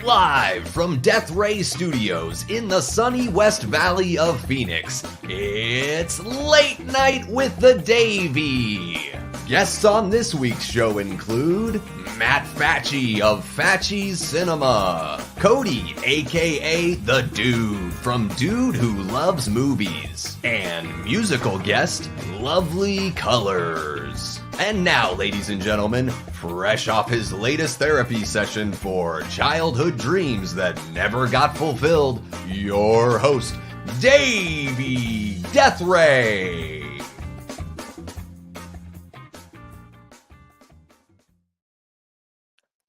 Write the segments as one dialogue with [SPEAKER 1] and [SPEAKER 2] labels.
[SPEAKER 1] Live from Death Ray Studios in the sunny West Valley of Phoenix, it's Late Night with the Davey. Guests on this week's show include Matt FACCI of FACCI's Cinema, CODY, aka The Dude from Dude Who Loves Movies, and musical guest Lovely Colors. And now, ladies and gentlemen, fresh off his latest therapy session for childhood dreams that never got fulfilled, your host, Davey Death Ray.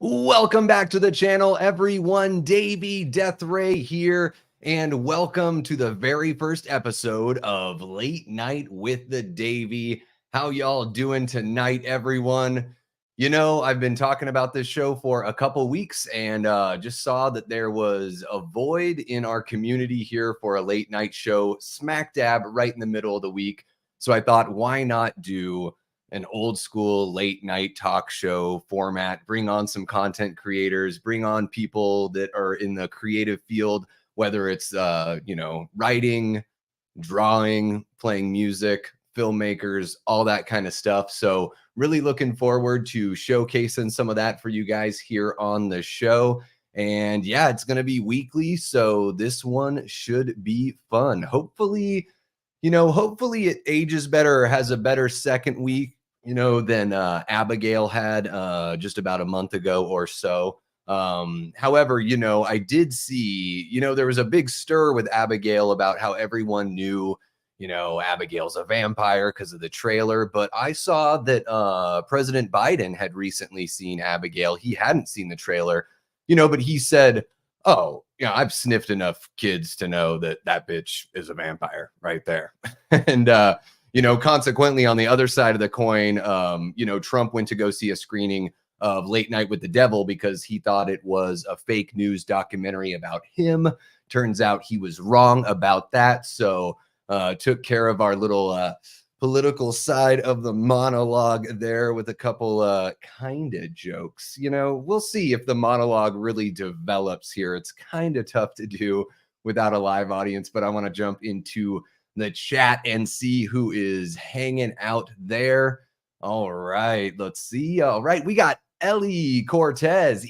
[SPEAKER 1] Welcome back to the channel, everyone. Davey Death Ray here, and welcome to the very first episode of Late Night with the Davey. How y'all doing tonight, everyone? You know, I've been talking about this show for a couple weeks and just saw that there was a void in our community here for a late night show, smack dab right in the middle of the week. So I thought, why not do an old school late night talk show format, bring on some content creators, bring on people that are in the creative field, whether it's, writing, drawing, playing music, filmmakers, all that kind of stuff. So really looking forward to showcasing some of that for you guys here on the show. And yeah, it's going to be weekly, so this one should be fun. Hopefully it ages better or has a better second week, than Abigail had just about a month ago or so. However, I did see, there was a big stir with Abigail about how everyone knew Abigail's a vampire because of the trailer. But I saw that President Biden had recently seen Abigail. He hadn't seen the trailer, but he said, oh, I've sniffed enough kids to know that bitch is a vampire right there. And, consequently, on the other side of the coin, Trump went to go see a screening of Late Night with the Devil because he thought it was a fake news documentary about him. Turns out he was wrong about that. So took care of our little political side of the monologue there with a couple kind of jokes. We'll see if the monologue really develops here. It's kind of tough to do without a live audience, but I want to jump into the chat and see who is hanging out there. All right, let's see. All right, we got Eli Cortez.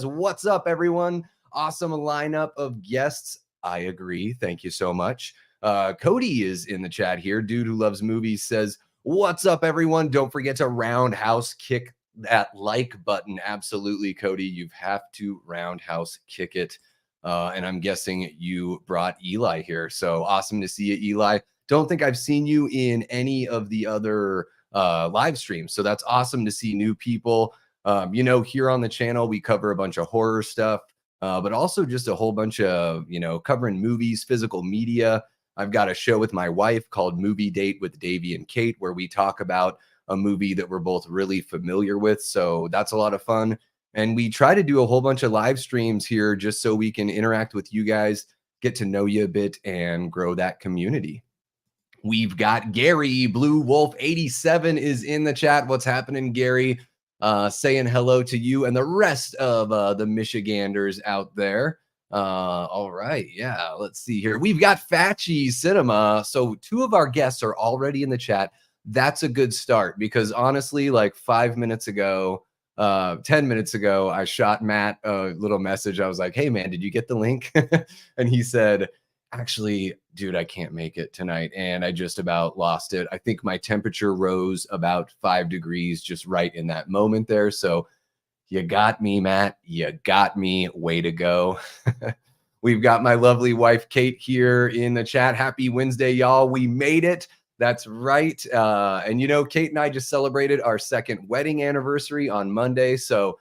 [SPEAKER 1] What's up, everyone? Awesome lineup of guests. I agree. Thank you so much. CODY is in the chat here. Dude Who Loves Movies says, what's up, everyone? Don't forget to roundhouse kick that like button. Absolutely, CODY. You have to roundhouse kick it. And I'm guessing you brought Eli here. So awesome to see you, Eli. Don't think I've seen you in any of the other live streams. So that's awesome to see new people. Here on the channel, we cover a bunch of horror stuff, but also just a whole bunch of, covering movies, physical media. I've got a show with my wife called Movie Date with Davey and Kate, where we talk about a movie that we're both really familiar with. So that's a lot of fun. And we try to do a whole bunch of live streams here just so we can interact with you guys, get to know you a bit, and grow that community. We've got Gary Blue Wolf 87 is in the chat. What's happening, Gary? Saying hello to you and the rest of the Michiganders out there. All right. Yeah, let's see here. We've got FACCI Cinema. So 2 of our guests are already in the chat. That's a good start because honestly, like 10 minutes ago, I shot Matt a little message. I was like, hey man, did you get the link? And he said, actually, dude, I can't make it tonight. And I just about lost it. I think my temperature rose about 5 degrees just right in that moment there. So you got me, Matt. You got me. Way to go. We've got my lovely wife, Kate, here in the chat. Happy Wednesday, y'all. We made it. That's right. And, Kate and I just celebrated our 2nd wedding anniversary on Monday. So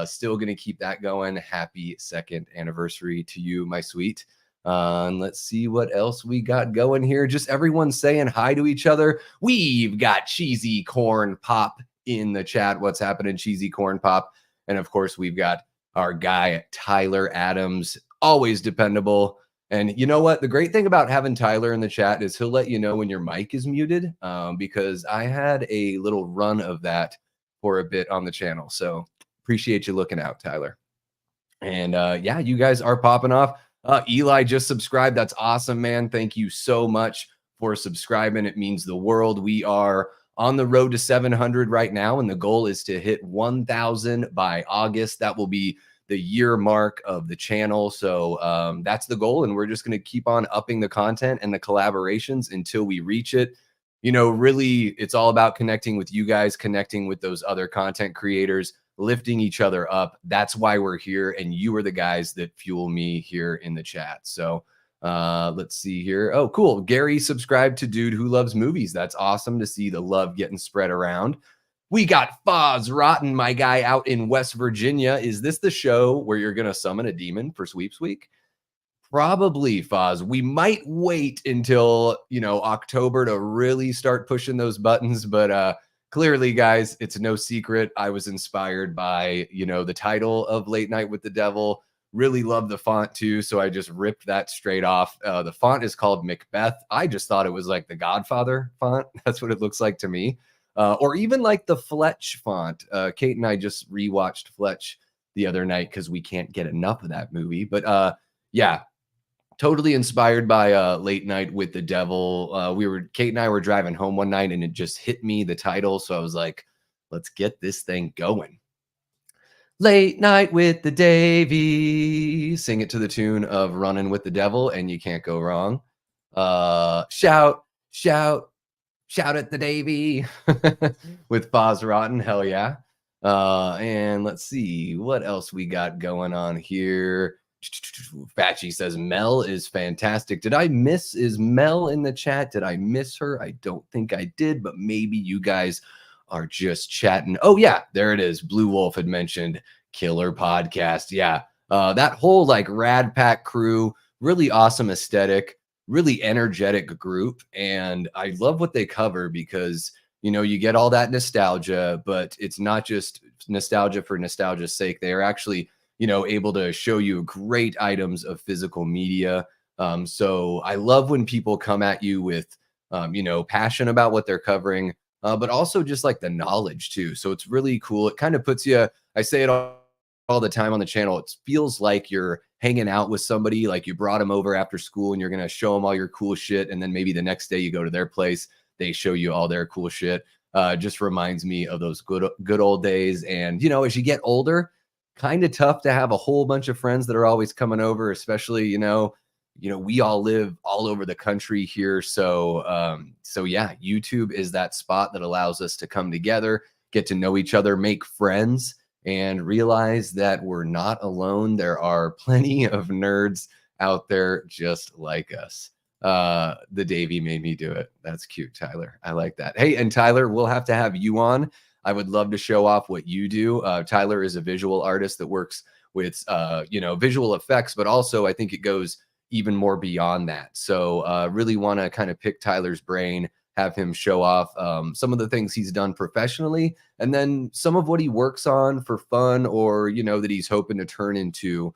[SPEAKER 1] still going to keep that going. Happy 2nd anniversary to you, my sweet. And let's see what else we got going here. Just everyone saying hi to each other. We've got Cheesy Corn Pop in the chat. What's happening, Cheesy Corn Pop? And of course, we've got our guy, Tyler Adams, always dependable. And you know what? The great thing about having Tyler in the chat is he'll let you know when your mic is muted, because I had a little run of that for a bit on the channel. So appreciate you looking out, Tyler. And yeah, you guys are popping off. Eli just subscribed. That's awesome, man. Thank you so much for subscribing. It means the world. We are on the road to 700 right now, and the goal is to hit 1,000 by August. That will be the year mark of the channel. So that's the goal, and we're just going to keep on upping the content and the collaborations until we reach it. You know, really, it's all about connecting with you guys, connecting with those other content creators, lifting each other up. That's why we're here, and you are the guys that fuel me here in the chat. So let's see here. Oh, cool. Gary subscribed to Dude Who Loves Movies. That's awesome to see the love getting spread around. We got Foz Rotten, my guy out in West Virginia. Is this the show where you're going to summon a demon for Sweeps Week? Probably, Foz. We might wait until, you know, October to really start pushing those buttons, but clearly, guys, it's no secret. I was inspired by, you know, the title of Late Night with the Devil. Really love the font too, so I just ripped that straight off. The font is called Macbeth. I just thought it was like the Godfather font. That's what it looks like to me. Or even like the Fletch font. Kate and I just rewatched Fletch the other night because we can't get enough of that movie. But yeah, totally inspired by Late Night with the Devil. Kate and I were driving home one night and it just hit me, the title. So I was like, let's get this thing going. Late Night with the Davey. Sing it to the tune of Running with the Devil, and you can't go wrong. Shout, shout, shout at the Davey with Foz Rotten. Hell yeah. And let's see what else we got going on here. FACCI says Mel is fantastic. Is Mel in the chat? Did I miss her? I don't think I did, but maybe you guys are just chatting. Oh yeah, there it is. Blue Wolf had mentioned killer podcast. Yeah. That whole like Rad Pack crew, really awesome aesthetic, really energetic group. And I love what they cover because, you know, you get all that nostalgia, but it's not just nostalgia for nostalgia's sake. They are actually, you know, able to show you great items of physical media. So I love when people come at you with, you know, passion about what they're covering, but also just like the knowledge too. So it's really cool. It kind of puts you, I say it all the time on the channel. It feels like you're hanging out with somebody, like you brought them over after school and you're going to show them all your cool shit. And then maybe the next day you go to their place, they show you all their cool shit. Just reminds me of those good old days. And, you know, as you get older, kind of tough to have a whole bunch of friends that are always coming over, especially, you know, we all live all over the country here. So, so yeah, YouTube is that spot that allows us to come together, get to know each other, make friends, and realize that we're not alone. There are plenty of nerds out there just like us. The Davey made me do it. That's cute, Tyler. I like that. Hey, and Tyler, we'll have to have you on. I would love to show off what you do. Tyler is a visual artist that works with, you know, visual effects, but also I think it goes even more beyond that. So really want to kind of pick Tyler's brain, have him show off some of the things he's done professionally, and then some of what he works on for fun, or, you know, that he's hoping to turn into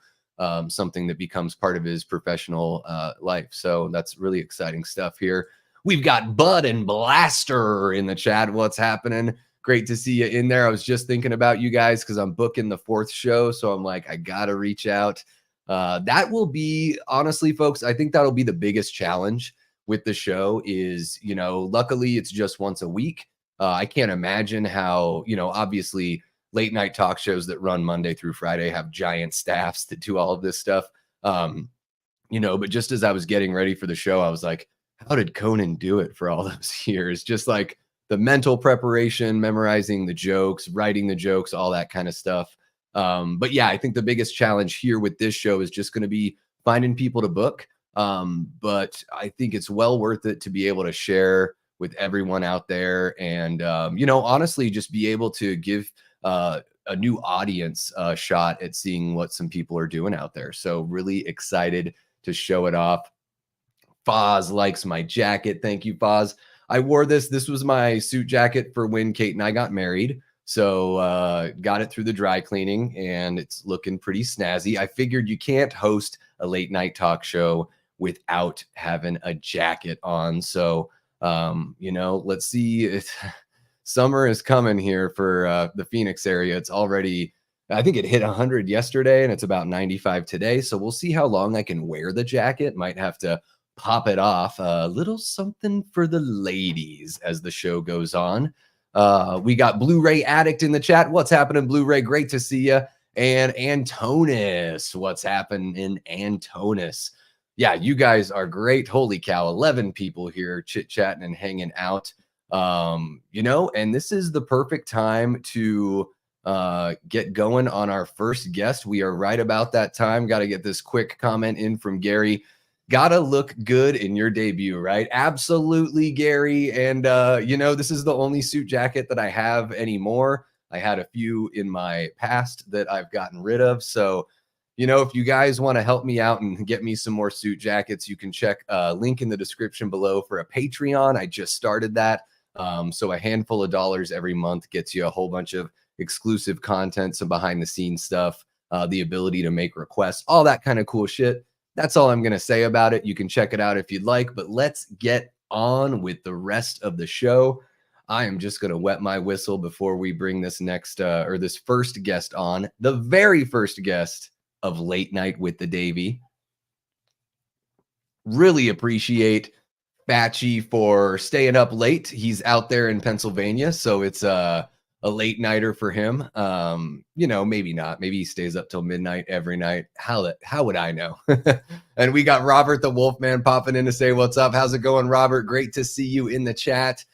[SPEAKER 1] something that becomes part of his professional life. So that's really exciting stuff here. We've got Bud and Blaster in the chat. What's happening? Great to see you in there. I was just thinking about you guys because I'm booking the 4th show. So I'm like, I got to reach out. That will be, honestly, folks, I think that'll be the biggest challenge with the show is, you know, luckily it's just once a week. I can't imagine how, you know, obviously late night talk shows that run Monday through Friday have giant staffs that do all of this stuff. You know, but just as I was getting ready for the show, I was like, how did Conan do it for all those years? Just like the mental preparation, memorizing the jokes, writing the jokes, all that kind of stuff. But yeah, I think the biggest challenge here with this show is just going to be finding people to book. But I think it's well worth it to be able to share with everyone out there. And, you know, honestly, just be able to give a new audience a shot at seeing what some people are doing out there. So really excited to show it off. Foz likes my jacket. Thank you, Foz. I wore this. This was my suit jacket for when Kate and I got married. So got it through the dry cleaning and it's looking pretty snazzy. I figured you can't host a late night talk show without having a jacket on. So, you know, let's see. Summer is coming here for the Phoenix area. It's already I think it hit 100 yesterday and it's about 95 today. So we'll see how long I can wear the jacket. Might have to pop it off. A little something for the ladies as the show goes on. We got Blu-ray Addict in the chat. What's happening, Blu-ray? Great to see you. And Antonis, what's happening in Antonis? Yeah, you guys are great. Holy cow, 11 people here chit-chatting and hanging out. And this is the perfect time to get going on our first guest. We are right about that time. Got to get this quick comment in from Gary. Gotta look good in your debut, right? Absolutely, Gary. And this is the only suit jacket that I have anymore. I had a few in my past that I've gotten rid of. So, if you guys want to help me out and get me some more suit jackets, you can check link in the description below for a Patreon. I just started that. So a handful of dollars every month gets you a whole bunch of exclusive content, some behind the scenes stuff, the ability to make requests, all that kind of cool shit. That's all I'm going to say about it. You can check it out if you'd like, but let's get on with the rest of the show. I am just going to wet my whistle before we bring this this first guest on, the very first guest of Late Night with the Davey. Really appreciate FACCI for staying up late. He's out there in Pennsylvania, so it's a late nighter for him. Maybe not. Maybe he stays up till midnight every night. How would I know? And we got Robert the Wolfman popping in to say what's up. How's it going, Robert? Great to see you in the chat.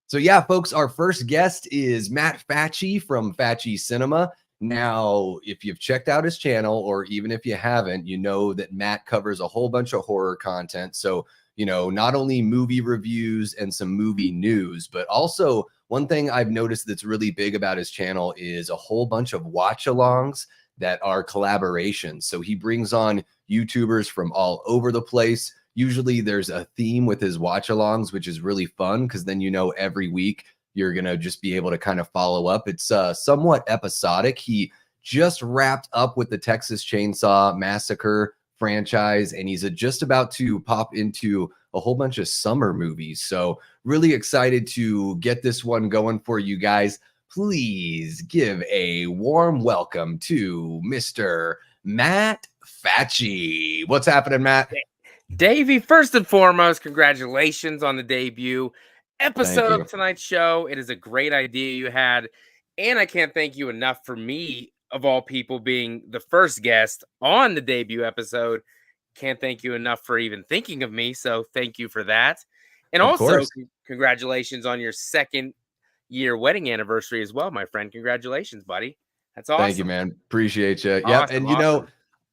[SPEAKER 1] So yeah, folks, our first guest is Matt FACCI from FACCI Cinema. Now, if you've checked out his channel, or even if you haven't, you know that Matt covers a whole bunch of horror content. So, not only movie reviews and some movie news, but also one thing I've noticed that's really big about his channel is a whole bunch of watch-alongs that are collaborations. So he brings on YouTubers from all over the place. Usually there's a theme with his watch-alongs, which is really fun because then every week you're going to just be able to kind of follow up. It's somewhat episodic. He just wrapped up with the Texas Chainsaw Massacre franchise, and he's just about to pop into a whole bunch of summer movies. So really excited to get this one going for you guys. Please give a warm welcome to Mr. Matt FACCI. What's happening, Matt?
[SPEAKER 2] Davey, first and foremost, congratulations on the debut episode of tonight's show. It is a great idea you had, and I can't thank you enough for me, of all people, being the first guest on the debut episode. Can't thank you enough for even thinking of me, so thank you for that. And also, congratulations on your second year wedding anniversary as well, my friend. Congratulations, buddy. That's awesome.
[SPEAKER 1] Thank you, man. Appreciate you. Yep. And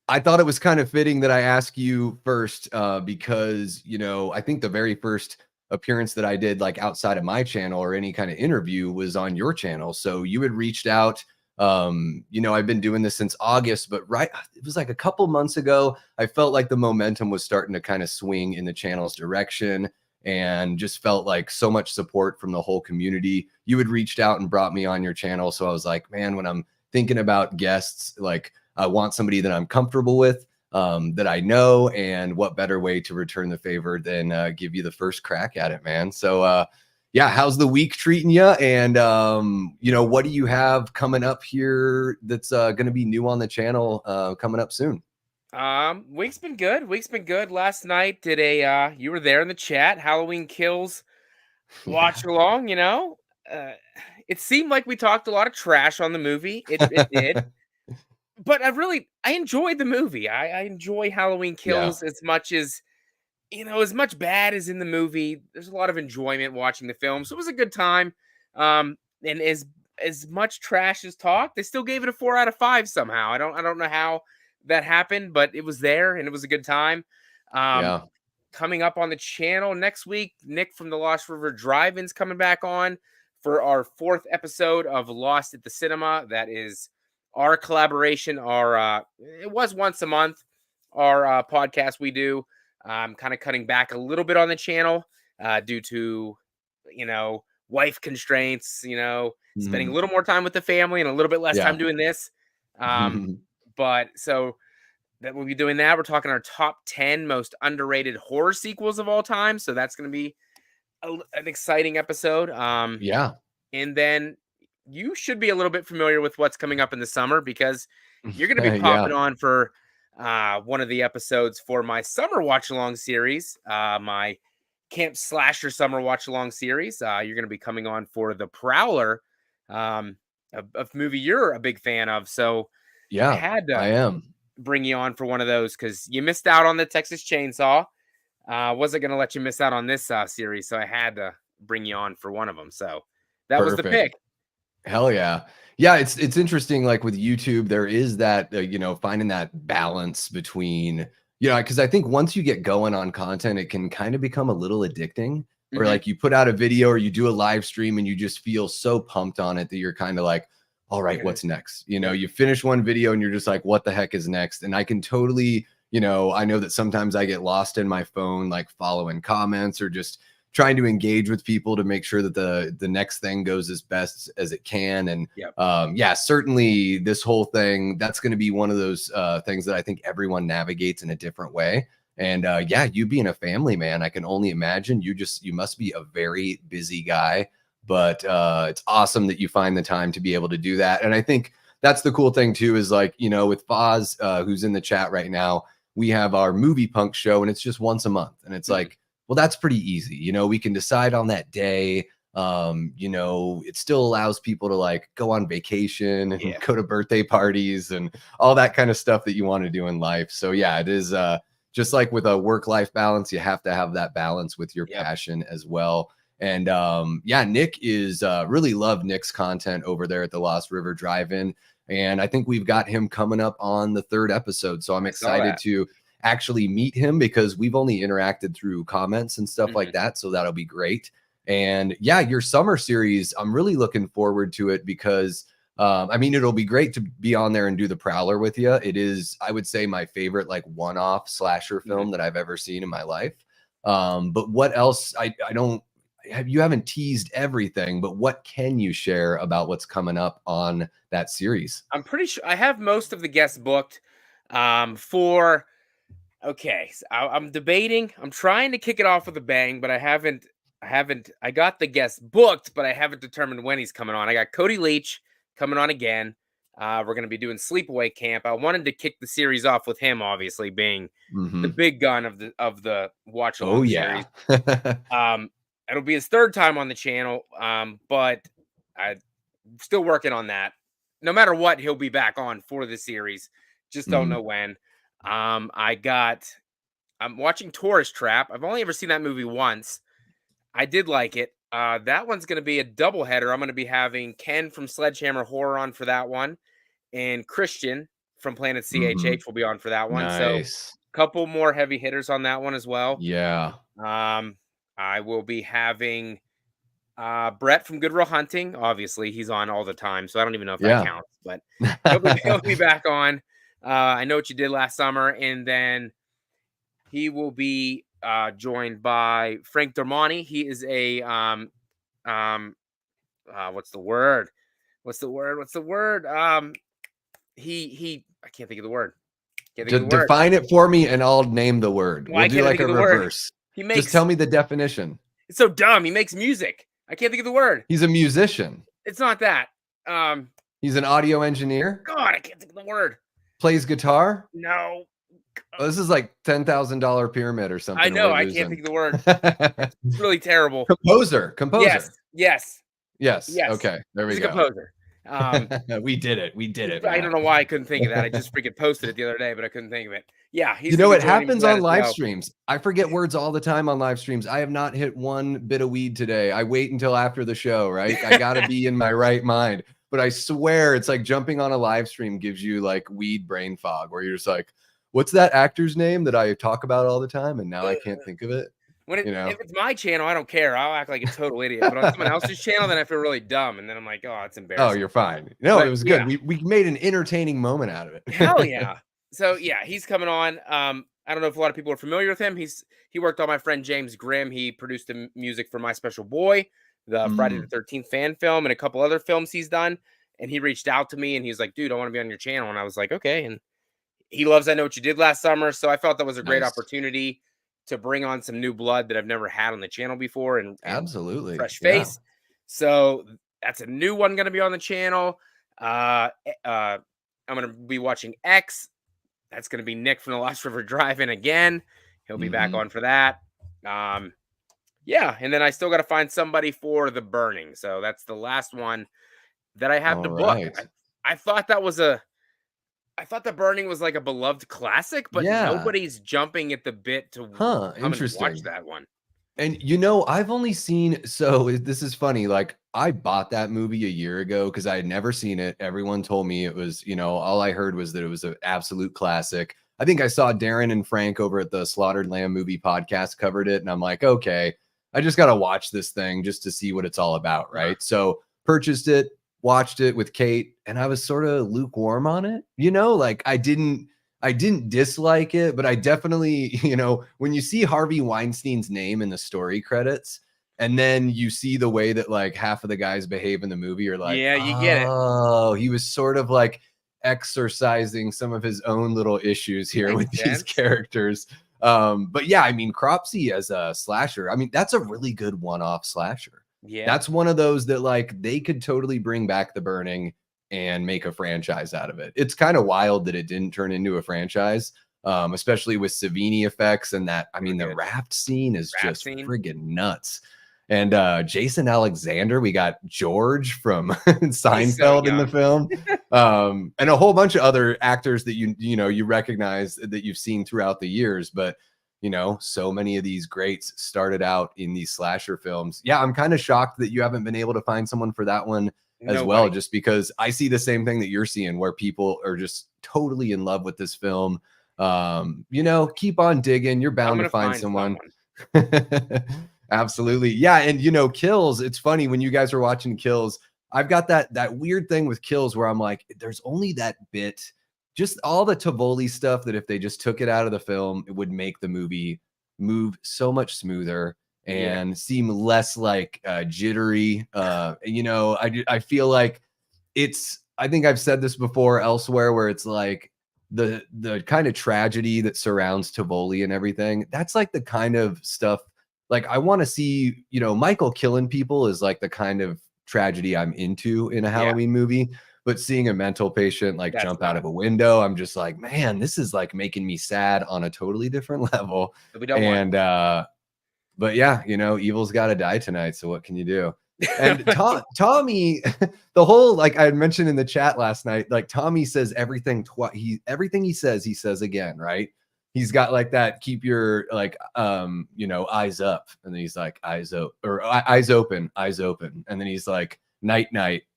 [SPEAKER 1] I thought it was kind of fitting that I ask you first because, I think the very first appearance that I did, like outside of my channel or any kind of interview, was on your channel. So you had reached out. I've been doing this since August, but it was like a couple months ago, I felt like the momentum was starting to kind of swing in the channel's direction, and just felt like so much support from the whole community. You had reached out and brought me on your channel. So I was like, man, when I'm thinking about guests, like I want somebody that I'm comfortable with, that I know, and what better way to return the favor than give you the first crack at it, man. So yeah, how's the week treating you? And what do you have coming up here that's going to be new on the channel coming up soon?
[SPEAKER 2] Week's been good. Last night did you were there in the chat, Halloween Kills watch along. It seemed like we talked a lot of trash on the movie. It did. But I enjoyed the movie. I enjoy Halloween Kills as much as, as much bad as in the movie. There's a lot of enjoyment watching the film. So it was a good time. And as much trash as talk, they still gave it a 4 out of 5 somehow. I don't know how that happened, but it was there and it was a good time. Coming up on the channel next week, Nick from the Lost River Drive-In's coming back on for our 4th episode of Lost at the Cinema. That is our collaboration. It was once a month, our podcast we do. I'm kind of cutting back a little bit on the channel due to, wife constraints, spending a little more time with the family and a little bit less time doing this. But so that we'll be doing that. We're talking our top 10 most underrated horror sequels of all time. So that's going to be an exciting episode. And then you should be a little bit familiar with what's coming up in the summer because you're going to be
[SPEAKER 1] Yeah.
[SPEAKER 2] popping on for one of the episodes for my summer watch along series, my Camp Slasher summer watch along series. You're going to be coming on for The Prowler, um, a movie you're a big fan of. So I
[SPEAKER 1] Yeah,
[SPEAKER 2] had
[SPEAKER 1] I
[SPEAKER 2] to
[SPEAKER 1] am.
[SPEAKER 2] bring you on for one of those because you missed out on the Texas Chainsaw. Wasn't going to let you miss out on this series, so I had to bring you on for one of them. So that was the
[SPEAKER 1] Perfect.
[SPEAKER 2] pick.
[SPEAKER 1] Hell yeah. Yeah, it's interesting, like, with YouTube, there is that, finding that balance between, because I think once you get going on content, it can kind of become a little addicting, where,
[SPEAKER 2] Hmm.
[SPEAKER 1] like, you put out a video or you do a live stream and you just feel so pumped on it that you're kind of like, "All right,
[SPEAKER 2] Yeah.
[SPEAKER 1] what's next?"
[SPEAKER 2] Yep.
[SPEAKER 1] You finish one video and you're just like, "What the heck is next?" And I can totally, I know that sometimes I get lost in my phone, like following comments or just trying to engage with people to make sure that the next thing goes as best as it can. And
[SPEAKER 2] Yep.
[SPEAKER 1] yeah, certainly this whole thing, that's going to be one of those things that I think everyone navigates in a different way. And yeah, you being a family man, I can only imagine you must be a very busy guy, but it's awesome that you find the time to be able to do that. And I think that's the cool thing too, is like, with Foz, who's in the chat right now, we have our movie punk show and it's just once a month. And it's
[SPEAKER 2] Mhm.
[SPEAKER 1] like, well, that's pretty easy. We can decide on that day. It still allows people to like go on vacation and
[SPEAKER 2] Yeah.
[SPEAKER 1] go to birthday parties and all that kind of stuff that you want to do in life. So yeah, it is just like with a work-life balance, you have to have that balance with your
[SPEAKER 2] Yep.
[SPEAKER 1] passion as well. And yeah, Nick is really love Nick's content over there at the Lost River Drive-In. And I think we've got him coming up on the 3rd episode. So I'm
[SPEAKER 2] I saw
[SPEAKER 1] excited
[SPEAKER 2] that.
[SPEAKER 1] to actually meet him because we've only interacted through comments and stuff
[SPEAKER 2] Mhm.
[SPEAKER 1] like that. So that'll be great. And yeah, your summer series, I'm really looking forward to it because I mean, it'll be great to be on there and do the Prowler with you. It is, I would say, my favorite like one-off slasher
[SPEAKER 2] Mhm.
[SPEAKER 1] film that I've ever seen in my life. But what else? I don't you haven't teased everything, but what can you share about what's coming up on that series?
[SPEAKER 2] I'm pretty sure I have most of the guests booked. For Okay, so I'm debating. I'm trying to kick it off with a bang, but I haven't. I haven't. I got the guest booked, but I haven't determined when he's coming on. I got Cody Leach coming on again. We're going to be doing Sleepaway Camp. I wanted to kick the series off with him, obviously being the
[SPEAKER 1] Hmm.
[SPEAKER 2] big gun of the watch
[SPEAKER 1] Oh
[SPEAKER 2] along
[SPEAKER 1] yeah.
[SPEAKER 2] series. Um, it'll be his third time on the channel, but I'm still working on that. No matter what, he'll be back on for the series. Just don't know
[SPEAKER 1] Mhm.
[SPEAKER 2] when. I got. I'm watching Tourist Trap. I've only ever seen that movie once. I did like it. That one's going to be a double header. I'm going to be having Ken from Sledgehammer Horror on for that one, and Christian from Planet
[SPEAKER 1] Mhm.
[SPEAKER 2] CHH will be on for that one. So,
[SPEAKER 1] Nice.
[SPEAKER 2] couple more heavy hitters on that one as well.
[SPEAKER 1] Yeah.
[SPEAKER 2] Um, I will be having Brett from Goodwill Hunting. Obviously, he's on all the time, so I don't even know if that
[SPEAKER 1] Yeah.
[SPEAKER 2] counts, but he'll be back on. I know what you did last summer, and then he will be joined by Frank Dormani. He is a um what's the word? What's the word? What's the word? He I can't think of the word. Can't think of the word.
[SPEAKER 1] Define it for me and I'll name the word. We'll
[SPEAKER 2] Why
[SPEAKER 1] do
[SPEAKER 2] can't I
[SPEAKER 1] like
[SPEAKER 2] think of
[SPEAKER 1] a
[SPEAKER 2] the word?
[SPEAKER 1] reverse.
[SPEAKER 2] He
[SPEAKER 1] Just tell
[SPEAKER 2] makes
[SPEAKER 1] me the definition.
[SPEAKER 2] It's so dumb. He makes music. I can't think of the word.
[SPEAKER 1] He's a musician.
[SPEAKER 2] It's not that. Um
[SPEAKER 1] He's an audio engineer,
[SPEAKER 2] God, I can't think of the word.
[SPEAKER 1] plays guitar.
[SPEAKER 2] No.
[SPEAKER 1] Oh, this is like $10,000 pyramid or
[SPEAKER 2] I
[SPEAKER 1] something
[SPEAKER 2] know,
[SPEAKER 1] we're
[SPEAKER 2] I can't
[SPEAKER 1] losing.
[SPEAKER 2] think of the word. It's really terrible.
[SPEAKER 1] Composer,
[SPEAKER 2] Yes,
[SPEAKER 1] composer.
[SPEAKER 2] yes,
[SPEAKER 1] Yes.
[SPEAKER 2] yes.
[SPEAKER 1] Okay. There
[SPEAKER 2] He's
[SPEAKER 1] we
[SPEAKER 2] a
[SPEAKER 1] go.
[SPEAKER 2] composer. Um,
[SPEAKER 1] We did it. We did it,
[SPEAKER 2] I don't
[SPEAKER 1] Matt.
[SPEAKER 2] know why I couldn't think of that. I just freaking posted it the other day, but I couldn't think of it. Yeah, he's
[SPEAKER 1] You
[SPEAKER 2] gonna
[SPEAKER 1] know,
[SPEAKER 2] be
[SPEAKER 1] it
[SPEAKER 2] joining me
[SPEAKER 1] happens
[SPEAKER 2] for that
[SPEAKER 1] on
[SPEAKER 2] as
[SPEAKER 1] live
[SPEAKER 2] well.
[SPEAKER 1] streams. I forget words all the time on live streams. I have not hit one bit of weed today. I wait until after the show, right? I got to be in my right mind. But I swear it's like jumping on a live stream gives you like weed brain fog where you're just like, what's that actor's name that I talk about all the time? And now I can't think of it, you know?
[SPEAKER 2] If it's my channel, I don't care. I'll act like a total idiot. But on someone else's channel, then I feel really dumb, and then I'm like, oh, it's
[SPEAKER 1] Oh,
[SPEAKER 2] embarrassing.
[SPEAKER 1] you're fine. No, it
[SPEAKER 2] But
[SPEAKER 1] was good.
[SPEAKER 2] yeah,
[SPEAKER 1] We made an entertaining moment out of
[SPEAKER 2] hell
[SPEAKER 1] it.
[SPEAKER 2] yeah. So yeah, he's coming on. I don't know if a lot of people are familiar with him. He worked on my friend James Grimm. He produced the music for My Special Boy, the Friday the
[SPEAKER 1] Mm,
[SPEAKER 2] 13th fan film, and a couple other films he's done. And he reached out to me and he's like, dude, I want to be on your channel. And I was like, okay. And he loves I Know What You Did Last Summer. So I felt that was a great
[SPEAKER 1] nice.
[SPEAKER 2] opportunity to bring on some new blood that I've never had on the channel before and
[SPEAKER 1] Absolutely.
[SPEAKER 2] fresh
[SPEAKER 1] Yeah.
[SPEAKER 2] face. So That's a new one going to be on the channel. I'm going to be watching X. That's going to be Nick from the Lost River Drive-In again. He'll be back on for that. Yeah, and then I still got to find somebody for The Burning. So that's the last one that I have
[SPEAKER 1] All
[SPEAKER 2] to book.
[SPEAKER 1] right.
[SPEAKER 2] I thought I thought The Burning was like a beloved classic, but
[SPEAKER 1] Yeah.
[SPEAKER 2] nobody's jumping at the bit to
[SPEAKER 1] Huh.
[SPEAKER 2] come and watch
[SPEAKER 1] Interesting.
[SPEAKER 2] that one.
[SPEAKER 1] And I've only seen this is funny. Like I bought that movie a year ago because I had never seen it. Everyone told me it was, all I heard was that it was an absolute classic. I think I saw Darren and Frank over at the Slaughtered Lamb movie podcast covered it, and I'm like, okay, I just gotta watch this thing just to see what it's all about, right? So purchased it, watched it with Kate, and I was sort of lukewarm on it. Like I didn't dislike it, but I definitely, when you see Harvey Weinstein's name in the story credits, and then you see the way that like half of the guys behave in the movie, you're like,
[SPEAKER 2] Yeah, you get it.
[SPEAKER 1] oh, he was sort of like exercising some of his own little issues here with these characters. But yeah, I mean, Cropsey as a slasher, I mean, that's a really good one-off slasher.
[SPEAKER 2] Yeah.
[SPEAKER 1] That's one of those that like they could totally bring back The Burning and make a franchise out of it. It's kind of wild that it didn't turn into a franchise, especially with Savini effects and that. I mean, the raft scene is just friggin' nuts. And Jason Alexander, we got George from Seinfeld in the film, and a whole bunch of other actors that you recognize that you've seen throughout the years. But so many of these greats started out in these slasher films. Yeah, I'm kind of shocked that you haven't been able to find someone for that one as well, just because I see the same thing that you're seeing, where people are just totally in love with this film. Keep on digging. You're bound to find someone. Absolutely. Yeah. And Kills, it's funny when you guys are watching Kills, I've got that weird thing with Kills where I'm like, there's only that bit, just all the Tivoli stuff that if they just took it out of the film, it would make the movie move so much smoother and seem less like jittery. I feel like I think I've said this before elsewhere, where it's like the kind of tragedy that surrounds Tivoli and everything. That's like the kind of stuff like I want to see, Michael killing people is like the kind of tragedy I'm into in a Halloween movie. But seeing a mental patient like jump out of a window, I'm just like, man, this is like making me sad on a totally different level. But yeah, evil's got to die tonight. So what can you do? And Tommy, the whole, like I had mentioned in the chat last night, like Tommy says everything everything he says again, right? He's got like that, keep your like eyes up, and then he's like eyes open. And then he's like night.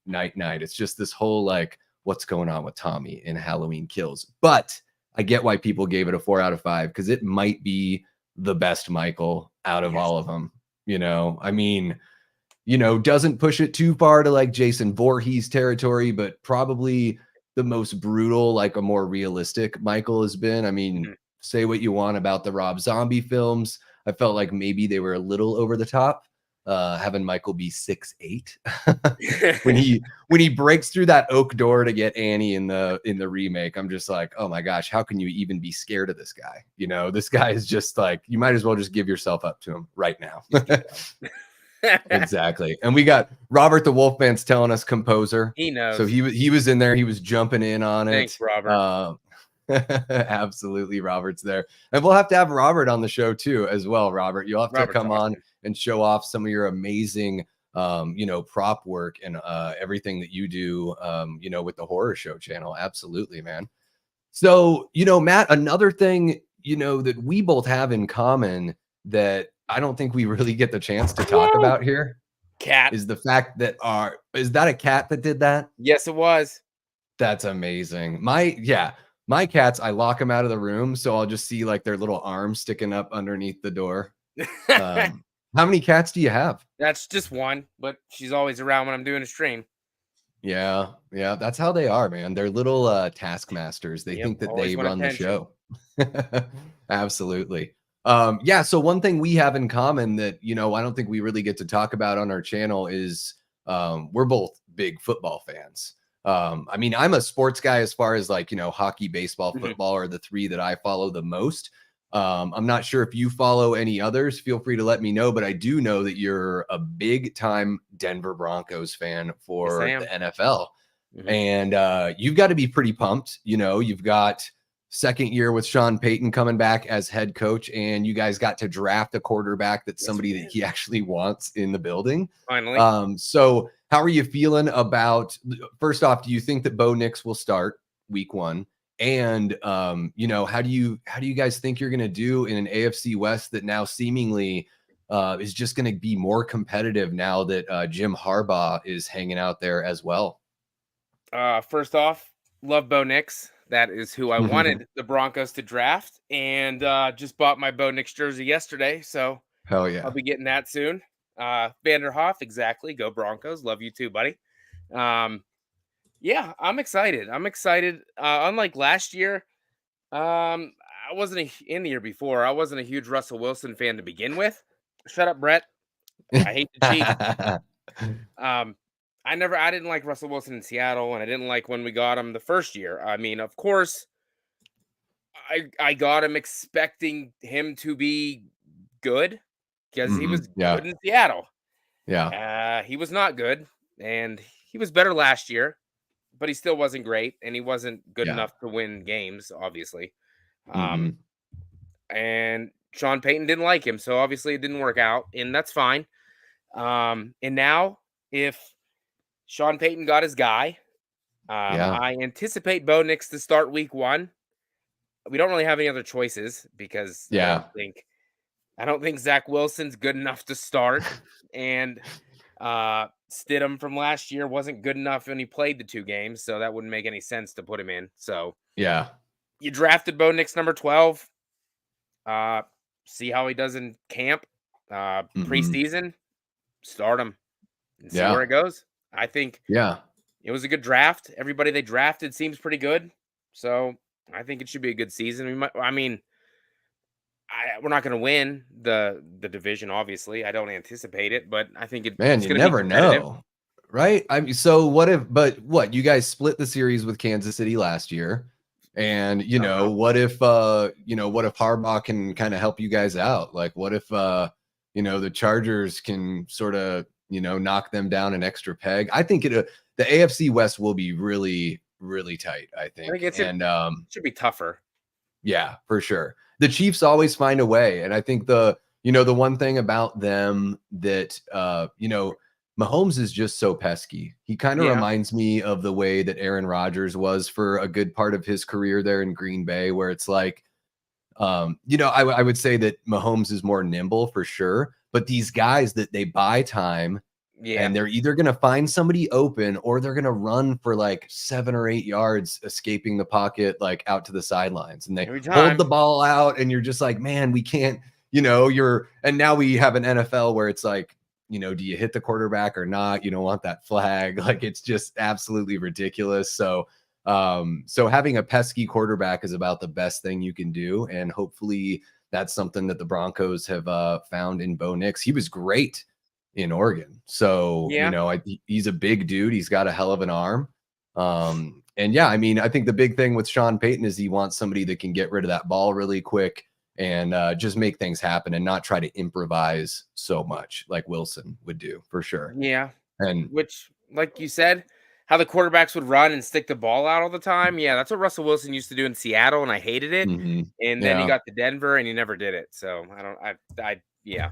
[SPEAKER 1] It's just this whole like what's going on with Tommy in Halloween Kills. But I get why people gave it a 4 out of 5, because it might be the best Michael out of all of them. I mean, doesn't push it too far to like Jason Voorhees territory, but probably the most brutal, like a more realistic Michael has been. I mean, say what you want about the Rob Zombie films, I felt like maybe they were a little over the top, having Michael be 6'8". when he breaks through that oak door to get Annie in the remake, I'm just like, oh my gosh, how can you even be scared of this guy? This guy is just like, you might as well just give yourself up to him right now. Exactly. And we got Robert the Wolfman's telling us composer.
[SPEAKER 2] He knows.
[SPEAKER 1] So he was in there. He was jumping in on it.
[SPEAKER 2] Thanks, Robert.
[SPEAKER 1] Absolutely, Robert's there, and we'll have to have Robert on the show too as well. Robert, you'll have to come on and show off some of your amazing prop work and everything that you do with the horror show channel. Absolutely, man. So Matt, another thing that we both have in common that I don't think we really get the chance to talk about here is the fact that is that a cat that did that?
[SPEAKER 2] Yes, it was.
[SPEAKER 1] That's amazing. My cats, I lock them out of the room, so I'll just see like their little arms sticking up underneath the door. How many cats do you have?
[SPEAKER 2] That's just one, but she's always around when I'm doing a stream.
[SPEAKER 1] Yeah, that's how they are, man. They're little taskmasters. They think that they run the show. Absolutely. So one thing we have in common that I don't think we really get to talk about on our channel is we're both big football fans. I mean, I'm a sports guy as far as like, hockey, baseball, football are the three that I follow the most. I'm not sure if you follow any others. Feel free to let me know, but I do know that you're a big time Denver Broncos fan
[SPEAKER 2] Yes, I
[SPEAKER 1] for the
[SPEAKER 2] am.
[SPEAKER 1] NFL.
[SPEAKER 2] Mhm.
[SPEAKER 1] And you've got to be pretty pumped. You've got second year with Sean Payton coming back as head coach, and you guys got to draft a quarterback that's
[SPEAKER 2] Yes, we
[SPEAKER 1] somebody that
[SPEAKER 2] did.
[SPEAKER 1] he actually wants in the building.
[SPEAKER 2] Finally.
[SPEAKER 1] So how are you feeling about, first off, do you think that Bo Nix will start week 1? And how do you guys think you're going to do in an AFC West that now seemingly is just going to be more competitive now that Jim Harbaugh is hanging out there as well?
[SPEAKER 2] First off, love Bo Nix. That is who I wanted the Broncos to draft, and just bought my Bo Nix jersey yesterday, so
[SPEAKER 1] Hell
[SPEAKER 2] I'll
[SPEAKER 1] yeah.
[SPEAKER 2] be getting that soon. Vanderhoff, exactly. Go Broncos. Love you too, buddy. Um, yeah, I'm excited. I'm excited. Unlike last year, I wasn't in the year before. I wasn't a huge Russell Wilson fan to begin with. Shut up, Brett. I hate the Chiefs. Um, I didn't like Russell Wilson in Seattle, and I didn't like when we got him the first year. I mean, of course, I got him expecting him to be good because he was
[SPEAKER 1] Yeah.
[SPEAKER 2] good in Seattle.
[SPEAKER 1] Yeah.
[SPEAKER 2] He was not good, and he was better last year, but he still wasn't great, and he wasn't good
[SPEAKER 1] Yeah.
[SPEAKER 2] enough to win games, obviously. Um,
[SPEAKER 1] hmm
[SPEAKER 2] and Sean Payton didn't like him, so obviously it didn't work out, and that's fine. And now if Sean Payton got his guy,
[SPEAKER 1] Yeah.
[SPEAKER 2] I anticipate Bo Nix to start week 1. We don't really have any other choices because
[SPEAKER 1] Yeah.
[SPEAKER 2] I don't think Zach Wilson's good enough to start, and Stidham from last year wasn't good enough when he played the 2 games, so that wouldn't make any sense to put him in. So
[SPEAKER 1] Yeah.
[SPEAKER 2] you drafted Bo Nix number 12. Uh, See how he does in camp,
[SPEAKER 1] hmm
[SPEAKER 2] preseason. Start him and see where
[SPEAKER 1] Yeah.
[SPEAKER 2] it goes. I think
[SPEAKER 1] Yeah.
[SPEAKER 2] it was a good draft. Everybody they drafted seems pretty good, so I think it should be a good season. I mean, we're not going to win the division, obviously. I don't anticipate it, but I think
[SPEAKER 1] Man,
[SPEAKER 2] it's
[SPEAKER 1] you
[SPEAKER 2] going to be
[SPEAKER 1] never
[SPEAKER 2] competitive.
[SPEAKER 1] know. Right? I mean, so what you guys split the series with Kansas City last year. And
[SPEAKER 2] I don't know.
[SPEAKER 1] what if Harbaugh can kind of help you guys out? Like what if the Chargers can sort of, knock them down an extra peg? I think the AFC West will be really, really tight, I
[SPEAKER 2] I think
[SPEAKER 1] think. And
[SPEAKER 2] should be tougher.
[SPEAKER 1] yeah, for sure. The Chiefs always find a way. And I think the one thing about them that, Mahomes is just so pesky. He kind of
[SPEAKER 2] Yeah,
[SPEAKER 1] reminds me of the way that Aaron Rodgers was for a good part of his career there in Green Bay, where it's like, I would say that Mahomes is more nimble for sure. But these guys that they buy time
[SPEAKER 2] yeah.
[SPEAKER 1] and they're either going to find somebody open or they're going to run for like 7 or 8 yards, escaping the pocket, like out to the sidelines. And they
[SPEAKER 2] Every
[SPEAKER 1] hold
[SPEAKER 2] time.
[SPEAKER 1] the ball out, and you're just like, man, we can't, and now we have an NFL where it's like, do you hit the quarterback or not? You don't want that flag. Like it's just absolutely ridiculous. So having a pesky quarterback is about the best thing you can do. And hopefully that's something that the Broncos have found in Bo Nix. He was great in Oregon. So,
[SPEAKER 2] Yeah,
[SPEAKER 1] he's a big dude. He's got a hell of an arm. And yeah, I mean, I think the big thing with Sean Payton is he wants somebody that can get rid of that ball really quick and just make things happen and not try to improvise so much like Wilson would do for sure.
[SPEAKER 2] yeah.
[SPEAKER 1] And
[SPEAKER 2] Which, like you said, how the quarterbacks would run and stick the ball out all the time. Yeah, that's what Russell Wilson used to do in Seattle, and I hated it. And then he
[SPEAKER 1] yeah.
[SPEAKER 2] got to Denver, and he never did it. So I don't. Yeah,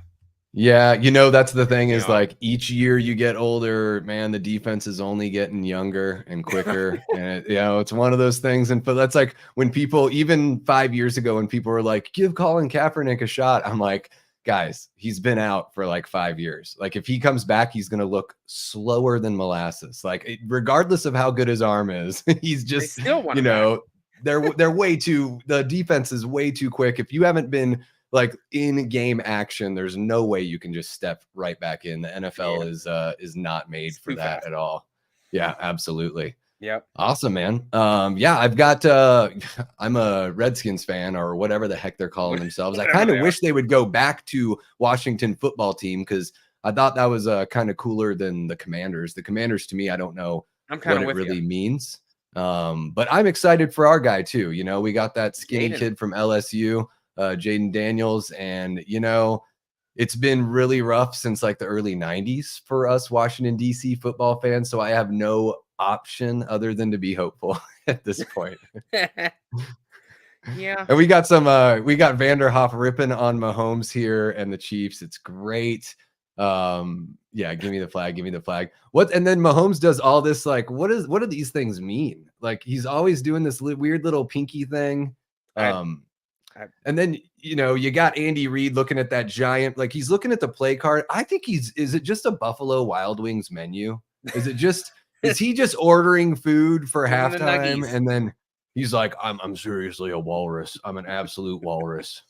[SPEAKER 1] Yeah, that's the thing
[SPEAKER 2] me
[SPEAKER 1] is
[SPEAKER 2] off.
[SPEAKER 1] like each year you get older, man, the defense is only getting younger and quicker. And it's one of those things. And but that's like when people, even 5 years ago, when people were like, give Colin Kaepernick a shot, I'm like, guys, he's been out for like 5 years. Like if he comes back, he's gonna look slower than molasses. Like regardless of how good his arm is, he's
[SPEAKER 2] They
[SPEAKER 1] just,
[SPEAKER 2] still want him back.
[SPEAKER 1] they're way too, the defense is way too quick. If you haven't been like in game action, there's no way you can just step right back in. The NFL
[SPEAKER 2] Yeah,
[SPEAKER 1] is not made
[SPEAKER 2] it's
[SPEAKER 1] for
[SPEAKER 2] too
[SPEAKER 1] that
[SPEAKER 2] fast.
[SPEAKER 1] at all. Yeah, absolutely.
[SPEAKER 2] Yep.
[SPEAKER 1] Awesome, man. Yeah, I've got I'm a Redskins fan or whatever the heck they're calling themselves. I
[SPEAKER 2] Whatever
[SPEAKER 1] kind of
[SPEAKER 2] they are.
[SPEAKER 1] wish they would go back to Washington football team because I thought that was kind of cooler than the Commanders. The Commanders to me, I don't know
[SPEAKER 2] I'm kind
[SPEAKER 1] what
[SPEAKER 2] of
[SPEAKER 1] it
[SPEAKER 2] with you.
[SPEAKER 1] really means. But I'm excited for our guy too. We got that skinny
[SPEAKER 2] Jaden.
[SPEAKER 1] kid from LSU. Jaden Daniels. And, it's been really rough since like the early 90s for us Washington, D.C. football fans. So I have no option other than to be hopeful at this point.
[SPEAKER 2] Yeah.
[SPEAKER 1] And we got Vanderhoff ripping on Mahomes here and the Chiefs. It's great. Yeah, give me the flag. And then Mahomes does all this, like, what do these things mean? Like, he's always doing this weird little pinky thing. And then, you got Andy Reid looking at that giant, like he's looking at the play card. I think is it just a Buffalo Wild Wings menu? Is he just ordering food for halftime? And then he's like, I'm seriously a walrus. I'm an absolute walrus.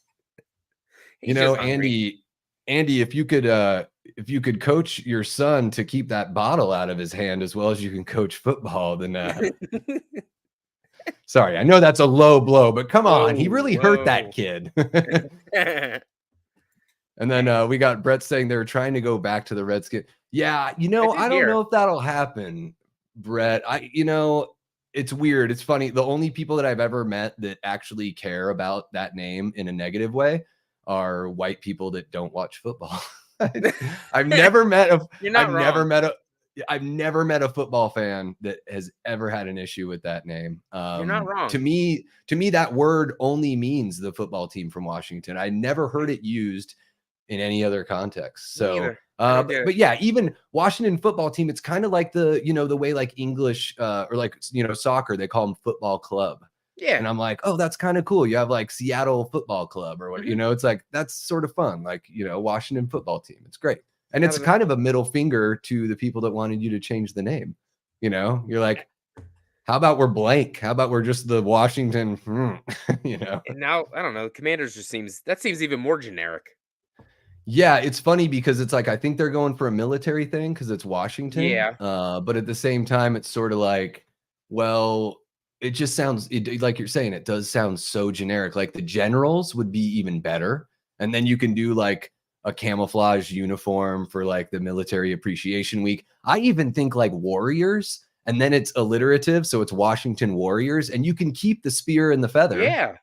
[SPEAKER 1] Andy, if you could coach your son to keep that bottle out of his hand as well as you can coach football, then sorry, I know that's a low blow, but come on, he really hurt that kid. And then we got Brett saying they're trying to go back to the Redskins. Yeah, I don't know if that'll happen, Brett. It's weird. It's funny. The only people that I've ever met that actually care about that name in a negative way are white people that don't watch football. I've never met a football fan that has ever had an issue with that name.
[SPEAKER 2] You're not wrong.
[SPEAKER 1] To me, that word only means the football team from Washington. I never heard it used in any other context. So, but yeah, even Washington football team, it's kind of like the way like English or like, soccer, they call them football club.
[SPEAKER 2] Yeah.
[SPEAKER 1] And I'm like, oh, that's kind of cool. You have like Seattle Football Club or what, it's like, that's sort of fun. Like, Washington football team. It's great. And it's kind of a middle finger to the people that wanted you to change the name. You're like, how about we're blank? How about we're just the Washington,
[SPEAKER 2] And now, I don't know, Commanders seems even more generic.
[SPEAKER 1] Yeah, it's funny because it's like, I think they're going for a military thing because it's Washington.
[SPEAKER 2] Yeah.
[SPEAKER 1] But at the same time, it's sort of like, well, it just sounds like you're saying, it does sound so generic. Like the Generals would be even better. And then you can do like a camouflage uniform for like the Military Appreciation Week. I even think like Warriors, and then it's alliterative. So it's Washington Warriors, and you can keep the spear and the feather.
[SPEAKER 2] Yeah.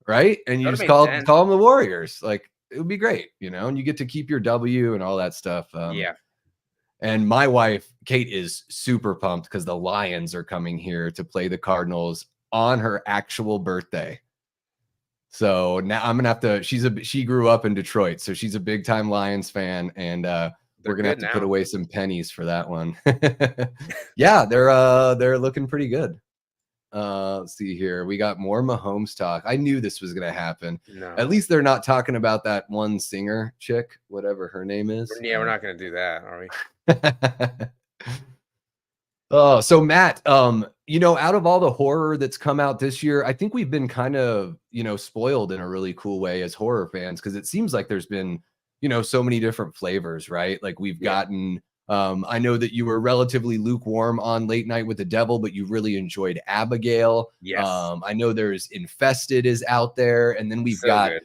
[SPEAKER 1] Right. And you just call them the Warriors. Like, it would be great, and you get to keep your W and all that stuff.
[SPEAKER 2] Yeah.
[SPEAKER 1] And my wife, Kate, is super pumped because the Lions are coming here to play the Cardinals on her actual birthday. So now I'm going to have to, she grew up in Detroit, so she's a big time Lions fan. And we're going to have to put away some pennies for that one. Yeah, they're looking pretty good. Let's see here. We got more Mahomes talk. I knew this was going to happen.
[SPEAKER 2] No.
[SPEAKER 1] At least they're not talking about that one singer chick, whatever her name is.
[SPEAKER 2] Yeah, we're not going to do that, are we?
[SPEAKER 1] Oh, so Matt, out of all the horror that's come out this year, I think we've been kind of, spoiled in a really cool way as horror fans, because it seems like there's been, so many different flavors, right? Like we've gotten, I know that you were relatively lukewarm on Late Night with the Devil, but you really enjoyed Abigail.
[SPEAKER 2] Yes.
[SPEAKER 1] I know there's Infested is out there, and then we've got good.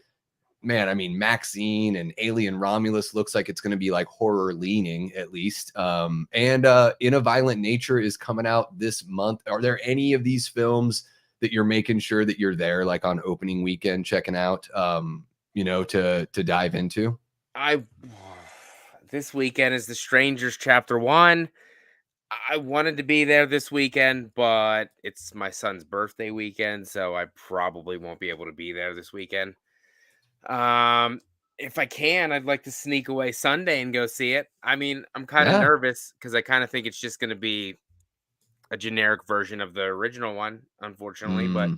[SPEAKER 1] Man, I mean, Maxine and Alien Romulus looks like it's going to be like horror leaning at least. And In a Violent Nature is coming out this month. Are there any of these films that you're making sure that you're there like on opening weekend checking out, to dive into?
[SPEAKER 2] This weekend is The Strangers Chapter 1. I wanted to be there this weekend, but it's my son's birthday weekend, so I probably won't be able to be there this weekend. If I can, I'd like to sneak away Sunday and go see it. I mean, I'm kind of nervous because I kind of think it's just going to be a generic version of the original one, unfortunately, but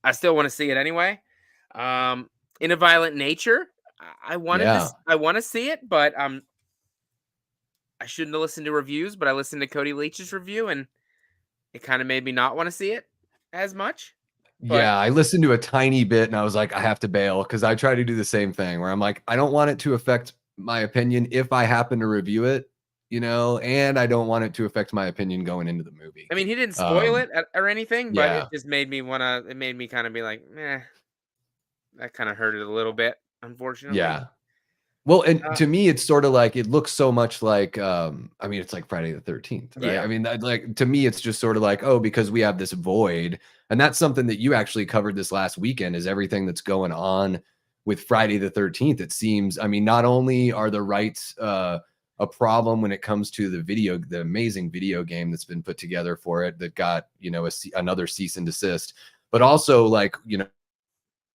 [SPEAKER 2] I still want to see it anyway. In a Violent Nature, I want to see it, but I shouldn't have listened to reviews, but I listened to Cody Leach's review and it kind of made me not want to see it as much.
[SPEAKER 1] Yeah, I listened to a tiny bit and I was like, I have to bail, because I try to do the same thing where I'm like, I don't want it to affect my opinion if I happen to review it, and I don't want it to affect my opinion going into the movie.
[SPEAKER 2] I mean, he didn't spoil it or anything, but it just made me it made me kind of be like, that kind of hurt it a little bit, unfortunately.
[SPEAKER 1] Yeah. Well, and to me, it's sort of like, it looks so much like, I mean, it's like Friday the 13th, right? Yeah. I mean, like, to me, it's just sort of like, oh, because we have this void. And that's something that you actually covered this last weekend, is everything that's going on with Friday the 13th, it seems, I mean, not only are the rights a problem when it comes to the amazing video game that's been put together for it that got, another cease and desist, but also like,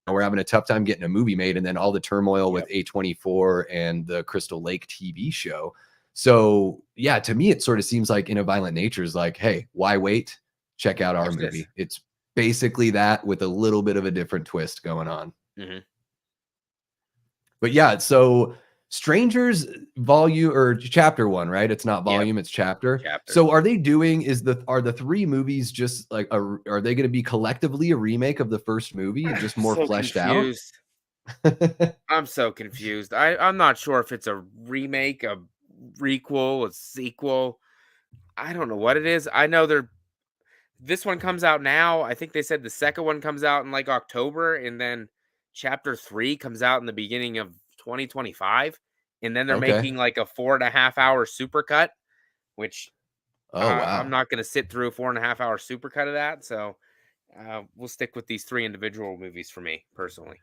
[SPEAKER 1] we're having a tough time getting a movie made, and then all the turmoil with A24 and the Crystal Lake TV show. So yeah, to me, it sort of seems like In a Violent Nature is like, hey, why wait? Check out our movie. It's basically that with a little bit of a different twist going on. But yeah, so Strangers volume or chapter 1, right? It's not volume, it's chapter. So are they doing are the 3 movies just like are they going to be collectively a remake of the first movie and just more fleshed out?
[SPEAKER 2] I'm so confused. I'm not sure if it's a remake, a requel, a sequel. I don't know what it is. I know this one comes out now. I think they said the second one comes out in like October, and then chapter 3 comes out in the beginning of 2025, and then they're making like a 4.5-hour supercut, which I'm not going to sit through a 4.5-hour supercut of that. So we'll stick with these 3 individual movies for me personally.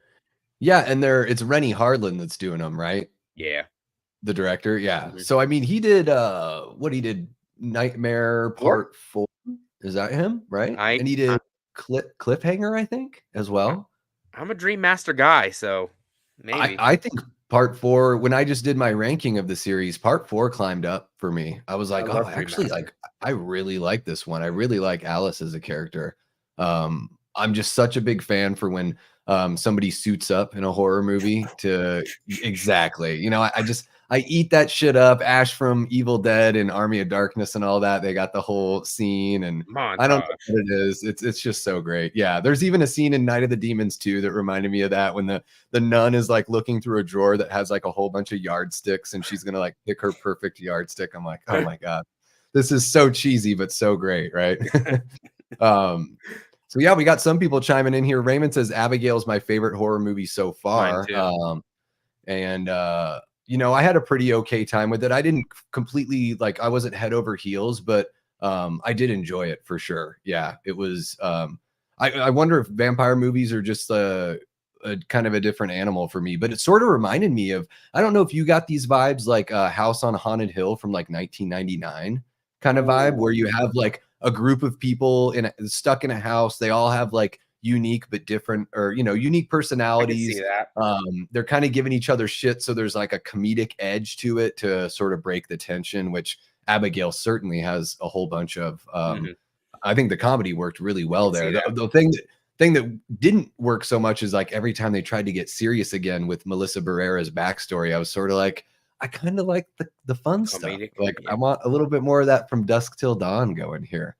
[SPEAKER 1] Yeah, and it's Rennie Harlan that's doing them, right?
[SPEAKER 2] Yeah.
[SPEAKER 1] The director, yeah. So I mean, he did he did Nightmare Part 4. Is that him, right? And he did Cliffhanger, I think, as well.
[SPEAKER 2] I'm a Dream Master guy, so maybe.
[SPEAKER 1] I think Part 4, when I just did my ranking of the series, Part 4 climbed up for me. I was like, actually, like I really like this one. I really like Alice as a character. I'm just such a big fan for when somebody suits up in a horror movie to exactly, I eat that shit up. Ash from Evil Dead and Army of Darkness and all that. They got the whole scene, and I don't know what it is. It's just so great. Yeah, there's even a scene in Night of the Demons 2 that reminded me of that, when the nun is like looking through a drawer that has like a whole bunch of yardsticks, and she's gonna like pick her perfect yardstick. I'm like, oh my god, this is so cheesy but so great, right? So yeah, we got some people chiming in here. Raymond says Abigail's my favorite horror movie so far. I had a pretty okay time with it. I didn't completely I wasn't head over heels, but I did enjoy it for sure. Yeah, it was. I wonder if vampire movies are just a kind of a different animal for me, but it sort of reminded me of, I don't know if you got these vibes like House on Haunted Hill from like 1999 kind of vibe, where you have like a group of people stuck in a house. They all have like unique but different, or unique personalities. They're kind of giving each other shit, so there's like a comedic edge to it to sort of break the tension, which Abigail certainly has a whole bunch of. I think the comedy worked really well there. The thing that didn't work so much is like every time they tried to get serious again with Melissa Barrera's backstory, I was sort of like, I kind of like the fun comedic stuff. Like I want a little bit more of that from Dusk Till Dawn going here.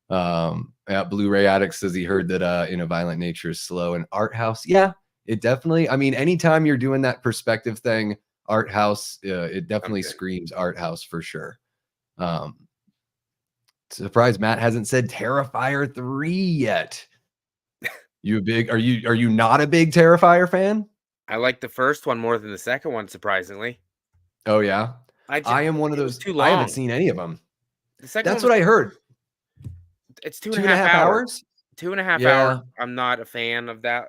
[SPEAKER 1] Blu-ray Addict says he heard that In a Violent Nature is slow and art house. Yeah, it definitely. I mean, anytime you're doing that perspective thing, art house, it definitely screams art house for sure. Surprised Matt hasn't said Terrifier 3 yet. Are you not a big Terrifier fan?
[SPEAKER 2] I like the first one more than the second one, surprisingly.
[SPEAKER 1] Oh yeah, I am one of those. I haven't seen any of them. That's what I heard.
[SPEAKER 2] It's 2.5 hours. 2.5 hours. I'm not a fan of that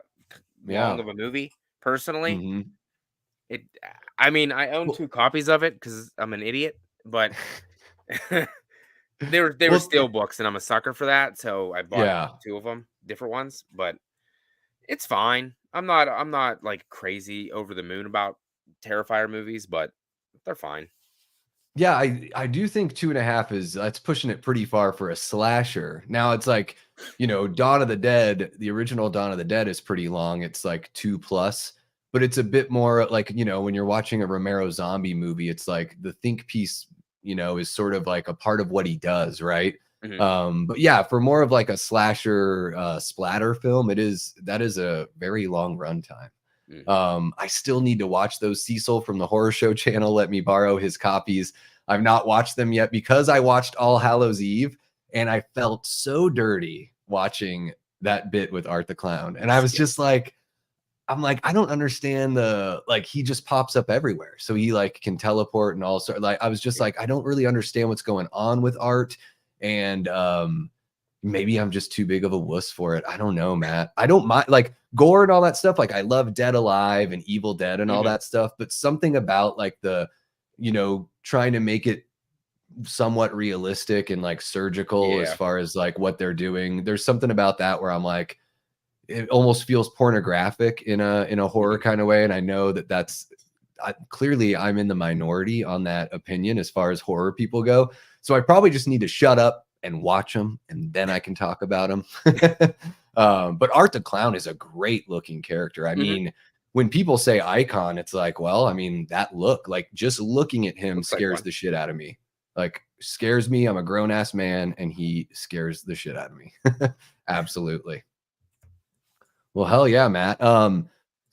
[SPEAKER 2] long of a movie, personally. I mean, I own 2 copies of it because I'm an idiot, but they were steel books, and I'm a sucker for that, so I bought 2 of them, different ones. But it's fine. I'm not like crazy over the moon about Terrifier movies, but they're fine.
[SPEAKER 1] Yeah, I do think 2.5 that's pushing it pretty far for a slasher. Now it's like, Dawn of the Dead, the original Dawn of the Dead is pretty long. It's like 2+, but it's a bit more like, when you're watching a Romero zombie movie, it's like the think piece, is sort of like a part of what he does, right? But yeah, for more of like a slasher splatter film, that is a very long runtime. I still need to watch those. Cecil from the Horror Show channel let me borrow his copies. I've not watched them yet because I watched All Hallows Eve and I felt so dirty watching that bit with Art the Clown. And I was just like, I don't understand he just pops up everywhere. So he like can teleport and all sorts. Like I was just like, I don't really understand what's going on with Art. And maybe I'm just too big of a wuss for it. I don't know, Matt. I don't mind like gore and all that stuff. Like I love Dead Alive and Evil Dead and all
[SPEAKER 2] Mhm.
[SPEAKER 1] that stuff, but something about like the, trying to make it somewhat realistic and like surgical as
[SPEAKER 2] Yeah.
[SPEAKER 1] far as like what they're doing. There's something about that where I'm like, it almost feels pornographic in a horror
[SPEAKER 2] Mhm.
[SPEAKER 1] kind of way. And I know that clearly I'm in the minority on that opinion as far as horror people go. So I probably just need to shut up and watch them, and then I can talk about them. But Art the Clown is a great looking character. I
[SPEAKER 2] Mhm.
[SPEAKER 1] mean, when people say icon, it's like, well, I mean, that look, like just looking at him
[SPEAKER 2] Looks like
[SPEAKER 1] scares
[SPEAKER 2] one.
[SPEAKER 1] the shit out of me. Like scares me. I'm a grown ass man, and he scares the shit out of me. Absolutely. Well, hell yeah, Matt.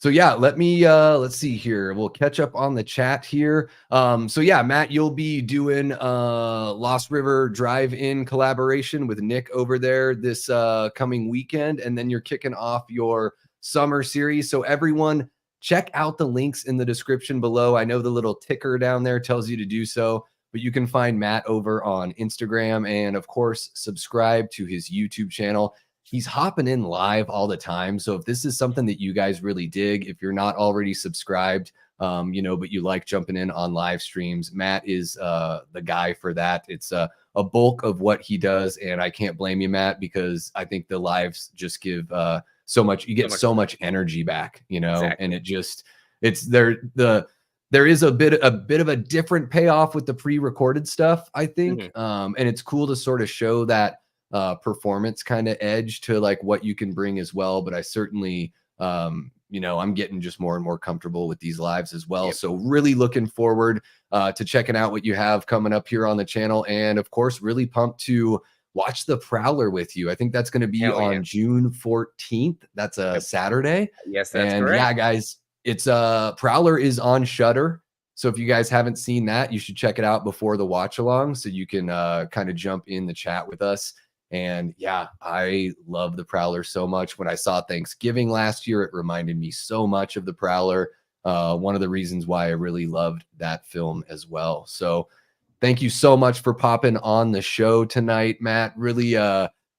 [SPEAKER 1] So yeah, let's see here. We'll catch up on the chat here. So yeah, Matt, you'll be doing Lost River Drive-In collaboration with Nick over there this coming weekend, and then you're kicking off your summer series. So everyone, check out the links in the description below. I know the little ticker down there tells you to do so, but you can find Matt over on Instagram, and of course, subscribe to his YouTube channel. He's hopping in live all the time. So if this is something that you guys really dig, if you're not already subscribed, but you like jumping in on live streams, Matt is the guy for that. It's a bulk of what he does, and I can't blame you, Matt, because I think the lives just give so much. You
[SPEAKER 2] So
[SPEAKER 1] get
[SPEAKER 2] much
[SPEAKER 1] so
[SPEAKER 2] fun.
[SPEAKER 1] much energy back, and
[SPEAKER 2] Exactly.
[SPEAKER 1] it's there is a bit of a different payoff with the pre-recorded stuff, I think,
[SPEAKER 2] Mhm.
[SPEAKER 1] and it's cool to sort of show that performance kind of edge to like what you can bring as well. But I certainly, I'm getting just more and more comfortable with these lives as well.
[SPEAKER 2] Yep.
[SPEAKER 1] So really looking forward to checking out what you have coming up here on the channel. And of course, really pumped to watch The Prowler with you. I think that's going to be
[SPEAKER 2] Hell yeah.
[SPEAKER 1] on June 14th. That's a
[SPEAKER 2] Yep.
[SPEAKER 1] Saturday.
[SPEAKER 2] Yes, that's
[SPEAKER 1] And
[SPEAKER 2] correct.
[SPEAKER 1] yeah, guys, it's Prowler is on Shudder. So if you guys haven't seen that, you should check it out before the watch along so you can kind of jump in the chat with us. And yeah, I love The Prowler so much. When I saw Thanksgiving last year, it reminded me so much of The Prowler. One of the reasons why I really loved that film as well. So thank you so much for popping on the show tonight, Matt. Really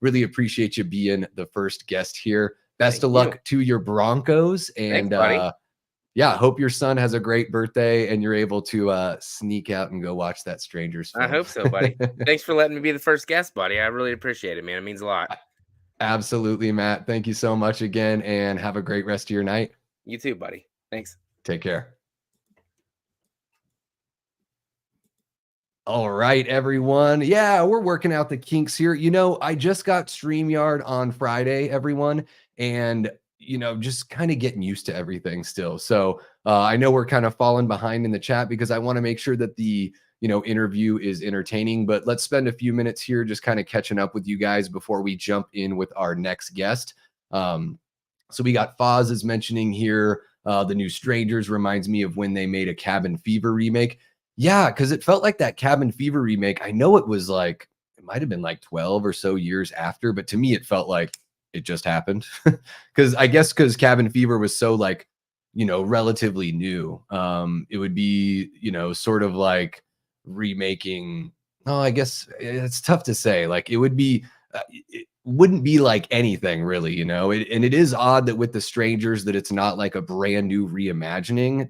[SPEAKER 1] appreciate you being the first guest here. Best
[SPEAKER 2] Thank
[SPEAKER 1] of
[SPEAKER 2] you.
[SPEAKER 1] luck to your Broncos.
[SPEAKER 2] Thanks,
[SPEAKER 1] And
[SPEAKER 2] buddy.
[SPEAKER 1] yeah, hope your son has a great birthday and you're able to sneak out and go watch that Strangers
[SPEAKER 2] I
[SPEAKER 1] film.
[SPEAKER 2] hope so, buddy. Thanks for letting me be the first guest, buddy. I really appreciate it, man. It means a lot.
[SPEAKER 1] Absolutely, Matt. Thank you so much again, and have a great rest of your night.
[SPEAKER 2] You too, buddy. Thanks.
[SPEAKER 1] Take care. All right, everyone. Yeah, we're working out the kinks here. I just got StreamYard on Friday, everyone, and just kind of getting used to everything still. So I know we're kind of falling behind in the chat because I want to make sure that the interview is entertaining. But let's spend a few minutes here just kind of catching up with you guys before we jump in with our next guest. So we got Foz is mentioning here the new Strangers reminds me of when they made a Cabin Fever remake. Yeah, because it felt like that Cabin Fever remake. I know it was like, it might have been like 12 or so years after, but to me, it felt like it just happened. Because Cabin Fever was so like, relatively new. It would be, sort of like remaking. Oh, I guess it's tough to say. Like it would be, it wouldn't be like anything really, and it is odd that with the Strangers that it's not like a brand new reimagining.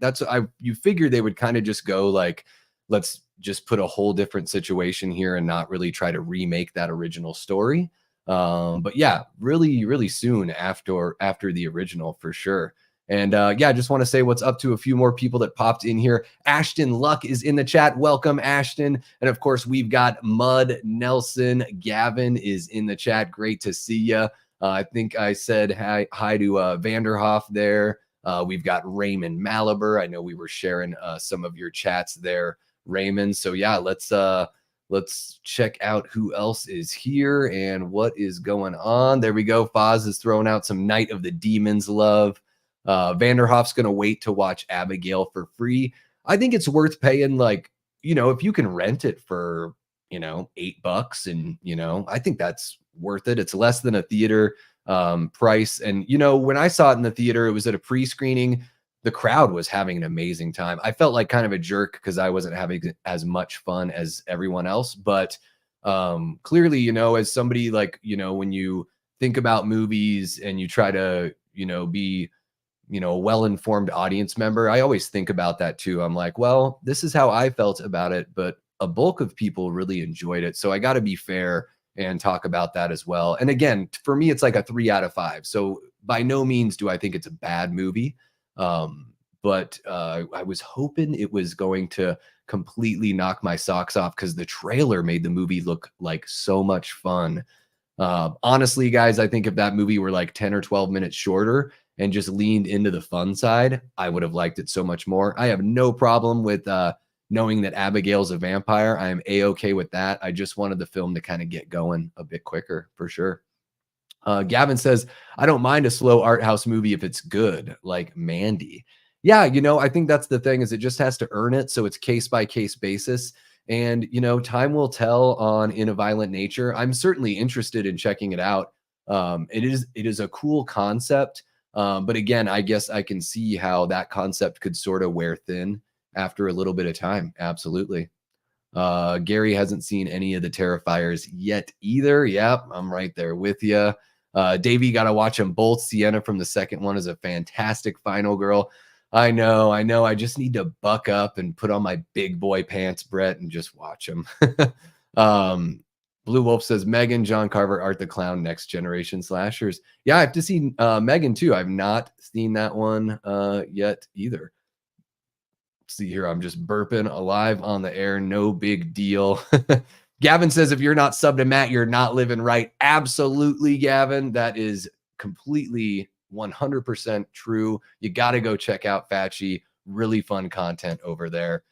[SPEAKER 1] You figure they would kind of just go like, let's just put a whole different situation here and not really try to remake that original story. But yeah, really, really soon after the original for sure. And yeah, I just want to say what's up to a few more people that popped in here. Ashton Luck is in the chat. Welcome, Ashton. And of course, we've got Mud Nelson. Gavin is in the chat. Great to see you. I think I said hi to Vanderhoff there. We've got Raymond Malaber. I know we were sharing some of your chats there, Raymond. So yeah, let's check out who else is here and what is going on. There we go. Foz is throwing out some Night of the Demons love. Vanderhoff's going to wait to watch Abigail for free. I think it's worth paying, like, if you can rent it for, $8 and, I think that's worth it. It's less than a theater price. And, when I saw it in the theater, it was at a pre-screening. The crowd was having an amazing time. I felt like kind of a jerk because I wasn't having as much fun as everyone else, but Clearly, you know, as somebody like, you know, when you think about movies and you try to, you know, be, you know, a well-informed audience member, I always think about that too. I'm like, well, this is how I felt about it, but a bulk of people really enjoyed it. So I got to be fair and talk about that as well. And again, for me, it's like a 3 out of 5. So by no means do I think it's a bad movie. But I was hoping it was going to completely knock my socks off because the trailer made the movie look like so much fun. Honestly, guys, I think if that movie were like 10 or 12 minutes shorter and just leaned into the fun side, I would have liked it so much more. I have no problem with knowing that Abigail's a vampire. I am A-okay with that. I just wanted the film to kind of get going a bit quicker for sure. Gavin says, I don't mind a slow art house movie if it's good, like Mandy. Yeah, you know, I think that's the thing is it just has to earn it. So it's case by case basis. And, you know, time will tell on In a Violent Nature. I'm certainly interested in checking it out. It is a cool concept. But again, I guess I can see how that concept could sort of wear thin after a little bit of time. Absolutely. Gary hasn't seen any of the Terrifiers yet either. Yep, I'm right there with you. Davey, got to watch them both. Sienna from the second one is a fantastic final girl. I know. I just need to buck up and put on my big boy pants, Brett, and just watch them. Blue Wolf says, Megan, John Carver, Art the Clown, Next Generation Slashers. Yeah, I have to see Megan too. I've not seen that one yet either. See here, I'm just burping alive on the air. No big deal. Gavin says, if you're not subbed to Matt, you're not living right. Absolutely, Gavin. That is completely 100% true. You got to go check out FACCI. Really fun content over there.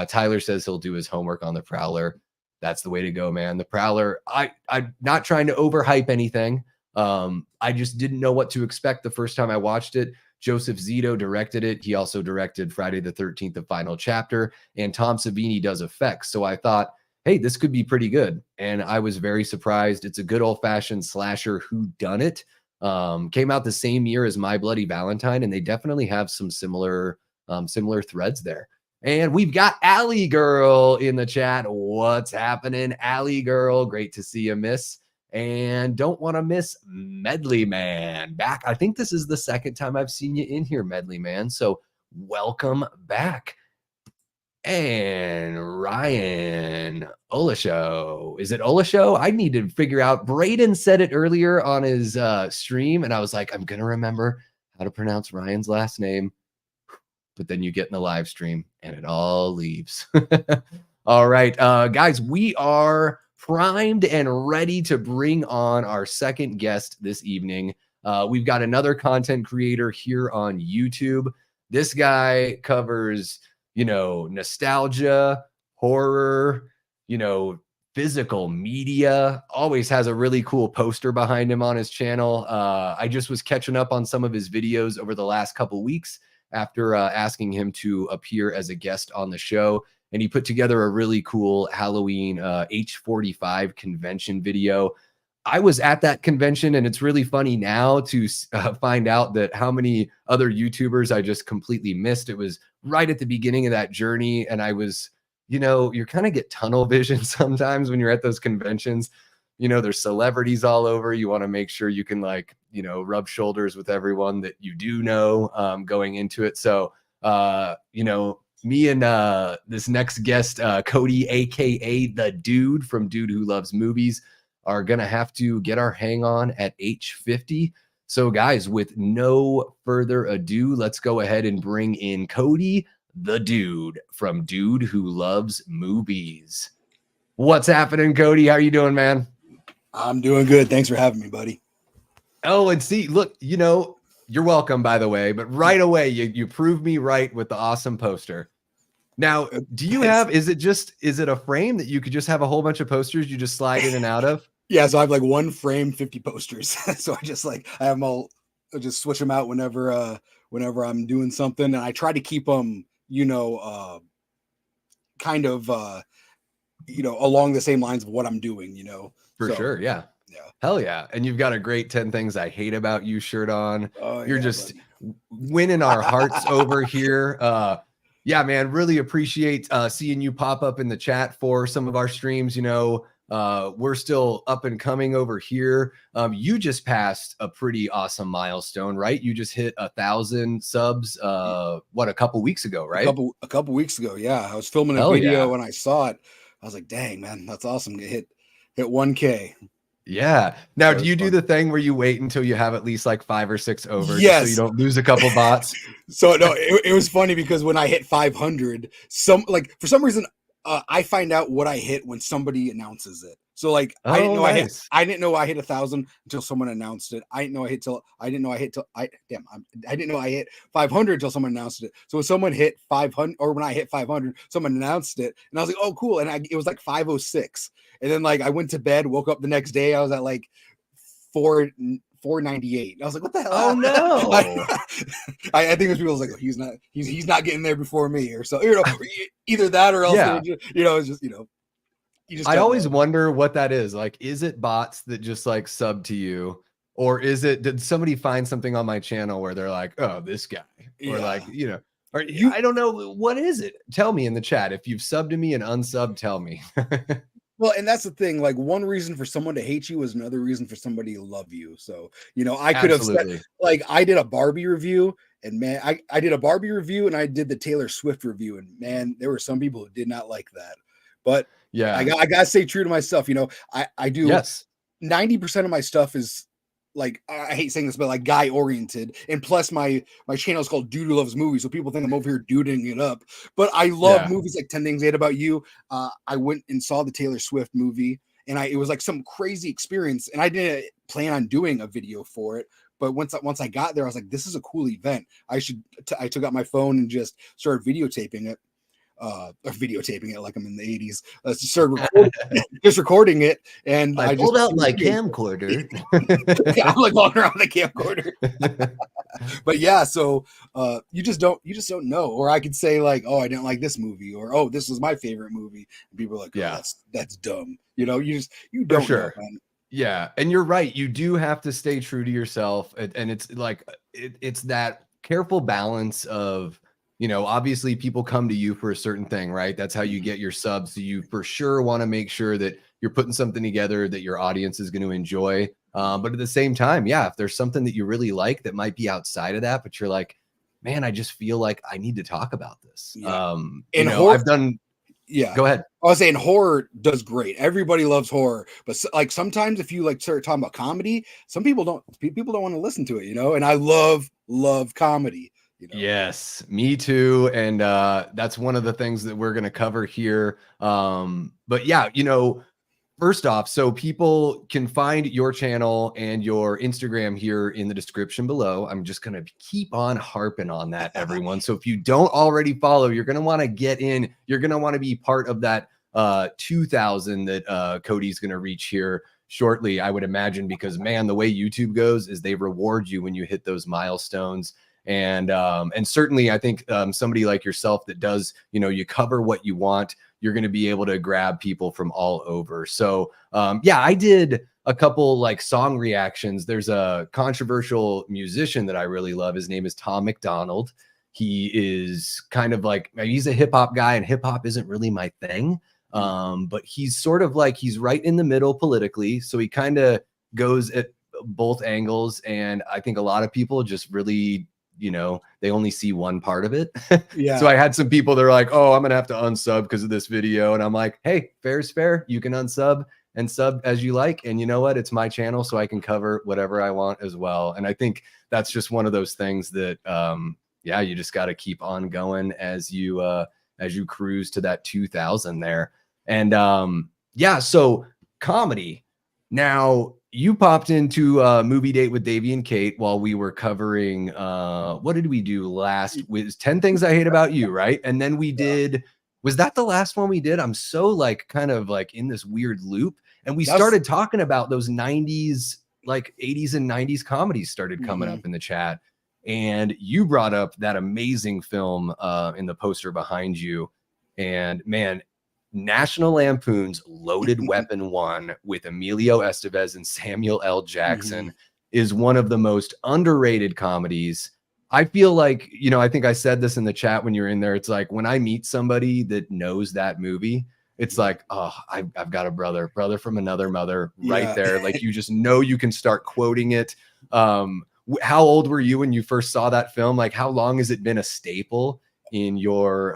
[SPEAKER 1] Tyler says he'll do his homework on The Prowler. That's the way to go, man. The Prowler, I'm not trying to overhype anything. I just didn't know what to expect the first time I watched it. Joseph Zito directed it. He also directed Friday the 13th, the final chapter, and Tom Savini does effects. So I thought, hey, this could be pretty good. And I was very surprised. It's a good old-fashioned slasher whodunit. Came out the same year as My Bloody Valentine, and they definitely have some similar threads there. And we've got Allie Girl in the chat. What's happening, Allie Girl? Great to see you, miss. And don't want to miss Medley Man back. I think this is the second time I've seen you in here, Medley Man. So welcome back. And Ryan Olashow. Is it Olashow? I need to figure out. Braden said it earlier on his stream, and I was like, I'm going to remember how to pronounce Ryan's last name. But then you get in the live stream, and it all leaves. All right, guys, we are primed and ready to bring on our second guest this evening. We've got another content creator here on YouTube. This guy covers, you know, nostalgia, horror, you know, physical media, always has a really cool poster behind him on his channel. I just was catching up on some of his videos over the last couple weeks after asking him to appear as a guest on the show. And he put together a really cool Halloween H45 convention video. I was at that convention, and it's really funny now to find out that how many other YouTubers I just completely missed. It was right at the beginning of that journey, and I was, you know, you kind of get tunnel vision sometimes when you're at those conventions. You know, there's celebrities all over. You want to make sure you can, like, you know, rub shoulders with everyone that you do know going into it. So, you know, me and this next guest, Cody, aka the Dude from Dude Who Loves Movies, are gonna have to get our hang on at H50. So, guys, with no further ado, let's go ahead and bring in Cody, the Dude from Dude Who Loves Movies. What's happening, Cody? How are you doing, man?
[SPEAKER 3] I'm doing good. Thanks for having me, buddy.
[SPEAKER 1] Oh, and see, look, you know, you're welcome, by the way, but right away, you proved me right with the awesome poster. Now, do you have, is it a frame that you could just have a whole bunch of posters you just slide in and out of?
[SPEAKER 3] Yeah, so I have like one frame, 50 posters. So I have them all, I just switch them out whenever I'm doing something. And I try to keep them, you know, kind of, you know, along the same lines of what I'm doing, you know.
[SPEAKER 1] For sure, yeah.
[SPEAKER 3] Yeah.
[SPEAKER 1] Hell yeah. And you've got a great 10 Things I Hate About You shirt on.
[SPEAKER 3] Oh,
[SPEAKER 1] You're
[SPEAKER 3] yeah,
[SPEAKER 1] just
[SPEAKER 3] buddy.
[SPEAKER 1] winning our hearts over here. Yeah, man, really appreciate seeing you pop up in the chat for some of our streams. You know, We're still up and coming over here. You just passed a pretty awesome milestone, right? You just hit 1,000 subs, what, a couple weeks ago, right?
[SPEAKER 3] A couple weeks ago. Yeah. I was filming a
[SPEAKER 1] Hell
[SPEAKER 3] video
[SPEAKER 1] yeah.
[SPEAKER 3] when I saw it. I was like, dang, man, that's awesome. Hit 1K.
[SPEAKER 1] Yeah. Now,
[SPEAKER 3] That
[SPEAKER 1] do
[SPEAKER 3] was
[SPEAKER 1] you do
[SPEAKER 3] fun.
[SPEAKER 1] the thing where you wait until you have at least like 5 or 6 over, just so
[SPEAKER 3] Yes.
[SPEAKER 1] you don't lose a couple bots?
[SPEAKER 3] So no, it was funny because when I hit 500, for some reason, I find out what I hit when somebody announces it. So like I didn't
[SPEAKER 1] Oh,
[SPEAKER 3] know
[SPEAKER 1] nice.
[SPEAKER 3] I didn't know I hit 1,000 until someone announced it. I didn't know I hit 500 until someone announced it. So when someone hit 500, or when I hit 500, someone announced it, and I was like, oh cool. And it was like 506, and then like I went to bed, woke up the next day, I was at like 498. I was like, what the hell?
[SPEAKER 1] Oh no.
[SPEAKER 3] I think it was people was like, oh, he's not getting there before me, or so, either that or else
[SPEAKER 1] Yeah.
[SPEAKER 3] it's just, you just
[SPEAKER 1] I
[SPEAKER 3] don't
[SPEAKER 1] always
[SPEAKER 3] know.
[SPEAKER 1] wonder what that is. Like, is it bots that just like sub to you? Or did somebody find something on my channel where they're like, oh, this guy? Or like, or I don't know. What is it? Tell me in the chat. If you've subbed to me and unsubbed, tell me.
[SPEAKER 3] Well, and that's the thing. Like, one reason for someone to hate you is another reason for somebody to love you. So, I could have said, like, I did a Barbie review, and man, I did a Barbie review, and I did the Taylor Swift review, and man, there were some people who did not like that. But
[SPEAKER 1] yeah,
[SPEAKER 3] I gotta stay true to myself. I do.
[SPEAKER 1] Yes.
[SPEAKER 3] 90% of my stuff is, like, I hate saying this, but like guy oriented, and plus my channel is called Dude Who Loves Movies, so people think I'm over here duding it up. But I love movies like 10 Things I Hate About You. I went and saw the Taylor Swift movie, and it was like some crazy experience, and I didn't plan on doing a video for it. But once I got there, I was like, this is a cool event. I took out my phone and just started videotaping it. Or videotaping it like I'm in the 80s. Just recording it, and
[SPEAKER 1] I pulled out my camcorder.
[SPEAKER 3] I'm like walking around with a camcorder. But yeah, so you just don't know. Or I could say like, oh, I didn't like this movie, or oh, this was my favorite movie. And people are like, oh,
[SPEAKER 1] yeah,
[SPEAKER 3] that's dumb. You don't know, man.
[SPEAKER 1] Yeah, and you're right. You do have to stay true to yourself, and it's like it's that careful balance of, obviously people come to you for a certain thing, right? That's how you get your subs. So you for sure want to make sure that you're putting something together that your audience is going to enjoy. But at the same time, yeah, if there's something that you really like that might be outside of that, but you're like, man, I just feel like I need to talk about this.
[SPEAKER 3] Yeah.
[SPEAKER 1] I've done.
[SPEAKER 3] Yeah.
[SPEAKER 1] Go ahead.
[SPEAKER 3] I was saying horror does great. Everybody loves horror, but like sometimes if you like start talking about comedy, some people don't want to listen to it, and I love comedy.
[SPEAKER 1] Yes, me too. And that's one of the things that we're going to cover here. But yeah, first off, so people can find your channel and your Instagram here in the description below. I'm just going to keep on harping on that, everyone. So if you don't already follow, you're going to want to get in. You're going to want to be part of that 2,000 that Cody's going to reach here shortly, I would imagine, because man, the way YouTube goes is they reward you when you hit those milestones. And certainly I think somebody like yourself that does, you cover what you want, you're going to be able to grab people from all over. So yeah, I did a couple like song reactions. There's a controversial musician that I really love. His name is Tom McDonald. He is kind of like, he's a hip hop guy, and hip hop isn't really my thing. But he's sort of like, he's right in the middle politically. So he kind of goes at both angles. And I think a lot of people just really, they only see one part of it.
[SPEAKER 3] Yeah.
[SPEAKER 1] So I had some people that are like, oh, I'm going to have to unsub because of this video. And I'm like, hey, fair is fair. You can unsub and sub as you like. And you know what? It's my channel, so I can cover whatever I want as well. And I think that's just one of those things that, yeah, you just got to keep on going as you cruise to that 2,000 there. And yeah, so comedy. Now, you popped into a movie date with Davey and Kate while we were covering, what did we do last? Was 10 Things I Hate About You, right? And then we did, was that the last one we did? I'm so like kind of like in this weird loop. And we started talking about those 90s, like 80s and 90s comedies started coming up in the chat. And you brought up that amazing film in the poster behind you. And man, National Lampoon's Loaded Weapon 1 with Emilio Estevez and Samuel L. Jackson is one of the most underrated comedies. I feel like, I think I said this in the chat when you were in there. It's like when I meet somebody that knows that movie it's like, oh, I've got a brother from another mother right
[SPEAKER 3] Yeah.
[SPEAKER 1] there. Like you just know you can start quoting it. How old were you when you first saw that film? Like how long has it been a staple in your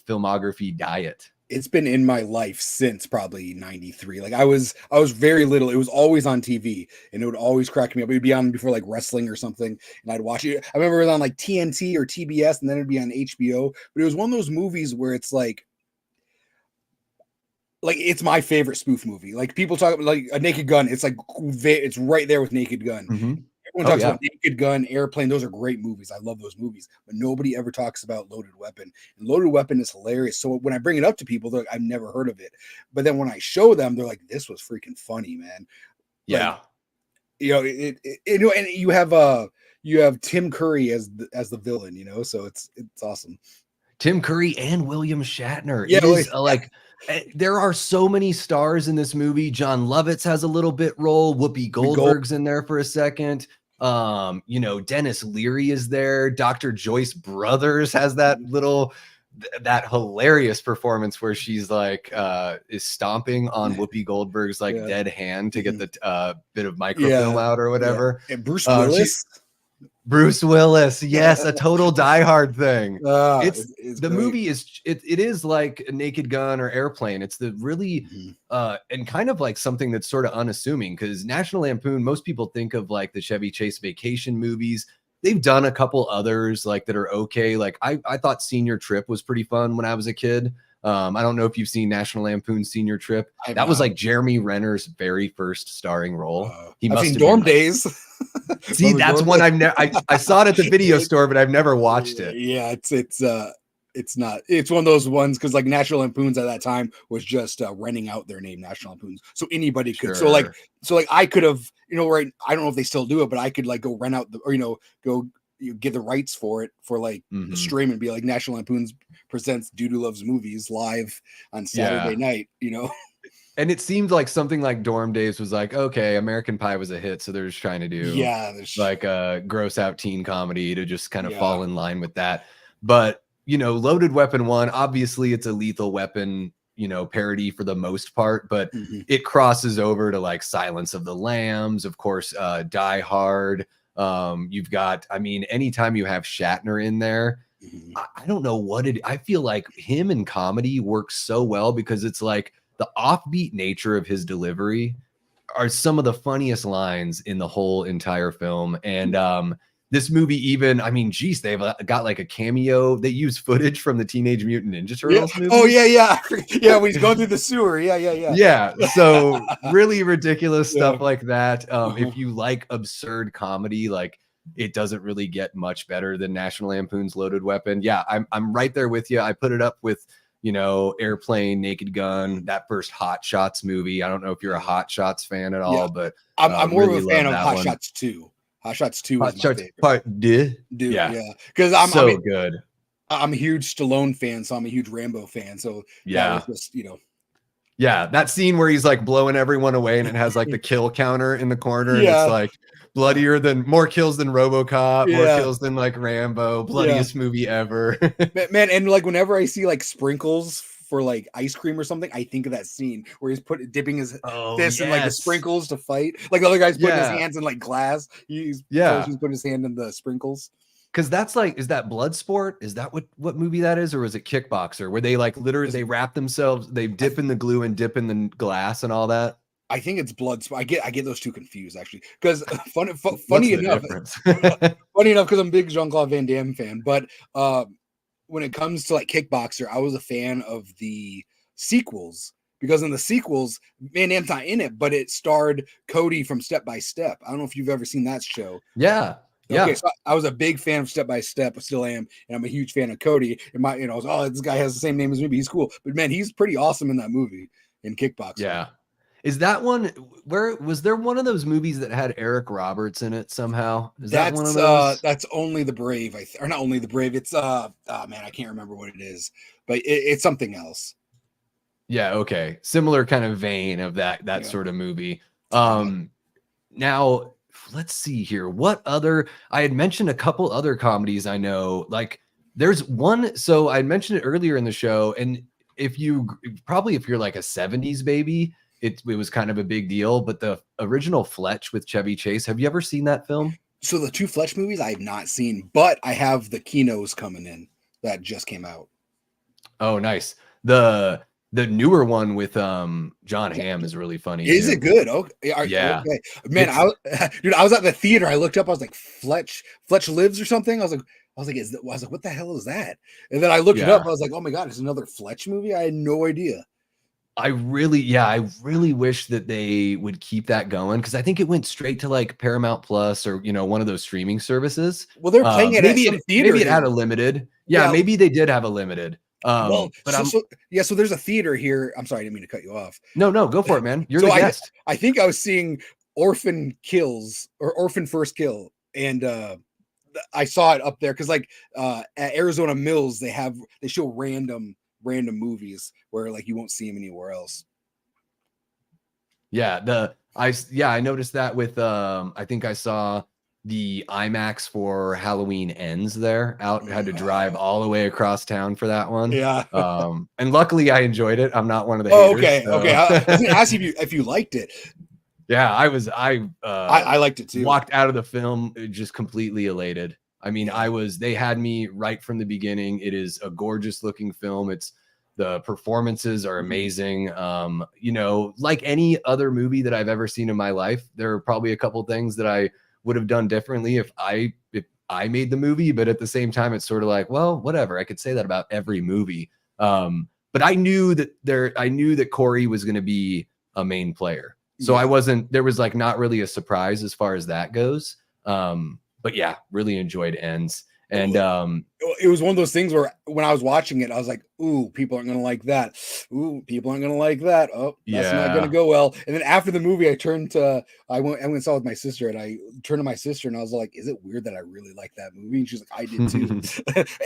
[SPEAKER 1] filmography diet?
[SPEAKER 3] It's been in my life since probably 93. Like I was very little. It was always on TV and it would always crack me up. It would be on before like wrestling or something and I'd watch it. I remember it was on like TNT or TBS and then it'd be on HBO. But it was one of those movies where it's like it's my favorite spoof movie. Like people talk about like a Naked Gun. It's like it's right there with Naked Gun.
[SPEAKER 1] Mm-hmm.
[SPEAKER 3] Everyone talks about Naked Gun, Airplane. Those are great movies. I love those movies, but nobody ever talks about Loaded Weapon. And Loaded Weapon is hilarious. So when I bring it up to people, they're like, I've never heard of it. But then when I show them, they're like, this was freaking funny, man.
[SPEAKER 1] Yeah.
[SPEAKER 3] Like, you know, and you have Tim Curry as the villain, you know, so it's awesome.
[SPEAKER 1] Tim Curry and William Shatner.
[SPEAKER 3] Yeah,
[SPEAKER 1] it is like there are so many stars in this movie. John Lovitz has a little bit role. Whoopi Goldberg's in there for a second. You know, Dennis Leary is there. Dr. Joyce Brothers has that hilarious performance where she's like is stomping on Whoopi Goldberg's like dead hand to get the bit of microfilm out or whatever.
[SPEAKER 3] And Bruce Willis.
[SPEAKER 1] Bruce Willis, yes, a total Die Hard thing. It's the
[SPEAKER 3] great.
[SPEAKER 1] movie is it is like a Naked Gun or Airplane. It's the really and kind of like something that's sort of unassuming because National Lampoon, most people think of like the Chevy Chase vacation movies. They've done a couple others like that are okay. Like I thought Senior Trip was pretty fun when I was a kid. I don't know if you've seen National Lampoon Senior Trip. That was like Jeremy Renner's very first starring role. He must
[SPEAKER 3] I've seen
[SPEAKER 1] have
[SPEAKER 3] Dorm
[SPEAKER 1] been,
[SPEAKER 3] Days.
[SPEAKER 1] See, that's one I've never. I saw it at the video store, but I've never watched it.
[SPEAKER 3] Yeah, it's not. It's one of those ones because like National Lampoons at that time was just renting out their name, National Lampoons, so anybody could.
[SPEAKER 1] Sure.
[SPEAKER 3] So like I could have, you know, right? I don't know if they still do it, but I could like go rent out or you get the rights for it for like the stream and be like National Lampoons presents Dude Loves Movies live on Saturday night, you know.
[SPEAKER 1] And it seemed like something like Dorm Days was like, okay, American Pie was a hit, so they're just trying to do like a gross out teen comedy to just kind of fall in line with that. But you know, Loaded Weapon 1, obviously it's a Lethal Weapon, you know, parody for the most part, but it crosses over to like Silence of the Lambs, of course, Die Hard. You've got, I mean, anytime you have Shatner in there, I don't know what I feel like him in comedy works so well because it's like the offbeat nature of his delivery are some of the funniest lines in the whole entire film. And this movie even, I mean, geez, they've got like a cameo. They use footage from the Teenage Mutant Ninja Turtles movie.
[SPEAKER 3] Oh, yeah. When he's going through the sewer. Yeah.
[SPEAKER 1] So really ridiculous stuff like that. If you like absurd comedy, like it doesn't really get much better than National Lampoon's Loaded Weapon. Yeah, I'm right there with you. I put it up with, you know, Airplane, Naked Gun, that first Hot Shots movie. I don't know if you're a Hot Shots fan at all, but
[SPEAKER 3] I'm more
[SPEAKER 1] really
[SPEAKER 3] of a fan of Hot
[SPEAKER 1] one.
[SPEAKER 3] Shots 2. Hot Shots 2
[SPEAKER 1] Hot
[SPEAKER 3] is my
[SPEAKER 1] Shots
[SPEAKER 3] favorite.
[SPEAKER 1] Part
[SPEAKER 3] Dude, because I'm
[SPEAKER 1] good.
[SPEAKER 3] I'm a huge Stallone fan, so I'm a huge Rambo fan. So that was just, you know.
[SPEAKER 1] Yeah, that scene where he's like blowing everyone away and it has like the kill counter in the corner. And it's like bloodier than more kills than RoboCop, more kills than like Rambo, bloodiest movie ever.
[SPEAKER 3] Man, and like whenever I see like sprinkles for like ice cream or something, I think of that scene where he's dipping his fist in like the sprinkles to fight. Like the other guy's putting his hands in like glass. He's putting his hand in the sprinkles.
[SPEAKER 1] Because that's like, is that Bloodsport? Is that what movie that is? Or is it Kickboxer where they like literally they wrap themselves, they dip in the glue and dip in the glass and all that?
[SPEAKER 3] I think it's Bloodsport. I get those two confused actually. Because funny enough, because I'm a big Jean-Claude Van Damme fan, but when it comes to like Kickboxer, I was a fan of the sequels because in the sequels, Van Damme's not in it, but it starred Cody from Step by Step. I don't know if you've ever seen that show.
[SPEAKER 1] Yeah.
[SPEAKER 3] Okay, so I was a big fan of Step by Step. I still am, and I'm a huge fan of Cody. And I was, this guy has the same name as me. But he's cool, but man, he's pretty awesome in that movie in Kickboxer.
[SPEAKER 1] Yeah. Is that one where was there one of those movies that had Eric Roberts in it somehow? Is that one of those?
[SPEAKER 3] That's Only the Brave, or not Only the Brave. It's man, I can't remember what it is, but it's something else.
[SPEAKER 1] Yeah, okay. Similar kind of vein of that sort of movie. Now let's see here. What other I had mentioned a couple other comedies I know. Like there's one, so I mentioned it earlier in the show, and if you're like a 70s baby, it was kind of a big deal. But the original Fletch with Chevy Chase, have you ever seen that film?
[SPEAKER 3] So the 2 Fletch movies I have not seen, but I have the Kinos coming in that just came out.
[SPEAKER 1] Oh, nice. The newer one with John Hamm is really funny.
[SPEAKER 3] Is
[SPEAKER 1] too.
[SPEAKER 3] it good? Okay.
[SPEAKER 1] Yeah.
[SPEAKER 3] Okay. Man, I was at the theater. I looked up. I was like, Fletch Lives or something. I was like, what the hell is that? And then I looked it up. I was like, oh my God, it's another Fletch movie. I had no idea.
[SPEAKER 1] I really wish that they would keep that going, because I think it went straight to like Paramount Plus or one of those streaming services.
[SPEAKER 3] Well, they're playing it
[SPEAKER 1] maybe
[SPEAKER 3] at some theater.
[SPEAKER 1] Maybe it had a limited. Yeah, maybe they did have a limited.
[SPEAKER 3] So there's a theater here. I'm sorry, I didn't mean to cut you off.
[SPEAKER 1] No, go for it, man. You're the guest.
[SPEAKER 3] I think I was seeing Orphan Kills or Orphan First Kill, and I saw it up there because like at Arizona Mills they show random movies where like you won't see them anywhere else.
[SPEAKER 1] Yeah, I noticed that with I think I saw the IMAX for Halloween Ends there. Had to drive all the way across town for that one.
[SPEAKER 3] Yeah.
[SPEAKER 1] And luckily I enjoyed it. I'm not one of the haters.
[SPEAKER 3] Okay.
[SPEAKER 1] So.
[SPEAKER 3] Okay. I was gonna ask if you liked it.
[SPEAKER 1] Yeah, I
[SPEAKER 3] liked it too.
[SPEAKER 1] Walked out of the film just completely elated. I mean, they had me right from the beginning. It is a gorgeous looking film. The performances are amazing. Like any other movie that I've ever seen in my life, there are probably a couple things that I would have done differently if I made the movie, but at the same time, it's sort of like, well, whatever. I could say that about every movie. But I knew that Corey was going to be a main player. So there was like not really a surprise as far as that goes. But yeah, really enjoyed Ends. And
[SPEAKER 3] it was one of those things where when I was watching it, I was like, ooh, people aren't going to like that. Ooh, people aren't going to like that. Oh, that's not going to go well. And then after the movie, I went and saw it with my sister, and I turned to my sister and I was like, is it weird that I really like that movie? And she's like, I did too.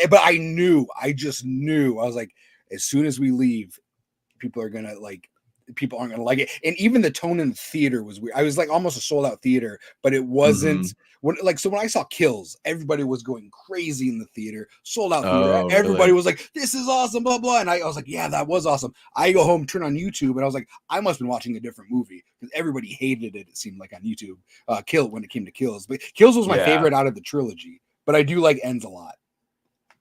[SPEAKER 3] But I just knew. I was like, as soon as we leave, people aren't going to like it. And even the tone in the theater was weird. I was like almost a sold out theater, but it wasn't when I saw Kills, everybody was going crazy in the theater, sold out theater. Everybody was like, this is awesome, blah, blah. And I was like, yeah, that was awesome. I go home, turn on YouTube, and I was like, I must have been watching a different movie because everybody hated it. It seemed like on YouTube, when it came to Kills, but Kills was my favorite out of the trilogy, but I do like Ends a lot.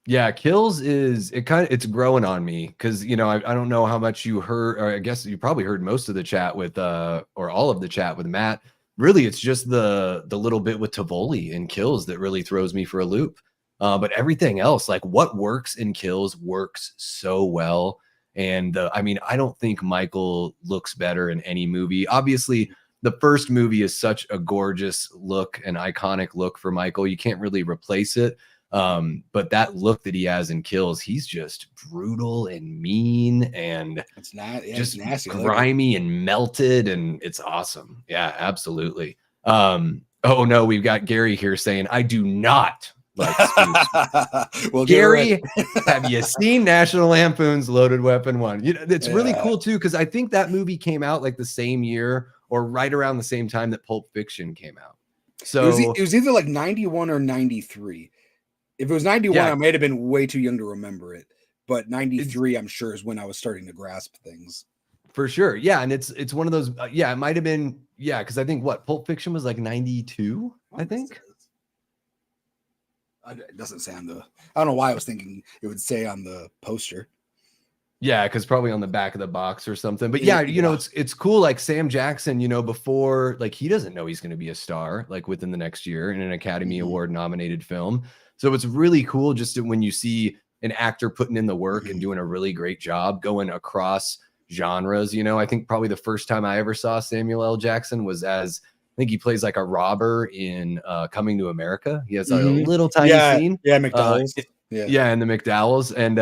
[SPEAKER 1] Yeah, Kills it's growing on me because I don't know how much you heard, or I guess you probably heard most of the chat with or all of the chat with Matt. Really, it's just the little bit with Tivoli and Kills that really throws me for a loop. But everything else, like what works in Kills, works so well. And I don't think Michael looks better in any movie. Obviously, the first movie is such a gorgeous look, an iconic look for Michael. You can't really replace it. But that look that he has in Kills, he's just brutal and mean and
[SPEAKER 3] it's not
[SPEAKER 1] just
[SPEAKER 3] nasty,
[SPEAKER 1] grimy and melted, and it's awesome. Yeah, absolutely. Oh no, we've got Gary here saying, I do not like spoofs. Well, Gary, have you seen National Lampoon's Loaded Weapon 1? It's really cool too, because I think that movie came out like the same year or right around the same time that Pulp Fiction came out. So
[SPEAKER 3] it was either like 91 or 93. If it was 91, I might have been way too young to remember it. But 93, I'm sure, is when I was starting to grasp things.
[SPEAKER 1] For sure. Yeah. And it's one of those. It might have been. Yeah. Because I think Pulp Fiction was like 92, I think.
[SPEAKER 3] It doesn't say on the. I don't know why I was thinking it would say on the poster.
[SPEAKER 1] Yeah. Because probably on the back of the box or something. But yeah, it's cool. Like Sam Jackson, before, like, he doesn't know he's going to be a star, like within the next year in an Academy Award nominated film. So it's really cool just when you see an actor putting in the work and doing a really great job going across genres. I think probably the first time I ever saw Samuel L. Jackson was I think he plays like a robber in Coming to America. He has a little tiny scene.
[SPEAKER 3] Yeah, McDowell's.
[SPEAKER 1] In the McDowell's. And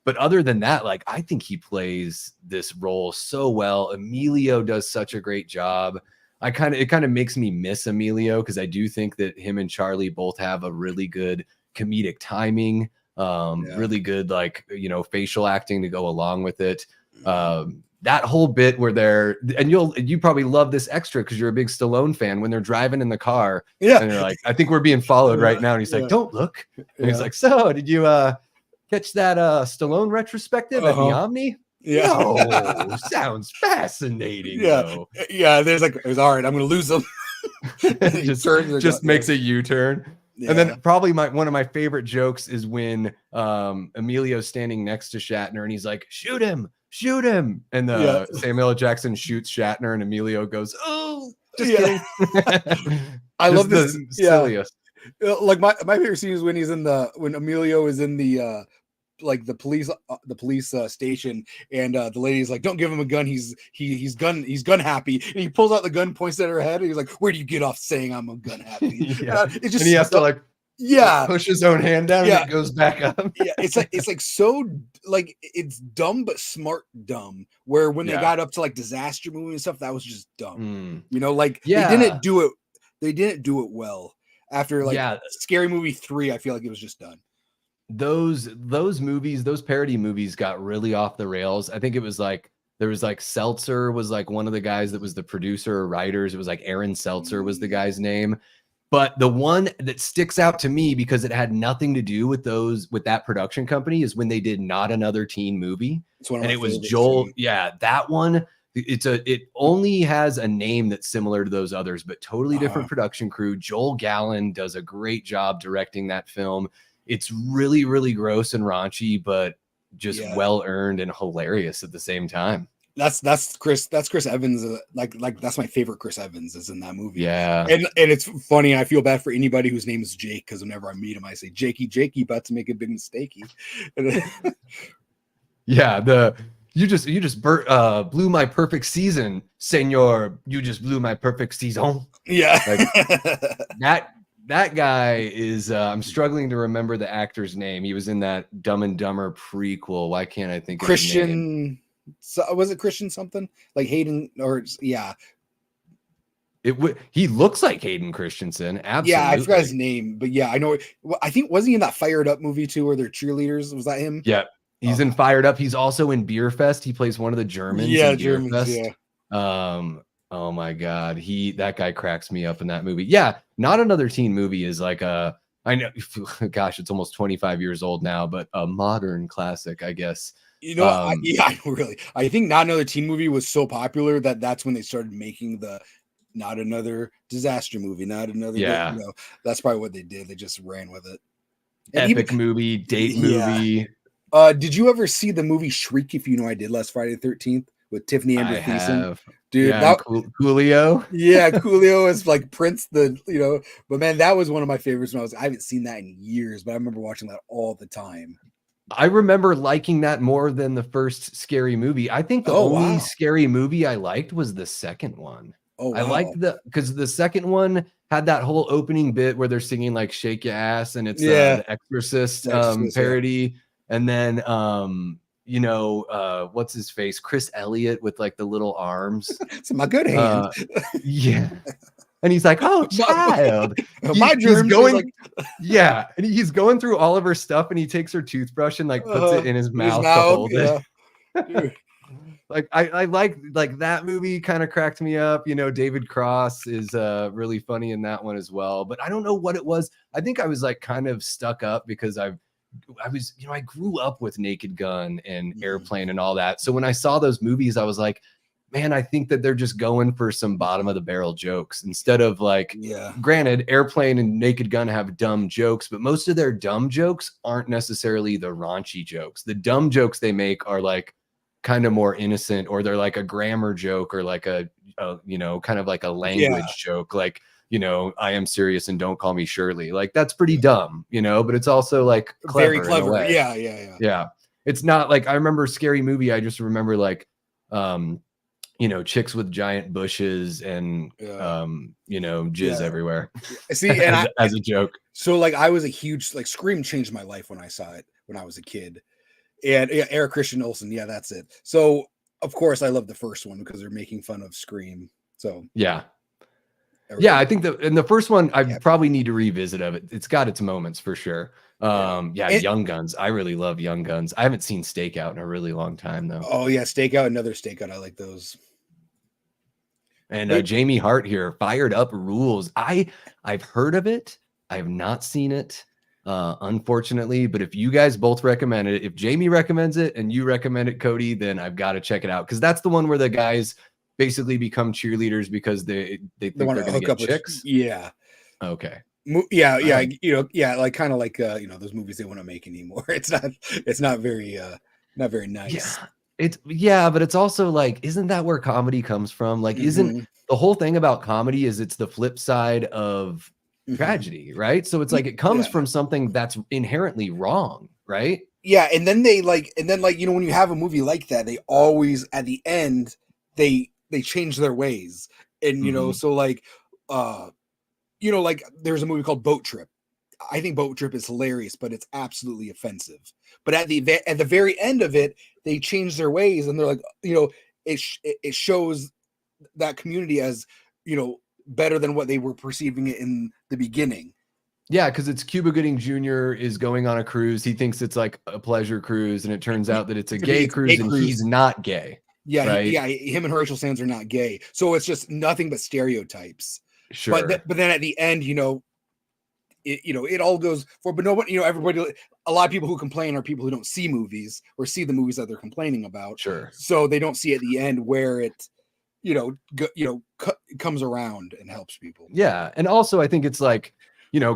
[SPEAKER 1] but other than that, like, I think he plays this role so well. Emilio does such a great job. It kind of makes me miss Emilio because I do think that him and Charlie both have a really good comedic timing, really good, like, facial acting to go along with it. That whole bit where and you probably love this extra because you're a big Stallone fan when they're driving in the car. Yeah. And they're like, I think we're being followed right now. And he's like, don't look. And he's like, so did you catch that Stallone retrospective at the Omni?
[SPEAKER 3] Yeah.
[SPEAKER 1] No, sounds fascinating.
[SPEAKER 3] Yeah.
[SPEAKER 1] Though.
[SPEAKER 3] Yeah. There's all right, I'm gonna lose them.
[SPEAKER 1] just makes a U-turn.
[SPEAKER 3] Yeah.
[SPEAKER 1] And then probably one of my favorite jokes is when Emilio's standing next to Shatner and he's like, shoot him. And Samuel L. Jackson shoots Shatner and Emilio goes, oh, just kidding.
[SPEAKER 3] I love this.
[SPEAKER 1] Silliest.
[SPEAKER 3] Like my favorite scene is when when Emilio is in the like the police station, and the lady's like, don't give him a gun, he's gun happy, and he pulls out the gun, points at her head, and he's like, where do you get off saying I'm a gun happy?
[SPEAKER 1] And he has to like push his own hand down and it goes back up.
[SPEAKER 3] It's like so like it's dumb but smart dumb, where when they got up to like disaster movie and stuff, that was just dumb. You know, like they didn't do it well. After like Scary Movie 3, I feel like it was just done.
[SPEAKER 1] Those movies, those parody movies got really off the rails. I think it was like there was like Seltzer was like one of the guys that was the producer or writers. It was like Aaron Seltzer was the guy's name. But the one that sticks out to me because it had nothing to do with that production company is when they did Not Another Teen Movie. And it was Joel. Yeah, that one. It only has a name that's similar to those others, but totally different production crew. Joel Gallen does a great job directing that film. It's really, really gross and raunchy, but just well earned and hilarious at the same time.
[SPEAKER 3] That's Chris Evans. Like that's my favorite Chris Evans is in that movie.
[SPEAKER 1] Yeah.
[SPEAKER 3] And it's funny. I feel bad for anybody whose name is Jake, because whenever I meet him, I say, Jakey, about to make a big mistakey.
[SPEAKER 1] Yeah. You just blew my perfect season, senor. You just blew my perfect season.
[SPEAKER 3] Yeah.
[SPEAKER 1] Like, that guy is I'm struggling to remember the actor's name. He was in that Dumb and Dumber prequel. Why can't I think of
[SPEAKER 3] Christian?
[SPEAKER 1] his name?
[SPEAKER 3] So, was it Christian something like Hayden or
[SPEAKER 1] He looks like Hayden Christensen. Absolutely.
[SPEAKER 3] Yeah, I forgot his name, but yeah, I know. I think was he in that Fired Up movie too, where they're cheerleaders? Was that him?
[SPEAKER 1] Yeah, he's in Fired Up. He's also in Beer Fest. He plays one of the Germans.
[SPEAKER 3] Yeah,
[SPEAKER 1] in Beer
[SPEAKER 3] Germans.
[SPEAKER 1] Fest.
[SPEAKER 3] Yeah.
[SPEAKER 1] Oh my God, that guy cracks me up in that movie. Yeah, Not Another Teen Movie is like I know, gosh, it's almost 25 years old now, but a modern classic, I guess.
[SPEAKER 3] You know, I know, really. I think Not Another Teen Movie was so popular that's when they started making the Not Another Disaster Movie, Not Another.
[SPEAKER 1] Yeah,
[SPEAKER 3] you know, that's probably what they did. They just ran with it.
[SPEAKER 1] And Epic movie, date movie.
[SPEAKER 3] Did you ever see the movie Shriek? If you know, I did last Friday the 13th with Tiffany Amber Thiessen. Dude,
[SPEAKER 1] Coolio.
[SPEAKER 3] Yeah, Coolio is like Prince, but man, that was one of my favorites when I haven't seen that in years, but I remember watching that all the time.
[SPEAKER 1] I remember liking that more than the first Scary Movie. I think the only Scary Movie I liked was the second one.
[SPEAKER 3] Oh, wow.
[SPEAKER 1] I liked because the second one had that whole opening bit where they're singing like "Shake Your Ass" and it's the Exorcist parody, and then what's his face, Chris Elliott with like the little arms.
[SPEAKER 3] It's my good hand.
[SPEAKER 1] Yeah. And he's like, "Oh, child,
[SPEAKER 3] my germs going."
[SPEAKER 1] And he's going through all of her stuff, and he takes her toothbrush and like puts it in his mouth to hold it. Like I like that movie kind of cracked me up. David Cross is really funny in that one as well. But I don't know what it was. I think I was like kind of stuck up because I grew up with Naked Gun and Airplane and all that. So when I saw those movies, I was like, man, I think that they're just going for some bottom of the barrel jokes instead of like, granted, Airplane and Naked Gun have dumb jokes, but most of their dumb jokes aren't necessarily the raunchy jokes. The dumb jokes they make are like kind of more innocent, or they're like a grammar joke, or like a kind of like a language joke. Like, I am serious and don't call me Shirley. Like that's pretty dumb, but it's also like clever,
[SPEAKER 3] very clever. Yeah.
[SPEAKER 1] It's not like, I remember Scary Movie. I just remember like, chicks with giant bushes and jizz everywhere.
[SPEAKER 3] See, and
[SPEAKER 1] as a joke.
[SPEAKER 3] So like I was a huge Scream changed my life when I saw it when I was a kid. And Eric Christian Olsen, that's it. So of course I love the first one because they're making fun of Scream. So I think in the first one I probably need to revisit of it. It's got its moments for sure. Young Guns. I really love Young Guns. I haven't seen Stakeout in a really long time though. Oh yeah, Stakeout, another Stakeout. I like those.
[SPEAKER 1] And Jamie Hart here, Fired Up rules. I've heard of it. I have not seen it. unfortunately. But if you guys both recommend it, if Jamie recommends it and you recommend it, Cody, then I've got to check it out, because that's the one where the guys basically become cheerleaders because they think
[SPEAKER 3] want
[SPEAKER 1] they're
[SPEAKER 3] to
[SPEAKER 1] going to
[SPEAKER 3] hook
[SPEAKER 1] get
[SPEAKER 3] up with
[SPEAKER 1] chicks.
[SPEAKER 3] yeah.
[SPEAKER 1] Okay.
[SPEAKER 3] Yeah,
[SPEAKER 1] All
[SPEAKER 3] yeah,
[SPEAKER 1] right.
[SPEAKER 3] like kind of like those movies they want to make anymore. It's not very nice.
[SPEAKER 1] Yeah, but it's also like, isn't that where comedy comes from? Like, isn't
[SPEAKER 3] Mhm,
[SPEAKER 1] the whole thing about comedy is it's the flip side of
[SPEAKER 3] mhm.
[SPEAKER 1] tragedy, right? So it's like it comes
[SPEAKER 3] Yeah.
[SPEAKER 1] from something that's inherently wrong, right?
[SPEAKER 3] Yeah, and then when you have a movie like that, they always at the end they change their ways. And
[SPEAKER 1] Mhm.
[SPEAKER 3] so like like there's a movie called Boat Trip. I think Boat Trip is hilarious, but it's absolutely offensive. But at the very end of it, they change their ways, and they're like, it shows that community as better than what they were perceiving it in the beginning.
[SPEAKER 1] Yeah, because it's Cuba Gooding Jr. is going on a cruise. He thinks it's like a pleasure cruise, and it turns out that it's a gay
[SPEAKER 3] It's a gay
[SPEAKER 1] cruise, and he's
[SPEAKER 3] cruise.
[SPEAKER 1] not gay,
[SPEAKER 3] Yeah,
[SPEAKER 1] right?
[SPEAKER 3] him and Herschel Sands are not gay, so it's just nothing but stereotypes.
[SPEAKER 1] Sure.
[SPEAKER 3] But then at the end, it all goes for. But nobody, everybody, a lot of people who complain are people who don't see movies or see the movies that they're complaining about,
[SPEAKER 1] Sure.
[SPEAKER 3] so they don't see at the end where it, comes around and helps people.
[SPEAKER 1] Yeah, and also I think it's like,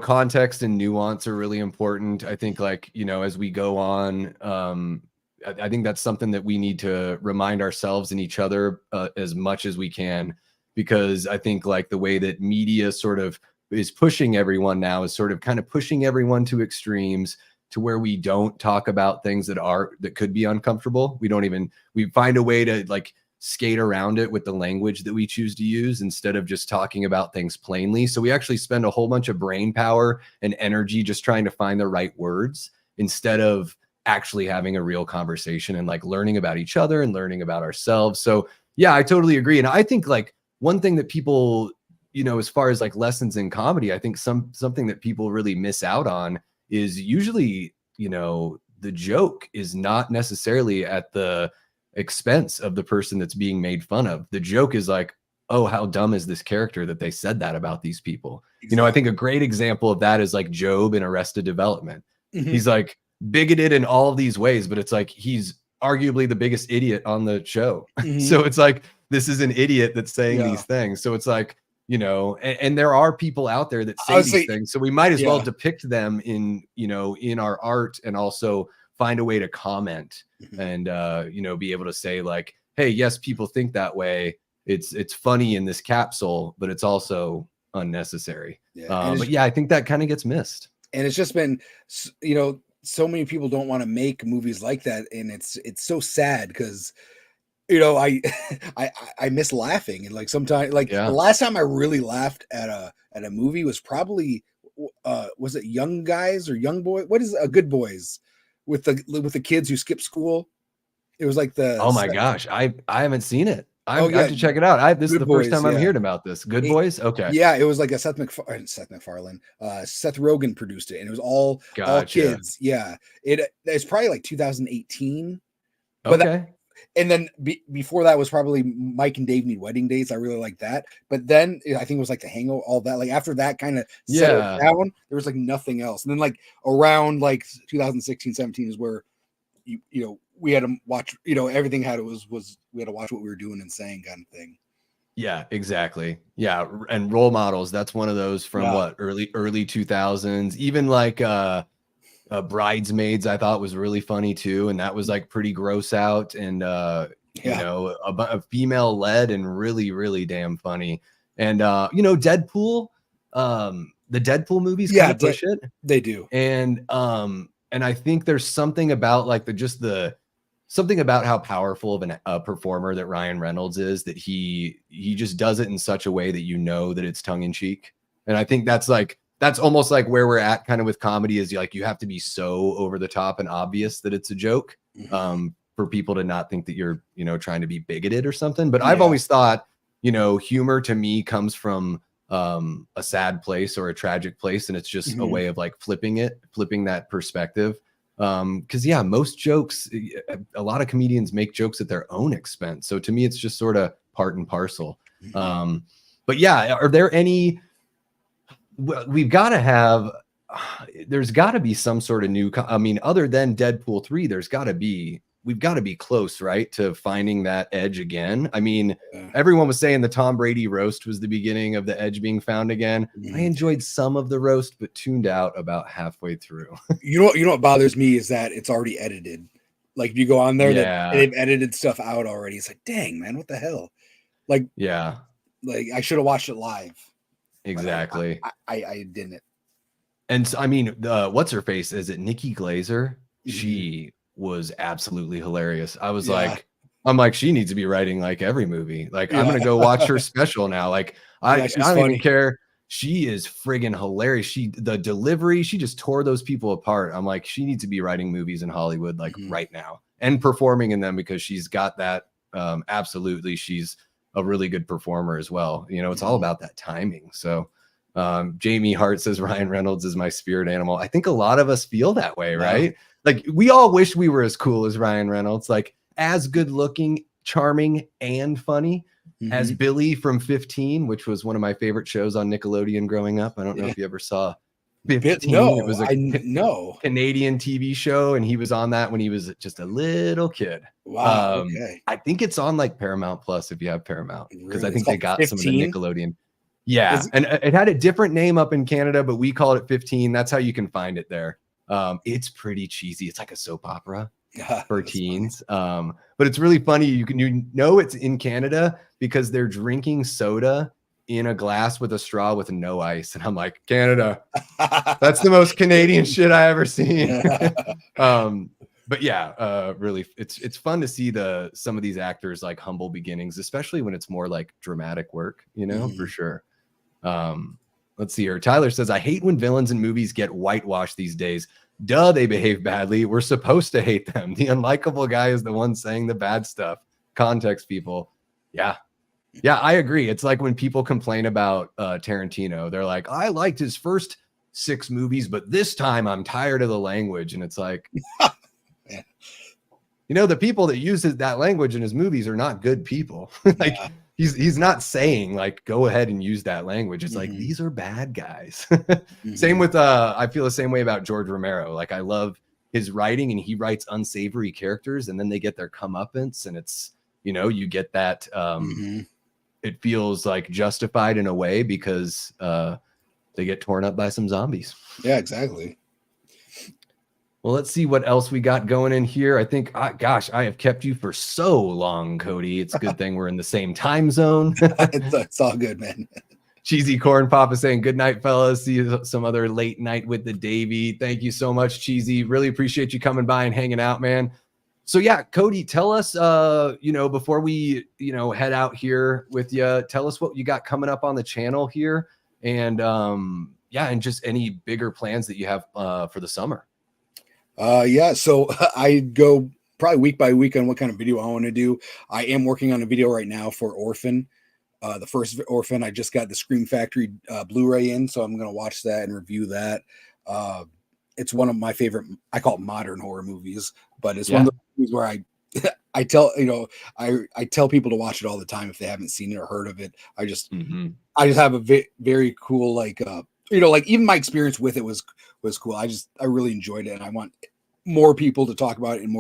[SPEAKER 1] context and nuance are really important. I think, like, as we go on, I think that's something that we need to remind ourselves and each other as much as we can, because I think like the way that media sort of is pushing everyone now is sort of kind of pushing everyone to extremes, to where we don't talk about things that could be uncomfortable. We find a way to like skate around it with the language that we choose to use, instead of just talking about things plainly. So we actually spend a whole bunch of brain power and energy just trying to find the right words, instead of actually having a real conversation and like learning about each other and learning about ourselves. So yeah, I totally agree. And I think like one thing that people, as far as like lessons in comedy, I think something that people really miss out on is usually, the joke is not necessarily at the expense of the person that's being made fun of. The joke is like, oh, how dumb is this character that they said that about these people? I think
[SPEAKER 3] Exactly.
[SPEAKER 1] a great example of that is like Job in Arrested Development.
[SPEAKER 3] Mhm.
[SPEAKER 1] He's like bigoted in all of these ways, but it's like he's arguably the biggest idiot on the show.
[SPEAKER 3] Mhm.
[SPEAKER 1] So it's like, this is an idiot that's saying
[SPEAKER 3] Yeah.
[SPEAKER 1] these things. So it's like, and there are people out there that
[SPEAKER 3] I
[SPEAKER 1] say
[SPEAKER 3] would
[SPEAKER 1] these
[SPEAKER 3] say,
[SPEAKER 1] things. So we might as well
[SPEAKER 3] yeah.
[SPEAKER 1] depict them in our art, and also find a way to comment
[SPEAKER 3] Mhm.
[SPEAKER 1] and be able to say like, hey, yes, people think that way. It's funny in this capsule, but it's also unnecessary.
[SPEAKER 3] Yeah,
[SPEAKER 1] But yeah, I think that kind of gets missed.
[SPEAKER 3] and it's just been, so many people don't want to make movies like that, and it's so sad because I I miss laughing, and like sometimes, like the
[SPEAKER 1] Yeah.
[SPEAKER 3] last time I really laughed at a movie was probably was it Young Guys or Young Boy? What is Good Boys with the kids who skip school? It was like
[SPEAKER 1] Oh my gosh, I haven't seen it.
[SPEAKER 3] oh
[SPEAKER 1] I have
[SPEAKER 3] yeah,
[SPEAKER 1] to check it out. This is
[SPEAKER 3] Good
[SPEAKER 1] the first
[SPEAKER 3] Boys,
[SPEAKER 1] time I'm
[SPEAKER 3] yeah.
[SPEAKER 1] hearing about this. Good
[SPEAKER 3] It,
[SPEAKER 1] Boys. Okay.
[SPEAKER 3] yeah, it was like a Seth MacFarlane. Seth Rogen produced it, and it was all
[SPEAKER 1] Gotcha.
[SPEAKER 3] kids. Yeah, it's probably like 2018, but
[SPEAKER 1] Okay.
[SPEAKER 3] and then before that was probably Mike and Dave Need Wedding Dates. I really like that. But then I think it was like The Hangover, all that. Like after that kind of settled
[SPEAKER 1] Yeah.
[SPEAKER 3] down, there was like nothing else. And then like around like 2016, 17 is where we had to watch. Everything was we had to watch what we were doing and saying, kind of thing.
[SPEAKER 1] Yeah, exactly. Yeah, and role models, that's one of those from
[SPEAKER 3] Yeah,
[SPEAKER 1] what, early 2000s. Even like Bridesmaids, I thought was really funny too, and that was like pretty gross out, and
[SPEAKER 3] yeah,
[SPEAKER 1] a female led and really really damn funny. And Deadpool, the Deadpool movies kind
[SPEAKER 3] yeah.
[SPEAKER 1] of push it.
[SPEAKER 3] They do.
[SPEAKER 1] And I think there's something about like something about how powerful of a performer that Ryan Reynolds is, that he just does it in such a way that that it's tongue in cheek. And I think that's almost like where we're at kind of with comedy, is like you have to be so over the top and obvious that it's a joke,
[SPEAKER 3] Mhm.
[SPEAKER 1] for people to not think that you're trying to be bigoted or something. But I've
[SPEAKER 3] Yeah.
[SPEAKER 1] always thought humor to me comes from a sad place or a tragic place, and it's just a
[SPEAKER 3] Mhm.
[SPEAKER 1] way of like flipping that perspective. Because yeah, most jokes, a lot of comedians make jokes at their own expense, so to me it's just sort of part and parcel.
[SPEAKER 3] Mhm.
[SPEAKER 1] But yeah, are there any, we've got to have, there's got to be some sort of new. I mean, other than Deadpool 3, we've got to be close, right, to finding that edge again. I mean, everyone was saying the Tom Brady roast was the beginning of the edge being found again. I enjoyed some of the roast, but tuned out about halfway through.
[SPEAKER 3] You know what bothers me is that it's already edited. Like if you go on there, they've edited stuff out already. It's like, dang, man, what the hell? Like,
[SPEAKER 1] yeah,
[SPEAKER 3] like I should have watched it live.
[SPEAKER 1] Exactly.
[SPEAKER 3] I didn't.
[SPEAKER 1] And so, I mean, what's her face? Is it Nikki Glazer? She was absolutely hilarious. I was like, I'm like, she needs to be writing like every movie. Like, I'm gonna go watch her special now. Like, I don't even care. She is friggin' hilarious. The delivery, she just tore those people apart. I'm like, she needs to be writing movies in Hollywood like right now and performing in them because she's got that. Absolutely, she's a really good performer as well. You know, it's all about that timing. So Jamie Hart says Ryan Reynolds is my spirit animal. I think a lot of us feel that way, right? Like we all wish we were as cool as Ryan Reynolds, like as good looking, charming, and funny as Billy from 15, which was one of my favorite shows on Nickelodeon growing up. I don't know if you ever saw 15.
[SPEAKER 3] No,
[SPEAKER 1] it was a Canadian TV show, and he was on that when he was just a little kid.
[SPEAKER 3] Wow. Okay.
[SPEAKER 1] I think it's on like Paramount Plus if you have Paramount, because
[SPEAKER 3] Really?
[SPEAKER 1] I think they got 15? Some of the Nickelodeon. Yeah, and it had a different name up in Canada, but we called it 15. That's how you can find it there. It's pretty cheesy. It's like a soap opera for teens. But it's really funny. You know it's in Canada because they're drinking soda in a glass with a straw with no ice. And I'm like, Canada, that's the most Canadian shit I ever seen. But yeah, really, it's fun to see some of these actors like humble beginnings, especially when it's more like dramatic work, you know, for sure. Let's see here. Tyler says, I hate when villains in movies get whitewashed these days. Duh, they behave badly. We're supposed to hate them. The unlikable guy is the one saying the bad stuff. Context, people. Yeah, I agree. It's like when people complain about Tarantino. They're like, I liked his first 6 movies, but this time I'm tired of the language. And it's like, you know, the people that use that language in his movies are not good people. Like he's not saying like, go ahead and use that language. It's like, these are bad guys. Same with, I feel the same way about George Romero. Like I love his writing and he writes unsavory characters and then they get their comeuppance and it's, you know, you get that, it feels like justified in a way because they get torn up by some zombies.
[SPEAKER 3] Yeah, exactly.
[SPEAKER 1] Well, let's see what else we got going in here. I think, gosh, I have kept you for so long, Cody. It's a good thing we're in the same time zone.
[SPEAKER 3] It's all good, man.
[SPEAKER 1] Cheesy Corn Papa saying, good night, fellas. See you some other late night with the Davey. Thank you so much, Cheesy. Really appreciate you coming by and hanging out, man. So yeah, Cody, tell us, you know, before we, you know, head out here with you, tell us what you got coming up on the channel here. And yeah, and just any bigger plans that you have for the summer.
[SPEAKER 3] Yeah, so I go probably week by week on what kind of video I want to do. I am working on a video right now for Orphan. The first Orphan, I just got the Scream Factory Blu-ray in, so I'm going to watch that and review that. It's one of my favorite, I call it modern horror movies, but it's one of the movies where I tell, you know, I tell people to watch it all the time if they haven't seen it or heard of it. I just have a very cool, like, you know, like even my experience with it was cool. I really enjoyed it, and I want more people to talk about it and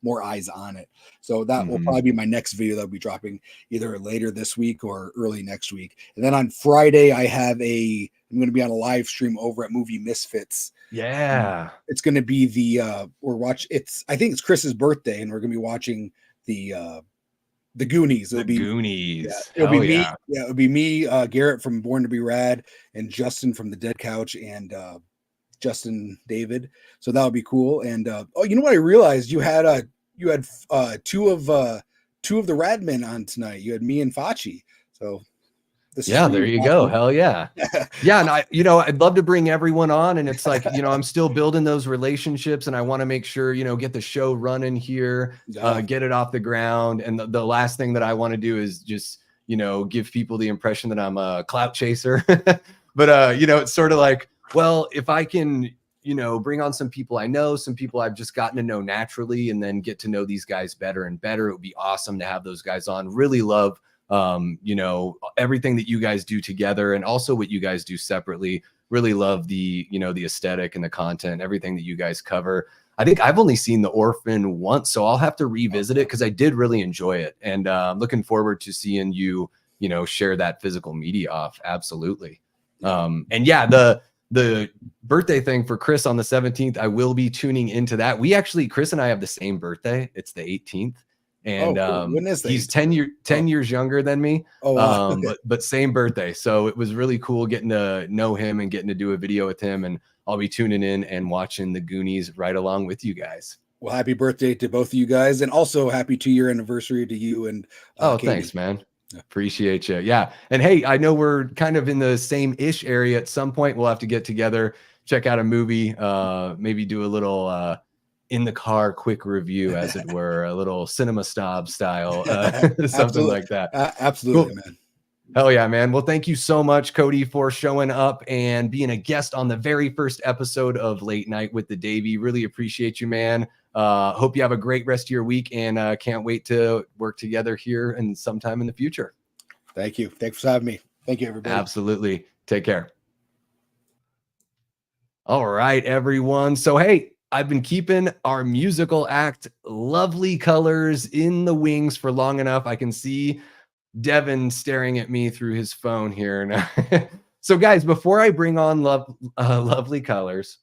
[SPEAKER 3] more eyes on it. So that will probably be my next video that'll be dropping either later this week or early next week. And then on Friday, I'm going to be on a live stream over at Movie Misfits.
[SPEAKER 1] Yeah,
[SPEAKER 3] it's going to be I think it's Chris's birthday, and we're going to be watching the Goonies. It'll be Goonies. Yeah, it'll be me. Yeah, it'll be me, Garrett from Born to Be Rad, and Justin from the Dead Couch, and Justin David. So that would be cool. And you know what I realized? You had two of the Radmen on tonight. You had me and FACCI. So
[SPEAKER 1] there you go. Hell yeah. Yeah. And I'd love to bring everyone on, and it's like, I'm still building those relationships, and I want to make sure, get the show running here, get it off the ground. And the last thing that I want to do is just, give people the impression that I'm a clout chaser. But, it's sort of like, well, if I can, bring on some people I know, some people I've just gotten to know naturally, and then get to know these guys better and better, it would be awesome to have those guys on. Really love everything that you guys do together, and also what you guys do separately. really love the, you know, the aesthetic and the content, everything that you guys cover. I think I've only seen The Orphan once, so I'll have to revisit it because I did really enjoy it. And I'm looking forward to seeing you, you know, share that physical media off. Absolutely. And yeah, the birthday thing for Chris on the 17th, I will be tuning into that. We actually, Chris and I have the same birthday. It's the 18th. And
[SPEAKER 3] cool. When is
[SPEAKER 1] he's 10 years younger than me. But same birthday. So it was really cool getting to know him and getting to do a video with him. And I'll be tuning in and watching the Goonies right along with you guys.
[SPEAKER 3] Well, happy birthday to both of you guys, and also happy 2-year anniversary to you and Katie.
[SPEAKER 1] Thanks, man. Appreciate you. Yeah. And hey, I know we're kind of in the same-ish area. At some point we'll have to get together, check out a movie, maybe do a little in the car quick review, as it were, a little cinema snob style, something like that.
[SPEAKER 3] Absolutely,
[SPEAKER 1] cool.
[SPEAKER 3] Man.
[SPEAKER 1] Hell yeah, man. Well, thank you so much, Cody, for showing up and being a guest on the very first episode of Late Night with the Davey. Really appreciate you, man. Hope you have a great rest of your week, and can't wait to work together here and sometime in the future.
[SPEAKER 3] Thank you. Thanks for having me. Thank you, everybody.
[SPEAKER 1] Absolutely. Take care. All right, everyone. So, hey, I've been keeping our musical act Lovely Colors in the wings for long enough. I can see Devin staring at me through his phone here now. So, guys, before I bring on Lovely Colors,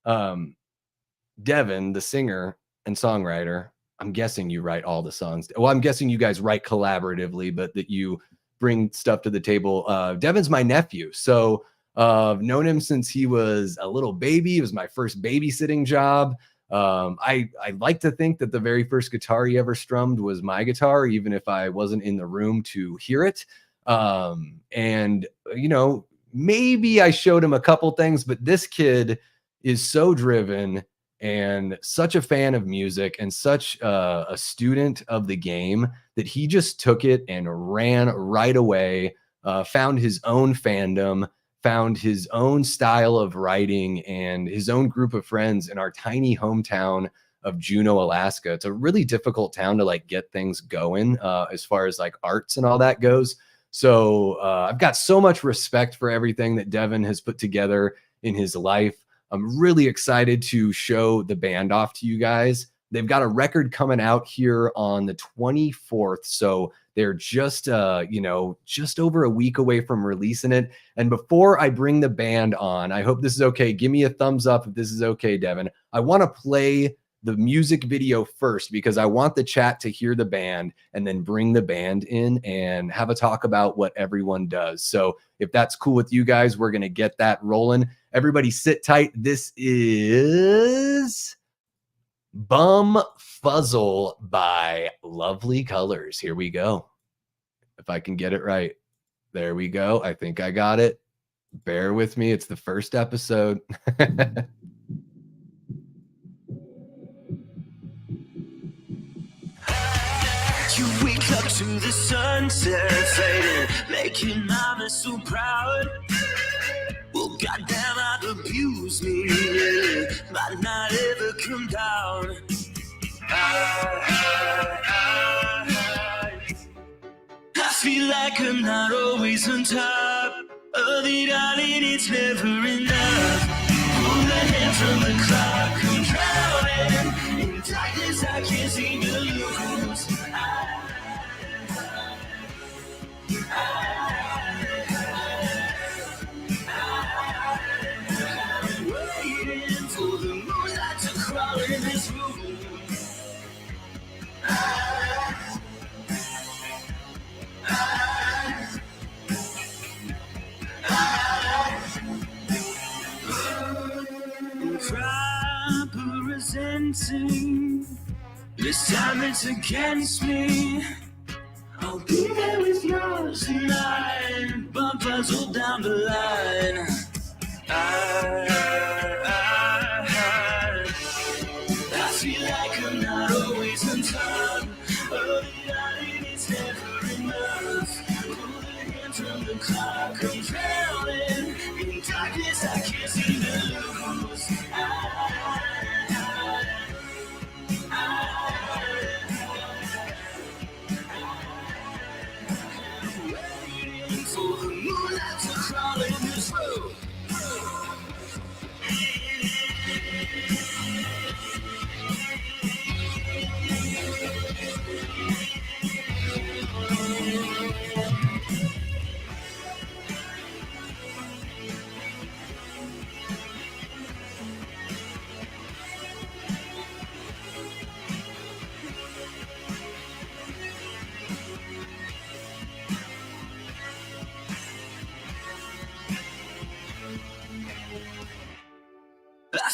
[SPEAKER 1] Devin, the singer and songwriter, I'm guessing you write all the songs. Well, I'm guessing you guys write collaboratively, but that you bring stuff to the table. Devin's my nephew, so I've known him since he was a little baby. It was my first babysitting job. I like to think that the very first guitar he ever strummed was my guitar, even if I wasn't in the room to hear it. And, you know, maybe I showed him a couple things, but this kid is so driven and such a fan of music and such a student of the game that he just took it and ran right away, found his own fandom, found his own style of writing and his own group of friends in our tiny hometown of Juneau, Alaska. It's a really difficult town to like get things going as far as like arts and all that goes. So I've got so much respect for everything that Devin has put together in his life. I'm really excited to show the band off to you guys. They've got a record coming out here on the 24th. So they're just, just over a week away from releasing it. And before I bring the band on, I hope this is okay. Give me a thumbs up if this is okay, Devin. I want to play the music video first because I want the chat to hear the band and then bring the band in and have a talk about what everyone does. So if that's cool with you guys, we're going to get that rolling. Everybody sit tight. This is Bum Fuzzle by Lovely Colors. Here we go. If I can get it right. There we go. I think I got it. Bear with me. It's the first episode.
[SPEAKER 4] You wake up to the sunset fading, making mama so proud. Well, goddamn, I'd abuse me, yeah, might not ever come down. I feel like I'm not always on top of it all, and it's never enough. Pull the hands from the clock, I'm drowning in darkness. I can't seem to lose. Waiting for the moonlight to crawl in this room. Representing, this time it's against me. I'll be there with yours tonight, but puzzle down the line. I feel like I'm not always on top. Oh, it's never enough. Pulling hands from the clock, I'm drowning in darkness. I can't seem to lose. Waiting for the moonlight to crawl in this room.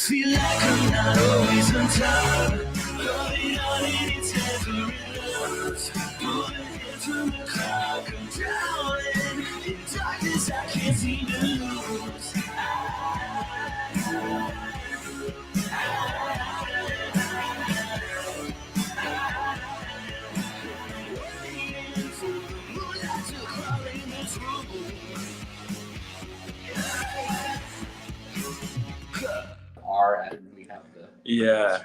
[SPEAKER 4] feel like I'm not always on top. Holding on and it's never enough. Pulling into the clock, I'm drowning in darkness. I can't seem to lose. Waiting for the moonlight to crawl in this room.
[SPEAKER 5] R and we have the
[SPEAKER 6] Yeah.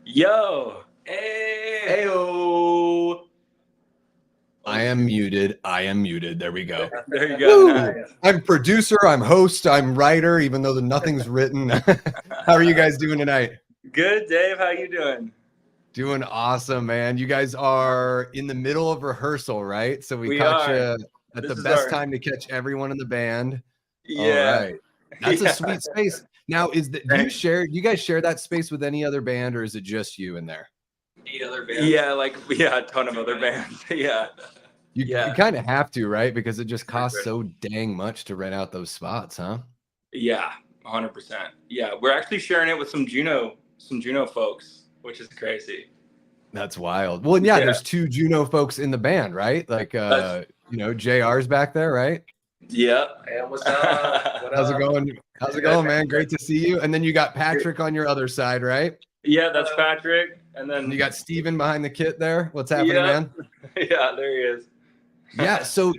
[SPEAKER 6] Yo. Hey.
[SPEAKER 1] Heyo. I am muted. There we go.
[SPEAKER 6] There you go.
[SPEAKER 1] Woo!
[SPEAKER 6] Nice.
[SPEAKER 1] I'm producer, I'm host, I'm writer, even though nothing's written. How are you guys doing tonight?
[SPEAKER 6] Good, Dave. How you doing?
[SPEAKER 1] Doing awesome, man. You guys are in the middle of rehearsal, right? So we caught
[SPEAKER 6] are.
[SPEAKER 1] you at
[SPEAKER 6] This
[SPEAKER 1] the
[SPEAKER 6] is
[SPEAKER 1] best
[SPEAKER 6] our-
[SPEAKER 1] time to catch everyone in the band.
[SPEAKER 6] Yeah.
[SPEAKER 1] All right. That's
[SPEAKER 6] Yeah.
[SPEAKER 1] a sweet space. Now, you guys share that space with any other band, or is it just you in there?
[SPEAKER 5] 8 other bands.
[SPEAKER 6] Yeah, like a ton of other bands. Yeah.
[SPEAKER 1] You
[SPEAKER 6] Yeah.
[SPEAKER 1] kind of have to, right? Because it just costs
[SPEAKER 6] sure.
[SPEAKER 1] so dang much to rent out those spots, huh?
[SPEAKER 6] Yeah. 100%. Yeah, we're actually sharing it with some Juno folks, which is crazy.
[SPEAKER 1] That's wild. Well, yeah,
[SPEAKER 6] Yeah.
[SPEAKER 1] there's 2 Juno folks in the band, right? Like, JR's back there, right?
[SPEAKER 6] Yeah.
[SPEAKER 5] Hey, what's up? What
[SPEAKER 1] How's it
[SPEAKER 5] up?
[SPEAKER 1] going? How's it going, man? Great to see you. And then you got Patrick on your other side, right?
[SPEAKER 6] Yeah, that's Patrick. And then
[SPEAKER 1] And you got Steven behind the kit there. What's happening,
[SPEAKER 6] Yeah.
[SPEAKER 1] man?
[SPEAKER 6] Yeah, there he is.
[SPEAKER 1] Yeah. So,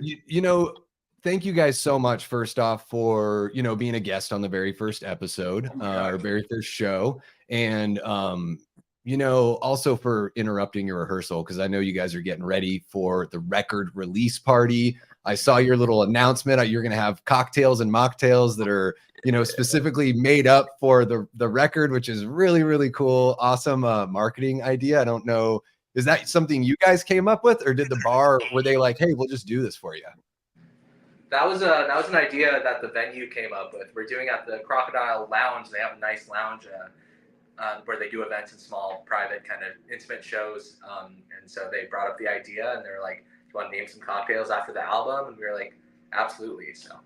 [SPEAKER 1] thank you guys so much, first off, for, being a guest on the very first episode, our very first show. And, also for interrupting your rehearsal, because I know you guys are getting ready for the record release party. I saw your little announcement. You're going to have cocktails and mocktails that are, specifically made up for the record, which is really, really cool. Awesome marketing idea. I don't know. Is that something you guys came up with, or did the bar, were they like, hey, we'll just do this for you?
[SPEAKER 5] That was an idea that the venue came up with. We're doing at the Crocodile Lounge. They have a nice lounge where they do events and small, private, kind of intimate shows. And so they brought up the idea, and they're like, "Do you want to name some cocktails after the album?" And we were like, "Absolutely." So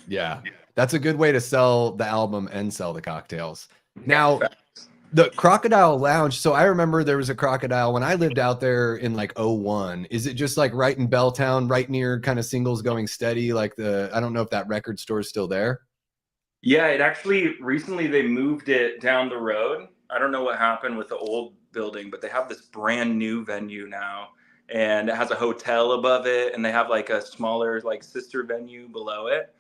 [SPEAKER 1] Yeah, that's a good way to sell the album and sell the cocktails. Now, the Crocodile Lounge. So I remember there was a Crocodile when I lived out there in like 01. Is it just like right in Belltown, right near kind of Singles Going Steady? Like I don't know if that record store is still there.
[SPEAKER 6] Yeah, it actually recently they moved it down the road. I don't know what happened with the old building, but they have this brand new venue now, and it has a hotel above it, and they have like a smaller like sister venue below it.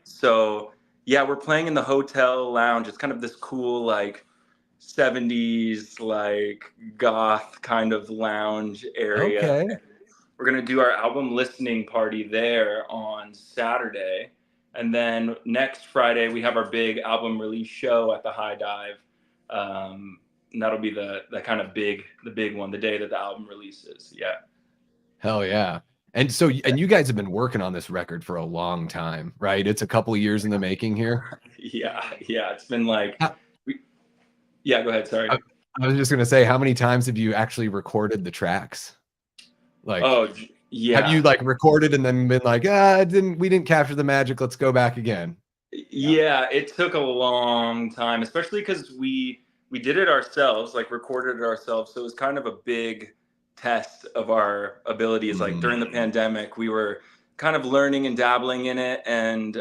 [SPEAKER 6] So yeah, we're playing in the hotel lounge. It's kind of this cool like 70s like goth kind of lounge area.
[SPEAKER 1] Okay.
[SPEAKER 6] We're gonna do our album listening party there on Saturday. And then next Friday, we have our big album release show at the High Dive. And that'll be the kind of the big one, the day that the album releases. Yeah.
[SPEAKER 1] Hell yeah. And so, and you guys have been working on this record for a long time, right? It's a couple of years in the making here.
[SPEAKER 6] Yeah. It's been like, yeah, go ahead. Sorry.
[SPEAKER 1] I was just going to say, how many times have you actually recorded the tracks? Like,
[SPEAKER 6] yeah.
[SPEAKER 1] Have you like recorded and then been like, we didn't capture the magic. Let's go back again.
[SPEAKER 6] Yeah, it took a long time, especially because we did it ourselves, like recorded it ourselves. So it was kind of a big test of our abilities. Like during the pandemic, we were kind of learning and dabbling in it. And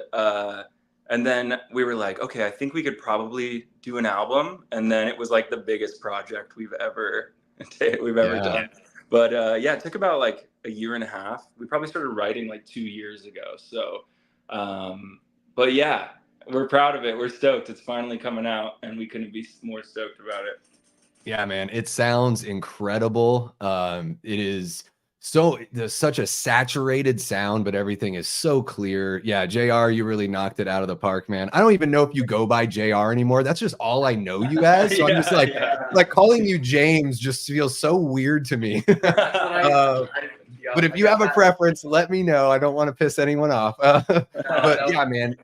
[SPEAKER 6] then we were like, okay, I think we could probably do an album. And then it was like the biggest project we've ever done. But yeah, it took about like a year and a half. We probably started writing like 2 years ago. So, but yeah, we're proud of it. We're stoked. It's finally coming out, and we couldn't be more stoked about it.
[SPEAKER 1] Yeah, man, it sounds incredible. It is there's such a saturated sound, but everything is so clear. Yeah, JR, you really knocked it out of the park, man. I don't even know if you go by JR anymore. That's just all I know you as. So I'm just like calling you James just feels so weird to me. But if you have a preference, let me know. I don't want to piss anyone off. But yeah, man,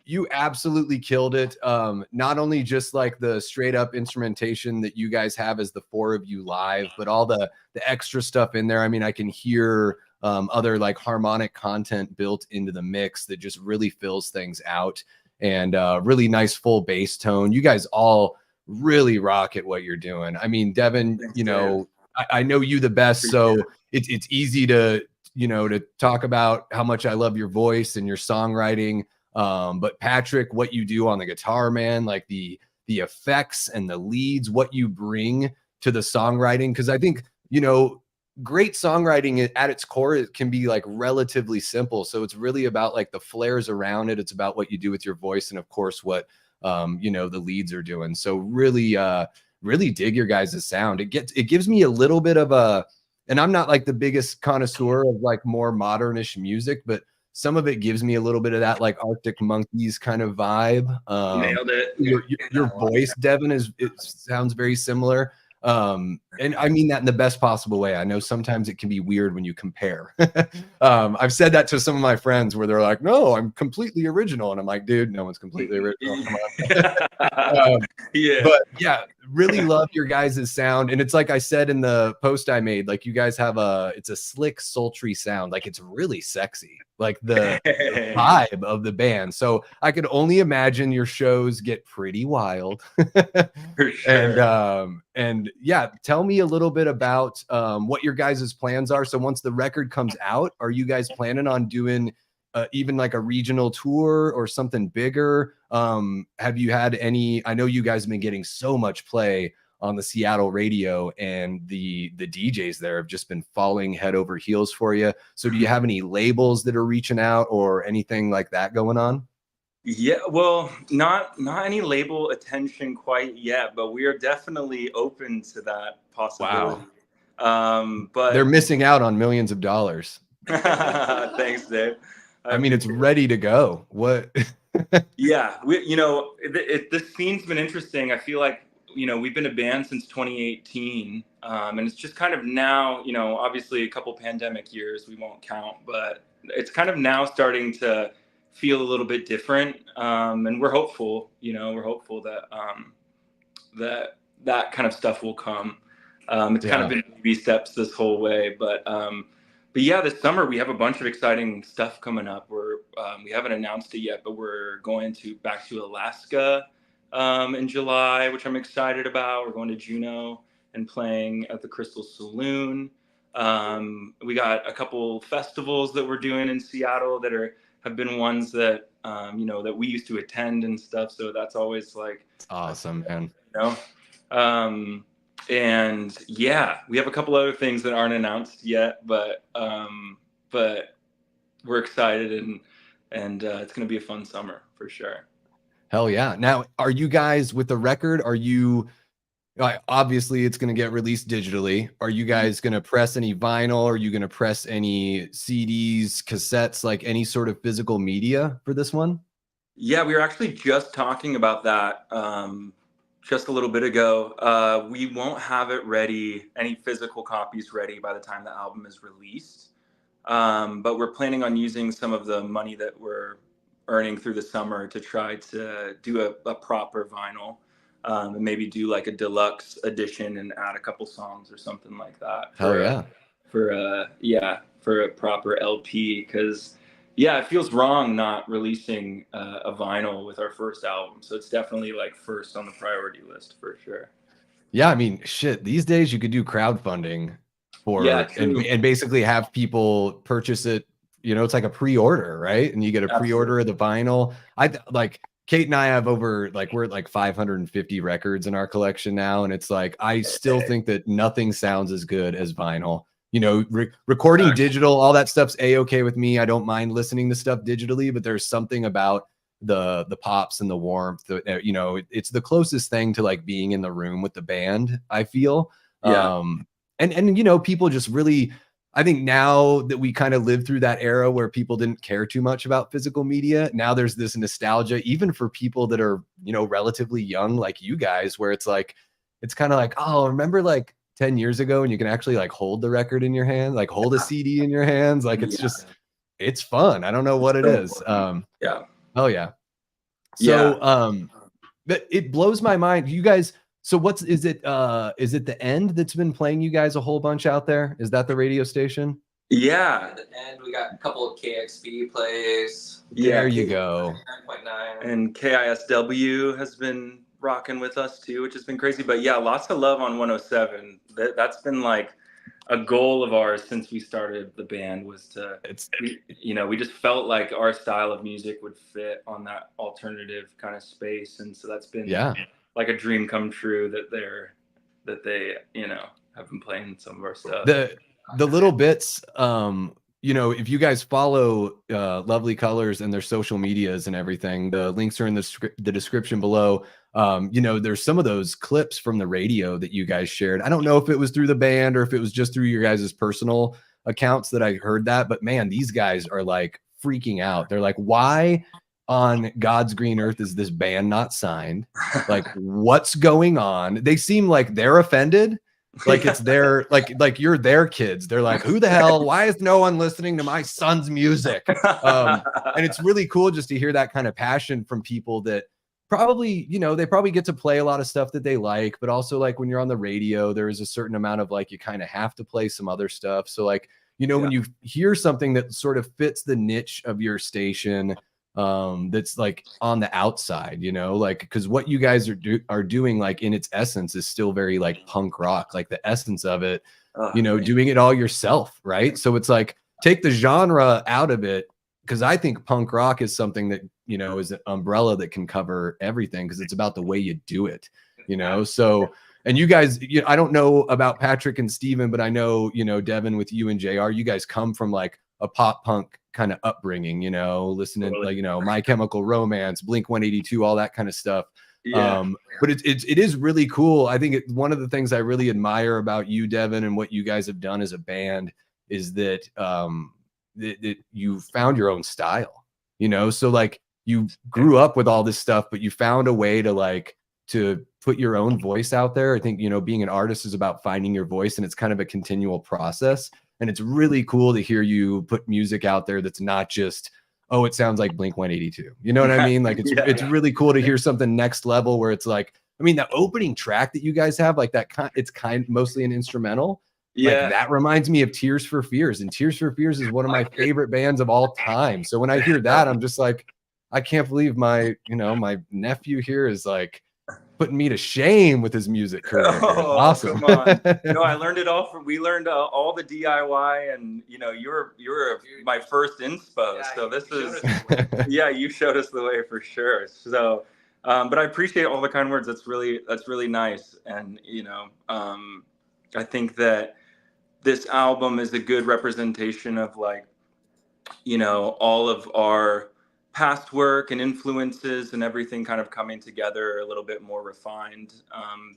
[SPEAKER 1] you absolutely killed it. Not only just like the straight up instrumentation that you guys have as the 4 of you live, but all the extra stuff in there. I mean, I can hear other like harmonic content built into the mix that just really fills things out. and really nice full bass tone. You guys all really rock at what you're doing. I mean, Devin,
[SPEAKER 6] Thanks,
[SPEAKER 1] you know, I know you the best, so it's easy to, you know, to talk about how much I love your voice and your songwriting. But Patrick, what you do on the guitar, man, like the effects and the leads, what you bring to the songwriting, because I think, you know, great songwriting at its core, it can be like relatively simple. So it's really about like the flares around it. It's about what you do with your voice, and of course what you know, the leads are doing. So really really dig your guys' sound. It gives me a little bit of a, and I'm not like the biggest connoisseur of like more modernish music, but some of it gives me a little bit of that like Arctic Monkeys kind of vibe.
[SPEAKER 6] Nailed it.
[SPEAKER 1] Your voice, Devin, it sounds very similar. And I mean that in the best possible way. I know sometimes it can be weird when you compare. I've said that to some of my friends where they're like, no, I'm completely original. And I'm like, dude, no one's completely original. Come on.
[SPEAKER 6] Yeah.
[SPEAKER 1] But yeah, really love your guys' sound. And it's like I said in the post I made, like you guys have it's a slick, sultry sound. Like it's really sexy, like the vibe of the band. So I could only imagine your shows get pretty wild.
[SPEAKER 6] For sure.
[SPEAKER 1] And yeah, tell me a little bit about what your guys' plans are. So once the record comes out, are you guys planning on doing even like a regional tour or something bigger? Have you had any? I know you guys have been getting so much play on the Seattle radio, and the DJs there have just been falling head over heels for you. So do you have any labels that are reaching out or anything like that going on?
[SPEAKER 6] Yeah, well, not any label attention quite yet, but we are definitely open to that possibility.
[SPEAKER 1] Wow.
[SPEAKER 6] But
[SPEAKER 1] they're missing out on millions of dollars.
[SPEAKER 6] Thanks, Dave.
[SPEAKER 1] I mean, it's ready to go. What?
[SPEAKER 6] Yeah, you know, this scene's been interesting. I feel like, you know, we've been a band since 2018, and it's just kind of now, you know, obviously a couple pandemic years we won't count, but it's kind of now starting to feel a little bit different, and we're hopeful, you know, that that kind of stuff will come. It's kind of been baby steps this whole way, but yeah, this summer we have a bunch of exciting stuff coming up. We haven't announced it yet, but we're going back to Alaska in July, which I'm excited about. We're going to Juneau and playing at the Crystal Saloon. We got a couple festivals that we're doing in Seattle that have been ones that you know, that we used to attend and stuff. So that's always like
[SPEAKER 1] awesome, man.
[SPEAKER 6] You know, and yeah, we have a couple other things that aren't announced yet, but we're excited, and it's going to be a fun summer for sure.
[SPEAKER 1] Hell yeah. Now, are you guys with the record? Are you, obviously it's going to get released digitally. Are you guys going to press any vinyl? Are you going to press any CDs, cassettes, like any sort of physical media for this one?
[SPEAKER 6] Yeah, we were actually just talking about that just a little bit ago. We won't have it ready, any physical copies ready by the time the album is released. But we're planning on using some of the money that we're earning through the summer to try to do a proper vinyl, and maybe do like a deluxe edition and add a couple songs or something like that. For a proper LP, because yeah, it feels wrong not releasing a vinyl with our first album. So it's definitely like first on the priority list for sure.
[SPEAKER 1] Yeah, I mean, shit, these days you could do crowdfunding and basically have people purchase it. You know, it's like a pre-order, right? And you get a pre-order of the vinyl. Like Kate and I have we're at like 550 records in our collection now. And it's like, I still think that nothing sounds as good as vinyl. You know, recording digital, all that stuff's a-okay with me. I don't mind listening to stuff digitally, but there's something about the pops and the warmth. You know, it's the closest thing to like being in the room with the band, I feel.
[SPEAKER 6] Yeah.
[SPEAKER 1] And you know, people just really, I think now that we kind of lived through that era where people didn't care too much about physical media, now there's this nostalgia, even for people that are, you know, relatively young, like you guys, where it's like, it's kind of like, oh, remember like 10 years ago and you can actually like hold the record in your hand, like hold a CD in your hands. Like it's just, it's fun. I don't know what it is.
[SPEAKER 6] Yeah.
[SPEAKER 1] Oh yeah. So, but it blows my mind. You guys, so is it the End that's been playing you guys a whole bunch out there? Is that the radio station?
[SPEAKER 6] Yeah.
[SPEAKER 7] And we got a couple of KXB plays.
[SPEAKER 1] There you go.
[SPEAKER 7] 9.9.
[SPEAKER 6] And KISW has been rocking with us too, which has been crazy. But yeah, lots of love on 107. That's been like a goal of ours since we started the band, was to, we just felt like our style of music would fit on that alternative kind of space. And so that's been like a dream come true that they have been playing some of our stuff.
[SPEAKER 1] The little bits, if you guys follow Lovely Colors and their social medias and everything, the links are in the description below. There's some of those clips from the radio that you guys shared. I don't know if it was through the band or if it was just through your guys' personal accounts that I heard that, but man, these guys are like freaking out. They're like, why on God's green earth is this band not signed? Like, what's going on? They seem like they're offended. Like it's their, like you're their kids. They're like, who the hell? Why is no one listening to my son's music? And it's really cool just to hear that kind of passion from people that probably, they probably get to play a lot of stuff that they like, but also like when you're on the radio, there is a certain amount of like, you kind of have to play some other stuff. So like, when you hear something that sort of fits the niche of your station, that's like on the outside, like, because what you guys are doing, like in its essence, is still very like punk rock, like the essence of it, doing it all yourself, right? So it's like, take the genre out of it, because I think punk rock is something that is an umbrella that can cover everything, because it's about the way you do it, so. And you guys, I don't know about Patrick and Steven, but I know, Devin, with you and JR, you guys come from like a pop punk kind of upbringing, listening like, My Chemical Romance, Blink 182, all that kind of stuff. But it is really cool. I think one of the things I really admire about you, Devin, and what you guys have done as a band is that that you found your own style, so like you grew up with all this stuff, but you found a way to put your own voice out there. I think, being an artist is about finding your voice, and it's kind of a continual process. And it's really cool to hear you put music out there that's not just, oh, it sounds like Blink 182. You know what I mean? Like it's really cool to hear something next level where it's like, I mean, the opening track that you guys have, like that, it's mostly an instrumental. Yeah. Like that reminds me of Tears for Fears, and Tears for Fears is one of my favorite bands of all time. So when I hear that, I'm just like, I can't believe my nephew here is like putting me to shame with his music career. Awesome.
[SPEAKER 6] Come on. I learned it all we learned all the DIY, and you're my first inspo. So this is you showed us the way for sure. So but I appreciate all the kind words. That's really nice. And I think that this album is a good representation of like all of our past work and influences and everything kind of coming together a little bit more refined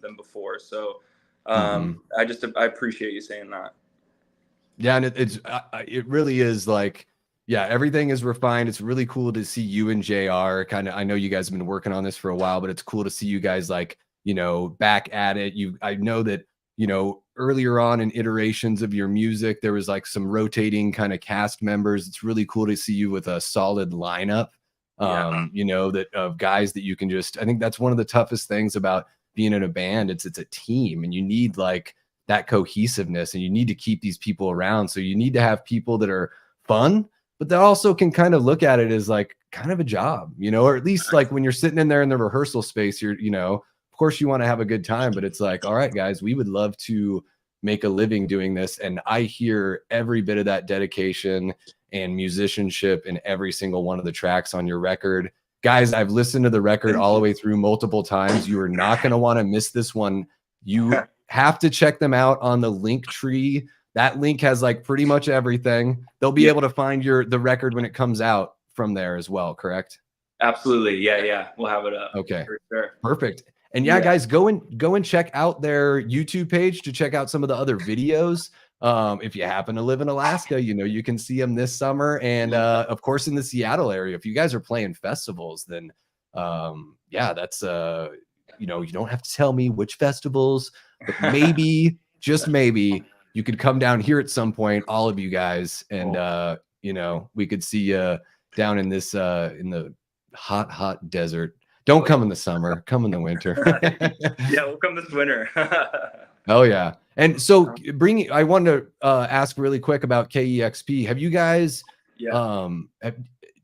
[SPEAKER 6] than before. So I appreciate you saying that.
[SPEAKER 1] Yeah. And it really is like, everything is refined. It's really cool to see you and JR I know you guys have been working on this for a while, but it's cool to see you guys like, back at it. I know that, earlier on in iterations of your music, there was like some rotating kind of cast members. It's really cool to see you with a solid lineup, that of guys that you can I think that's one of the toughest things about being in a band. It's a team, and you need like that cohesiveness, and you need to keep these people around. So you need to have people that are fun, but that also can kind of look at it as like kind of a job, or at least like when you're sitting in there in the rehearsal space, you're, of course you want to have a good time, but it's like, all right, guys, we would love to make a living doing this. And I hear every bit of that dedication and musicianship in every single one of the tracks on your record. Guys, I've listened to the record all the way through multiple times. You are not going to want to miss this one. You have to check them out on the link tree. That link has like pretty much everything. They'll be able to find the record when it comes out from there as well, correct?
[SPEAKER 6] Absolutely. Yeah. We'll have it up.
[SPEAKER 1] Okay.
[SPEAKER 6] For sure.
[SPEAKER 1] Perfect. And guys, go and check out their YouTube page to check out some of the other videos. If you happen to live in Alaska, you can see them this summer. And of course, in the Seattle area, if you guys are playing festivals, then that's you don't have to tell me which festivals, but maybe, just maybe, you could come down here at some point, all of you guys, and we could see you down in this in the hot desert. Don't come in the summer, come in the winter.
[SPEAKER 6] Yeah, we'll come this winter.
[SPEAKER 1] Oh yeah. And so I wanted to ask really quick about KEXP. Have you guys
[SPEAKER 6] Yeah.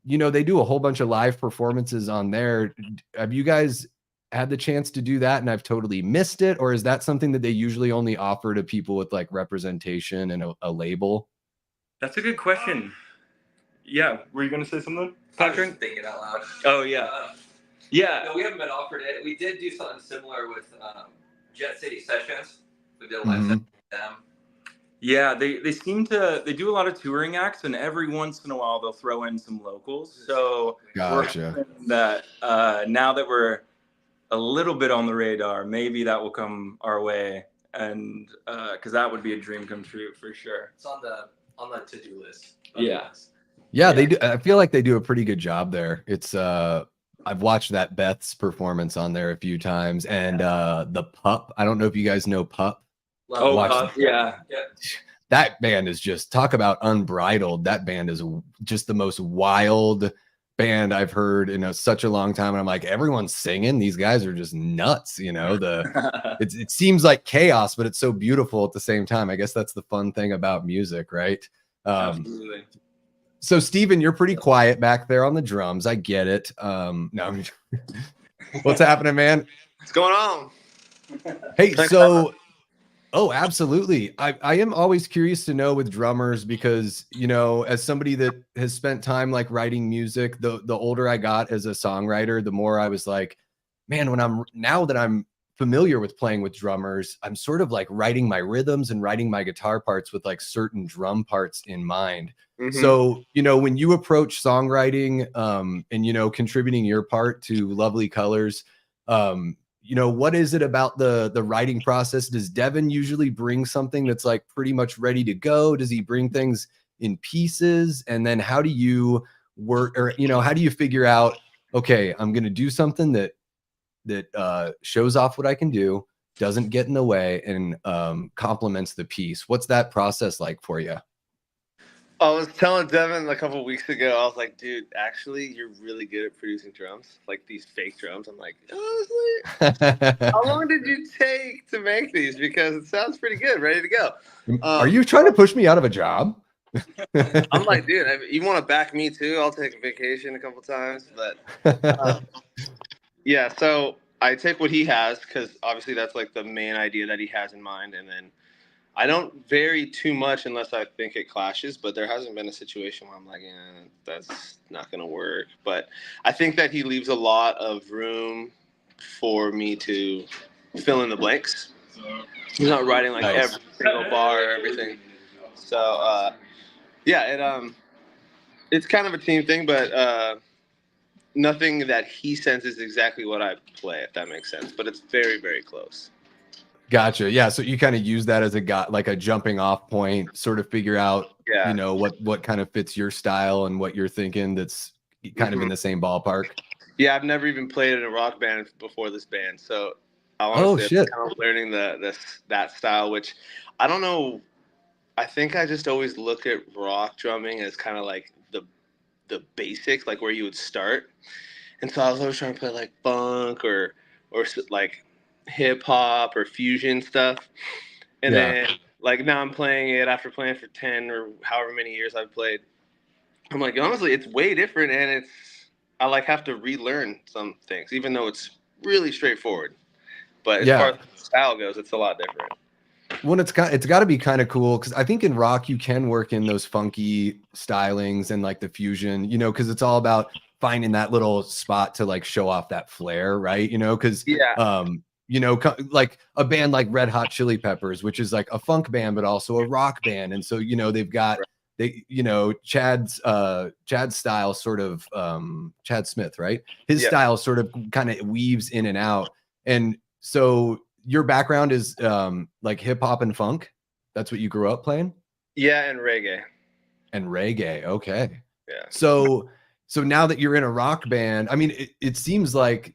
[SPEAKER 1] they do a whole bunch of live performances on there. Have you guys had the chance to do that and I've totally missed it? Or is that something that they usually only offer to people with like representation and a label?
[SPEAKER 6] That's a good question. Yeah. Were you going to say something,
[SPEAKER 7] I was
[SPEAKER 6] Patrick?
[SPEAKER 7] just thinking out loud.
[SPEAKER 6] Oh, yeah. Yeah.
[SPEAKER 7] No, we haven't been offered it. We did do something similar with Jet City Sessions. We did a live
[SPEAKER 1] Mhm.
[SPEAKER 7] session with them.
[SPEAKER 6] Yeah, they seem to they do a lot of touring acts, and every once in a while they'll throw in some locals. So
[SPEAKER 1] Gotcha.
[SPEAKER 6] we're hoping that now that we're a little bit on the radar, maybe that will come our way, and because that would be a dream come true for sure.
[SPEAKER 5] It's on the to-do list.
[SPEAKER 6] Yeah.
[SPEAKER 1] Yeah, they do. I feel like they do a pretty good job there. It's I've watched that Beth's performance on there a few times, and the Pup. I don't know if you guys know Pup.
[SPEAKER 6] Oh,
[SPEAKER 1] Watch
[SPEAKER 6] Puff, yeah.
[SPEAKER 1] That band is just talk about unbridled. That band is just the most wild band I've heard in such a long time. And I'm like, everyone's singing. These guys are just nuts. It seems like chaos, but it's so beautiful at the same time. I guess that's the fun thing about music, right?
[SPEAKER 6] Absolutely.
[SPEAKER 1] So Steven, you're pretty quiet back there on the drums. I get it. No, what's happening, man?
[SPEAKER 8] What's going on?
[SPEAKER 1] Hey, so oh, absolutely. I am always curious to know with drummers because, as somebody that has spent time like writing music, the older I got as a songwriter, the more I was like, man, now that I'm familiar with playing with drummers, I'm sort of like writing my rhythms and writing my guitar parts with like certain drum parts in mind.
[SPEAKER 8] Mm-hmm.
[SPEAKER 1] So, when you approach songwriting and, contributing your part to Lovely Colors, what is it about the writing process? Does Devin usually bring something that's like pretty much ready to go? Does he bring things in pieces? And then how do you work, or how do you figure out, okay, I'm going to do something that shows off what I can do, doesn't get in the way, and complements the piece? What's that process like for you?
[SPEAKER 8] I was telling Devin a couple weeks ago, I was like, dude, actually, you're really good at producing drums, like these fake drums. I'm like, honestly, how long did you take to make these? Because it sounds pretty good, ready to go.
[SPEAKER 1] Are you trying to push me out of a job?
[SPEAKER 8] I'm like, dude, you want to back me too? I'll take a vacation a couple times. But yeah, so I take what he has because obviously that's like the main idea that he has in mind. And then I don't vary too much unless I think it clashes, but there hasn't been a situation where I'm like, that's not going to work. But I think that he leaves a lot of room for me to fill in the blanks. He's not writing like every single bar or everything. So, it's kind of a team thing, but nothing that he senses exactly what I play, if that makes sense. But it's very, very close.
[SPEAKER 1] Gotcha. Yeah. So you kind of use that as like a jumping off point, sort of figure out, what kind of fits your style and what you're thinking that's kind of in the same ballpark.
[SPEAKER 8] Yeah. I've never even played in a rock band before this band. So I'm kind of learning that style, which I don't know. I think I just always look at rock drumming as kind of like the basics, like where you would start. And so I was always trying to play like funk or like hip hop or fusion stuff. And then like now I'm playing it after playing for 10 or however many years I've played. I'm like, honestly, it's way different. And I like have to relearn some things, even though it's really straightforward. But as far as the style goes, it's a lot different.
[SPEAKER 1] Well, it's got to be kind of cool because I think in rock you can work in those funky stylings and like the fusion, because it's all about finding that little spot to like show off that flair, right? Because like a band like Red Hot Chili Peppers, which is like a funk band but also a rock band, and so they've got Chad's style sort of Chad Smith, right? His style sort of kind of weaves in and out, and so your background is like hip hop and funk. That's what you grew up playing?
[SPEAKER 8] Yeah, and reggae.
[SPEAKER 1] Okay.
[SPEAKER 8] Yeah.
[SPEAKER 1] So now that you're in a rock band, I mean, it seems like,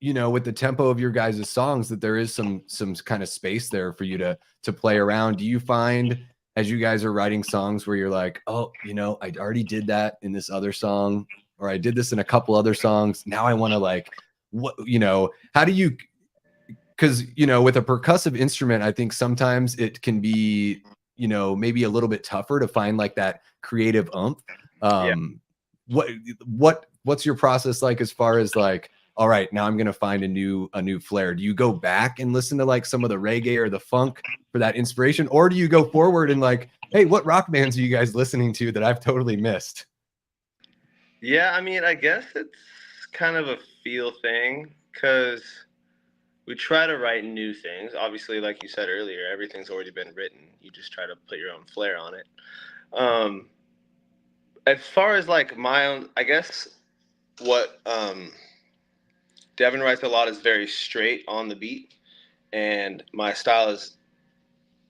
[SPEAKER 1] with the tempo of your guys' songs that there is some kind of space there for you to play around. Do you find as you guys are writing songs where you're like, oh, I already did that in this other song, or I did this in a couple other songs. Now I want to like, how do you because, you know, with a percussive instrument, I think sometimes it can be, you know, maybe a little bit tougher to find like that creative oomph. What's your process like as far as like, all right, now I'm going to find a new flair? Do you go back and listen to like some of the reggae or the funk for that inspiration? Or do you go forward and like, hey, what rock bands are you guys listening to that I've totally missed?
[SPEAKER 8] Yeah, I mean, I guess it's kind of a feel thing because we try to write new things. Obviously, like you said earlier, everything's already been written. You just try to put your own flair on it. As far as like my own, I guess what Devin writes a lot is very straight on the beat, and my style is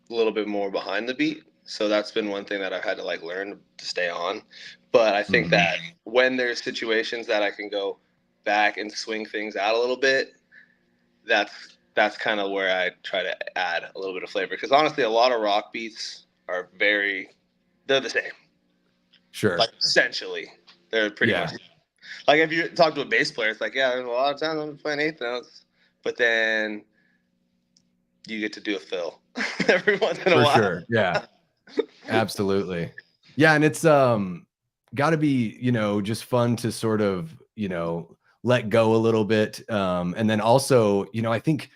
[SPEAKER 8] a little bit more behind the beat. So that's been one thing that I've had to like learn to stay on. But I think that when there's situations that I can go back and swing things out a little bit, that's kind of where I try to add a little bit of flavor. Because honestly, a lot of rock beats are they're the same.
[SPEAKER 1] Sure.
[SPEAKER 8] Like essentially, they're pretty much. Like if you talk to a bass player, it's like, yeah, there's a lot of times I'm playing eighth notes, but then you get to do a fill every once in a while.
[SPEAKER 1] For sure. Yeah. Absolutely. Yeah, and it's got to be, you know, just fun to sort of, you know, let go a little bit. And then also, you know, I think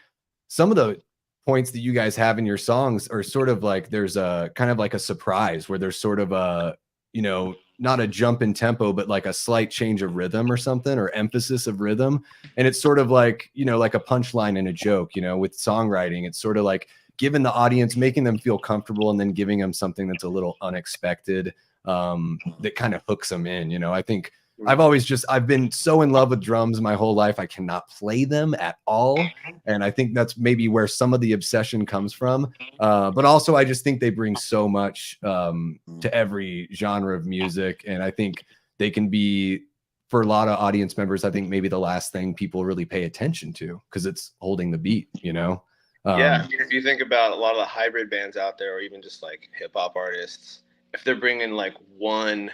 [SPEAKER 1] some of the points that you guys have in your songs are sort of like there's a kind of like a surprise where there's sort of a, you know, not a jump in tempo, but like a slight change of rhythm or something, or emphasis of rhythm. And it's sort of like, you know, like a punchline in a joke, you know, with songwriting, it's sort of like giving the audience, making them feel comfortable, and then giving them something that's a little unexpected, that kind of hooks them in. You know, I think I've been so in love with drums my whole life. I cannot play them at all. And I think that's maybe where some of the obsession comes from. But also I just think they bring so much to every genre of music. And I think they can be, for a lot of audience members, I think maybe the last thing people really pay attention to, because it's holding the beat, you know?
[SPEAKER 8] Yeah, I mean, if you think about a lot of the hybrid bands out there, or even just like hip hop artists, if they're bringing like one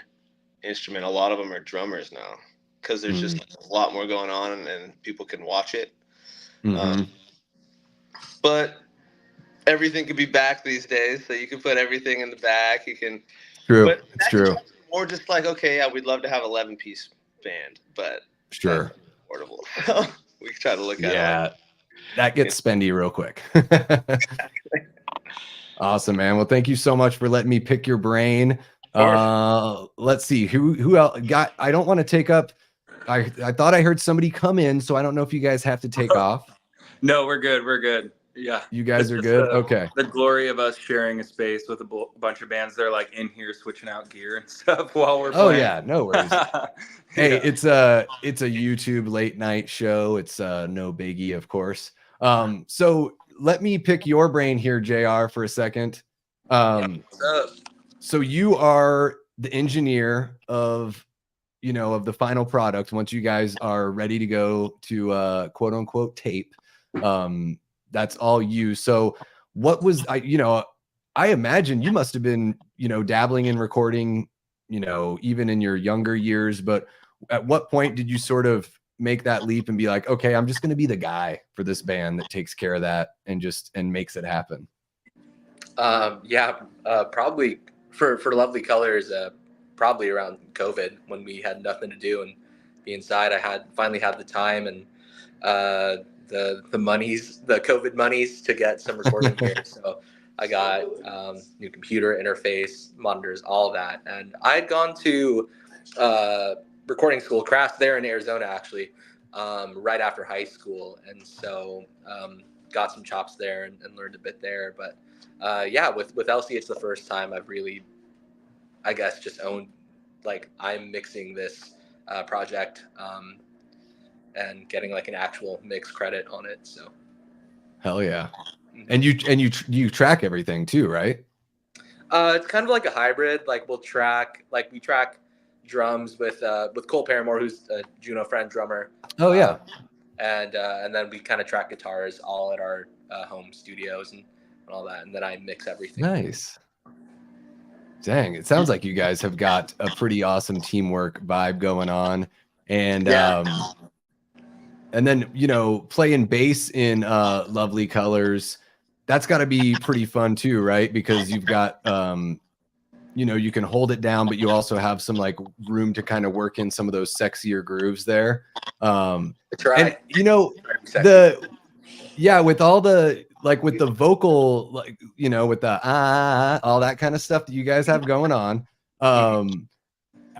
[SPEAKER 8] instrument, a lot of them are drummers now, because there's just a lot more going on, and people can watch it. But everything can be back these days, so you can put everything in the back. You can.
[SPEAKER 1] True,
[SPEAKER 8] but
[SPEAKER 1] it's true.
[SPEAKER 8] Or just like, okay, yeah, we'd love to have 11-piece band, but
[SPEAKER 1] sure,
[SPEAKER 8] affordable. We try to look at it. Like,
[SPEAKER 1] that gets spendy real quick. Awesome, man. Well, thank you so much for letting me pick your brain. Let's see who else got. I don't want to take up. I thought I heard somebody come in, so I don't know if you guys have to take off.
[SPEAKER 6] No, we're good. We're good. Yeah,
[SPEAKER 1] you guys are good. Okay.
[SPEAKER 6] The glory of us sharing a space with a bunch of bands. They're like in here switching out gear and stuff while we're playing.
[SPEAKER 1] Oh yeah, no worries. Hey, yeah. It's a YouTube late night show. It's no biggie, of course. So let me pick your brain here, JR, for a second. So you are the engineer of, you know, of the final product. Once you guys are ready to go to quote unquote tape, that's all you. So what was I imagine you must have been, you know, dabbling in recording, you know, even in your younger years, but at what point did you sort of make that leap and be like, okay, I'm just going to be the guy for this band that takes care of that and makes it happen?
[SPEAKER 5] Probably for Lovely Colors, probably around COVID, when we had nothing to do and be inside. I finally had the time and the monies, the COVID monies, to get some recording gear. So I got new computer interface, monitors, all of that. And I had gone to recording school, Craft, there in Arizona, actually, right after high school. And so got some chops there and learned a bit there. But with LC, it's the first time I've really, I guess, just owned, like, I'm mixing this project and getting like an actual mix credit on it. So
[SPEAKER 1] hell yeah. And you track everything too, right?
[SPEAKER 5] It's kind of like a hybrid. Like we track drums with Cole Paramore, who's a Juno Friend drummer.
[SPEAKER 1] Oh yeah.
[SPEAKER 5] And then we kind of track guitars all at our home studios and all that, and then I mix everything.
[SPEAKER 1] Nice. Dang, it sounds like you guys have got a pretty awesome teamwork vibe going on. And And then, you know, playing bass in Lovely Colors, that's got to be pretty fun too, right? Because you've got, you know, you can hold it down, but you also have some like room to kind of work in some of those sexier grooves there. And you know, with all the, like with the vocal, like, you know, with the all that kind of stuff that you guys have going on.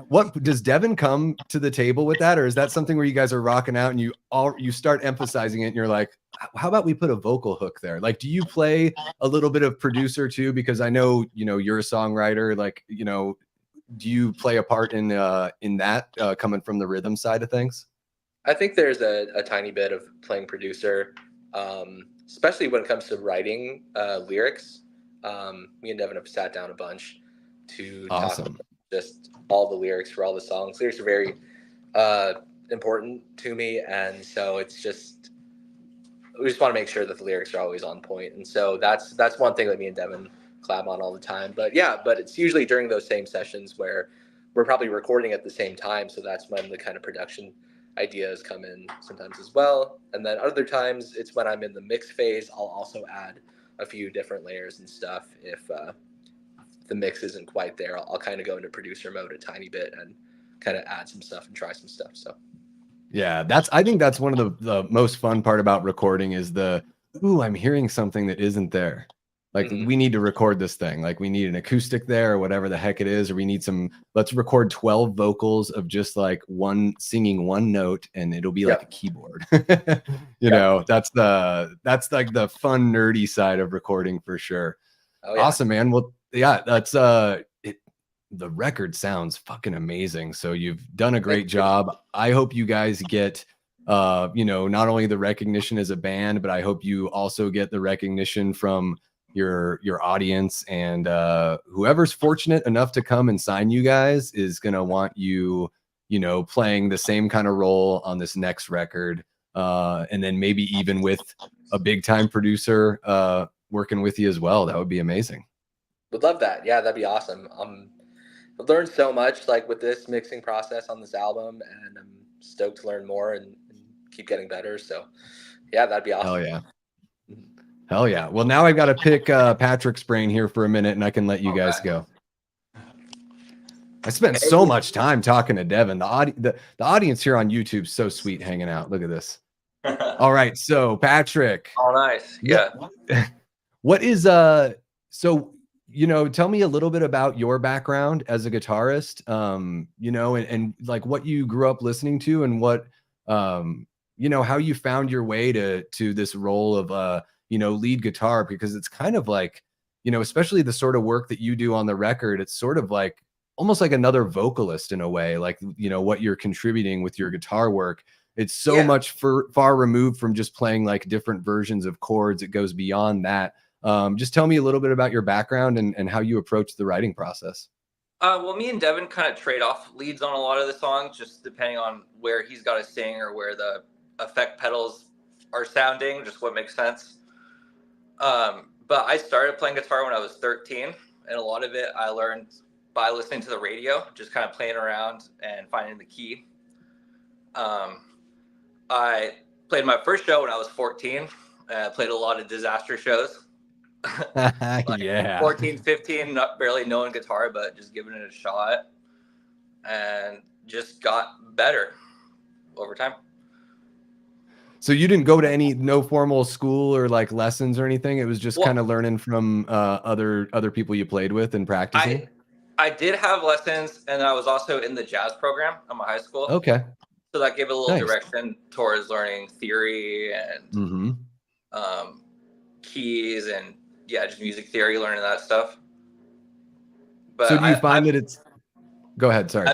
[SPEAKER 1] What does Devin come to the table with that, or is that something where you guys are rocking out and you start emphasizing it and you're like, how about we put a vocal hook there? Like, do you play a little bit of producer too? Because I know, you know, you're a songwriter, like, you know, do you play a part in that coming from the rhythm side of things?
[SPEAKER 5] I think there's a tiny bit of playing producer, especially when it comes to writing lyrics. Me and Devin have sat down a bunch to talk about just all the lyrics for all the songs. Lyrics are very important to me, and so it's just, we just want to make sure that the lyrics are always on point. And so that's one thing that me and Devin collab on all the time. But it's usually during those same sessions where we're probably recording at the same time, so that's when the kind of production ideas come in sometimes as well. And then other times it's when I'm in the mix phase, I'll also add a few different layers and stuff. If the mix isn't quite there, I'll kind of go into producer mode a tiny bit and kind of add some stuff and try some stuff. So
[SPEAKER 1] yeah, I think that's one of the most fun part about recording is I'm hearing something that isn't there. Like, we need to record this thing. Like, we need an acoustic there or whatever the heck it is, or we need let's record 12 vocals of just like singing one note, and it'll be like a keyboard. you know, that's like the fun, nerdy side of recording for sure. Oh, yeah. Awesome, man. Well, yeah, that's the record sounds fucking amazing. So you've done a great job. I hope you guys get you know, not only the recognition as a band, but I hope you also get the recognition from your audience, and whoever's fortunate enough to come and sign you guys is gonna want you, you know, playing the same kind of role on this next record, and then maybe even with a big time producer working with you as well. That would be amazing.
[SPEAKER 5] Would love that. Yeah, that'd be awesome. I've learned so much like with this mixing process on this album, and I'm stoked to learn more and keep getting better. So yeah, that'd be awesome.
[SPEAKER 1] Oh yeah. Hell yeah. Well, now I've got to pick Patrick's brain here for a minute, and I can let you guys go. I spent so much time talking to Devin. The audience here on YouTube is so sweet hanging out. Look at this. All right. So Patrick.
[SPEAKER 7] Oh, nice. Yeah.
[SPEAKER 1] What is so, you know, tell me a little bit about your background as a guitarist, you know, and like what you grew up listening to, and what you know, how you found your way to this role of you know, lead guitar, because it's kind of like, you know, especially the sort of work that you do on the record, it's sort of like almost like another vocalist in a way, like, you know, what you're contributing with your guitar work. It's so much far removed from just playing like different versions of chords. It goes beyond that. Just tell me a little bit about your background and how you approach the writing process.
[SPEAKER 7] Well, me and Devin kind of trade off leads on a lot of the songs, just depending on where he's got to sing or where the effect pedals are sounding, just what makes sense. But I started playing guitar when I was 13, and a lot of it I learned by listening to the radio, just kind of playing around and finding the key. I played my first show when I was 14. I played a lot of disaster shows. Like 14, 15, not barely knowing guitar, but just giving it a shot, and just got better over time.
[SPEAKER 1] So you didn't go to no formal school or like lessons or anything? It was just kind of learning from other people you played with and practicing?
[SPEAKER 7] I did have lessons, and I was also in the jazz program at my high school.
[SPEAKER 1] Okay.
[SPEAKER 7] So that gave a little direction towards learning theory and keys and just music theory, learning that stuff. But
[SPEAKER 1] so do you find that it's... Go ahead, sorry.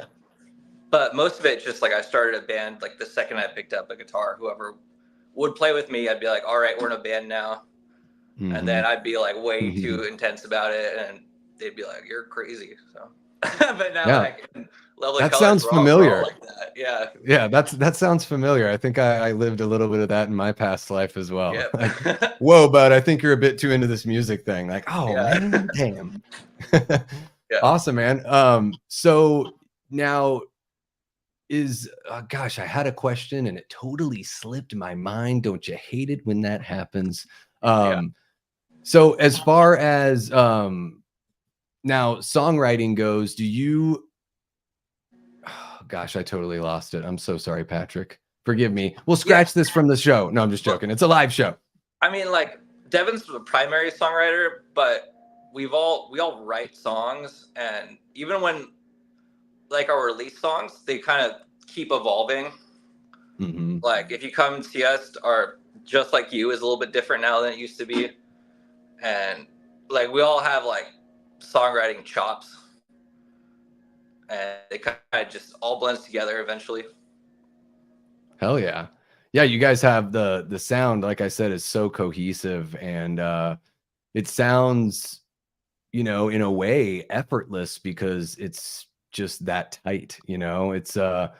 [SPEAKER 7] But most of it, just like I started a band, like the second I picked up a guitar, whoever would play with me, I'd be like, all right, we're in a band now. And then I'd be like way too intense about it, and they'd be like, you're crazy. So, but now like Lovely
[SPEAKER 1] that
[SPEAKER 7] Colors,
[SPEAKER 1] sounds familiar.
[SPEAKER 7] like that.
[SPEAKER 1] Yeah, that sounds familiar. I think I lived a little bit of that in my past life as well.
[SPEAKER 7] Yep.
[SPEAKER 1] Like, whoa, bud, I think you're a bit too into this music thing. Like, oh man, damn. Awesome, man. So now gosh, I had a question and it totally slipped my mind. Don't you hate it when that happens? So as far as now songwriting goes, do you gosh, I totally lost it. I'm so sorry, Patrick. Forgive me. We'll scratch this from the show. No, I'm just joking. It's a live show.
[SPEAKER 7] I mean, like, Devin's the primary songwriter, but we all write songs, and even when like our release songs, they kind of keep evolving.
[SPEAKER 1] Mm-hmm.
[SPEAKER 7] Like, If You Come See Us, or Just Like You is a little bit different now than it used to be, and like we all have like songwriting chops, and it kind of just all blends together eventually.
[SPEAKER 1] Hell yeah. Yeah, you guys have the sound, like I said, is so cohesive, and it sounds, you know, in a way effortless because it's just that tight, you know. It's I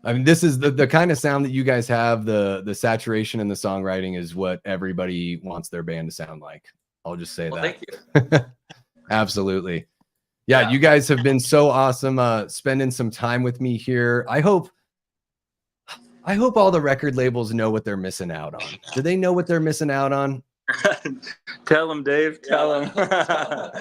[SPEAKER 1] mean, this is the kind of sound that you guys have. The saturation in the songwriting is what everybody wants their band to sound like. I'll just say that.
[SPEAKER 7] Thank you.
[SPEAKER 1] Absolutely. Yeah, you guys have been so awesome spending some time with me here. I hope all the record labels know what they're missing out on. Do they know what they're missing out on?
[SPEAKER 6] Tell them, Dave. Tell them.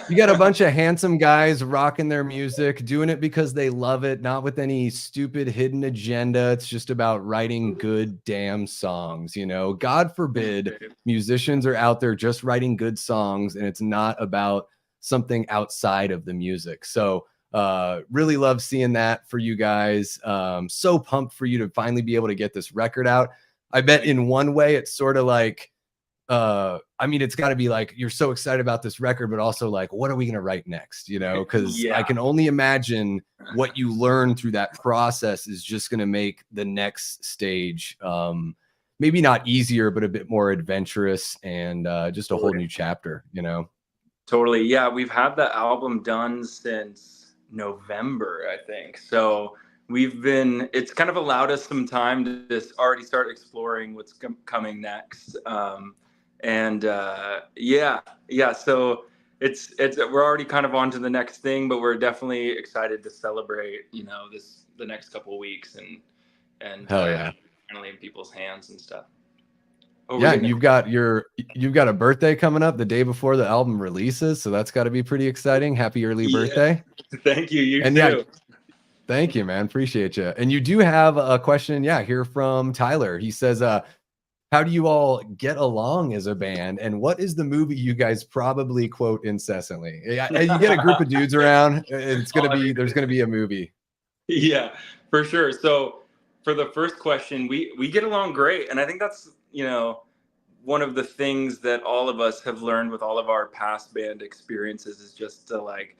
[SPEAKER 1] You got a bunch of handsome guys rocking their music, doing it because they love it, not with any stupid hidden agenda. It's just about writing good damn songs, you know. God forbid musicians are out there just writing good songs and it's not about something outside of the music. So really love seeing that for you guys. So pumped for you to finally be able to get this record out. I bet in one way it's sort of like I mean, it's got to be like you're so excited about this record, but also like, what are we going to write next? You know, because I can only imagine what you learn through that process is just going to make the next stage maybe not easier, but a bit more adventurous and just a whole new chapter, you know?
[SPEAKER 6] Totally. Yeah, we've had the album done since November, I think. So it's kind of allowed us some time to just already start exploring what's coming next. So we're already kind of on to the next thing, but we're definitely excited to celebrate, you know, the next couple of weeks and finally in people's hands and stuff.
[SPEAKER 1] You've got a birthday coming up the day before the album releases, so that's got to be pretty exciting. Happy early birthday.
[SPEAKER 6] Thank you. You too.
[SPEAKER 1] Thank you, man. Appreciate you. And you do have a question here from Tyler. He says, how do you all get along as a band? And what is the movie you guys probably quote incessantly? Yeah, you get a group of dudes around, there's going to be a movie.
[SPEAKER 6] Yeah, for sure. So for the first question, we get along great. And I think that's, you know, one of the things that all of us have learned with all of our past band experiences is just to, like,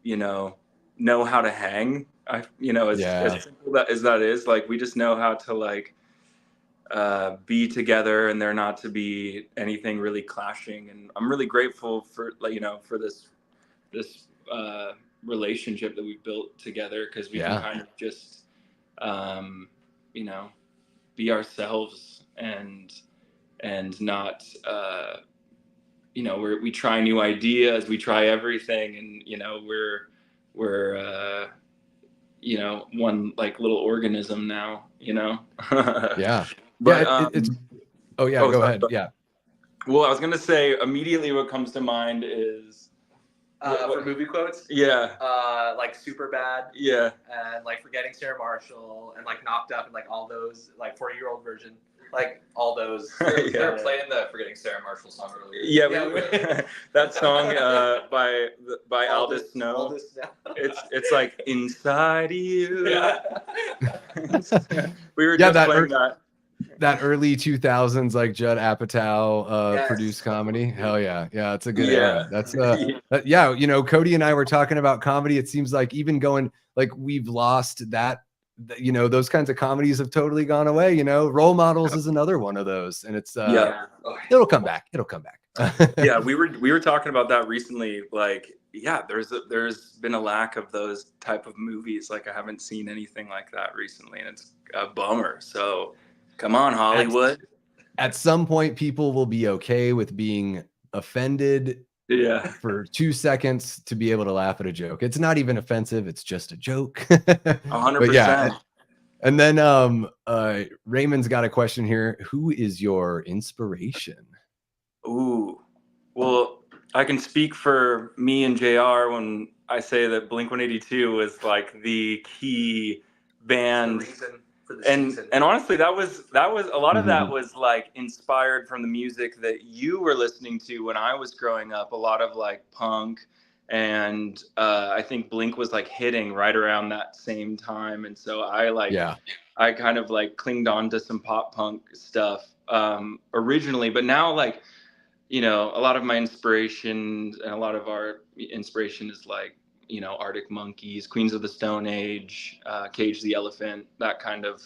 [SPEAKER 6] you know how to hang. As simple as that is, like, we just know how to, like, be together and there not to be anything really clashing. And I'm really grateful for, like, you know, for this relationship that we've built together, because we can kind of just you know, be ourselves and not you know, we try new ideas, we try everything, and, you know, we're you know, one, like, little organism now, you know. But
[SPEAKER 1] it's go ahead. Yeah.
[SPEAKER 6] Well, I was gonna say, immediately what comes to mind is
[SPEAKER 5] for movie quotes. Like Superbad.
[SPEAKER 6] Yeah.
[SPEAKER 5] And like Forgetting Sarah Marshall and like Knocked Up and like all those, like 40-year-old version. Like all those.
[SPEAKER 7] They were playing the Forgetting Sarah Marshall song earlier.
[SPEAKER 6] Yeah, that song by Aldous Snow. It's like Inside You.
[SPEAKER 5] Yeah.
[SPEAKER 6] We were just playing
[SPEAKER 1] that early 2000s, like Judd Apatow produced comedy. Hell yeah. It's a good era. That's you know, Cody and I were talking about comedy. It seems like even going, like, we've lost that, you know, those kinds of comedies have totally gone away. You know, Role Models is another one of those, and it's it'll come back.
[SPEAKER 6] Yeah, we were talking about that recently. Like, there's been a lack of those type of movies. Like, I haven't seen anything like that recently, and it's a bummer. So come on, Hollywood.
[SPEAKER 1] At some point, people will be okay with being offended for 2 seconds to be able to laugh at a joke. It's not even offensive. It's just a joke.
[SPEAKER 6] 100%.
[SPEAKER 1] And then Raymond's got a question here. Who is your inspiration?
[SPEAKER 6] Ooh, well, I can speak for me and JR when I say that Blink-182 was like the key band. And honestly, that was a lot of that was like inspired from the music that you were listening to when I was growing up. A lot of like punk, and I think Blink was like hitting right around that same time, and so I kind of like clinged on to some pop punk stuff originally, but now like, you know, a lot of my inspiration and a lot of our inspiration is like, you know, Arctic Monkeys, Queens of the Stone Age, Cage the Elephant, that kind of,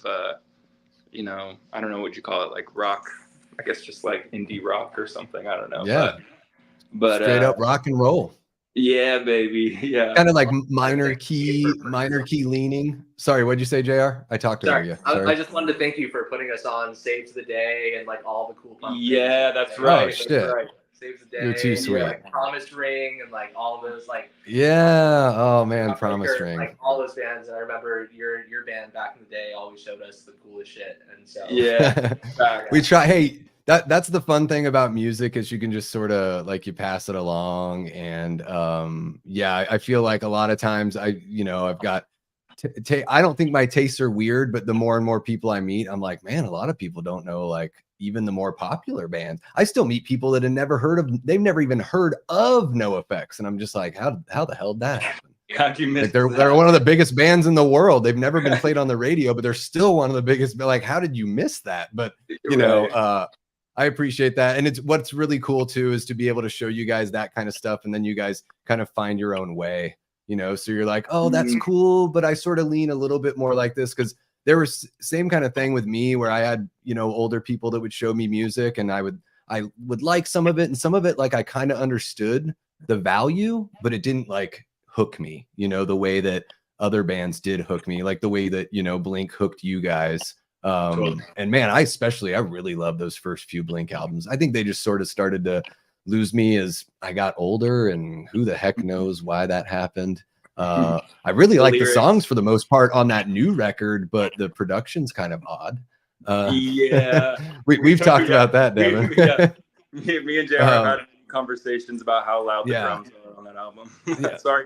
[SPEAKER 6] you know, I don't know what you call it, like rock, I guess just like indie rock or something. I don't know.
[SPEAKER 1] Yeah.
[SPEAKER 6] But
[SPEAKER 1] straight up rock and roll.
[SPEAKER 6] Yeah, baby. Yeah.
[SPEAKER 1] Kind of like minor key leaning. Sorry, what'd you say, JR? I talked over you. Sorry.
[SPEAKER 5] I just wanted to thank you for putting us on Saves the Day and like all the cool punk
[SPEAKER 6] Yeah, that's right.
[SPEAKER 1] Oh, shit.
[SPEAKER 6] That's right.
[SPEAKER 5] Saves the Day.
[SPEAKER 1] You're too sweet.
[SPEAKER 5] Like Promise Ring and like all those like.
[SPEAKER 1] Yeah. Oh man, Promise Ring.
[SPEAKER 5] Like all those bands, and I remember your band back in the day always showed us the coolest shit, and so
[SPEAKER 6] yeah.
[SPEAKER 1] We try. Hey, that's the fun thing about music is you can just sort of like you pass it along, and yeah, I feel like a lot of times I've got. I don't think my tastes are weird, but the more and more people I meet, I'm like, man, a lot of people don't know like even the more popular bands. I still meet people that have never heard of, they've never even heard of NoFX, and I'm just like, how the hell did that happen?
[SPEAKER 6] How'd you miss
[SPEAKER 1] like they're one of the biggest bands in the world. They've never been played on the radio, but they're still one of the biggest. Like, how did you miss that? But you know, I appreciate that, and it's what's really cool too is to be able to show you guys that kind of stuff, and then you guys kind of find your own way. You know, so you're like, oh, that's cool, but I sort of lean a little bit more like this, because there was same kind of thing with me where I had, you know, older people that would show me music, and I would like some of it, and some of it like I kind of understood the value, but it didn't like hook me, you know, the way that other bands did hook me, like the way that, you know, Blink hooked you guys. And man, I really love those first few Blink albums. I think they just sort of started to lose me as I got older, and who the heck knows why that happened. I really like the songs for the most part on that new record, but the production's kind of odd.
[SPEAKER 6] Yeah,
[SPEAKER 1] we've talked about that, Devin.
[SPEAKER 6] Me and JR have had conversations about how loud the drums are on that album. Sorry,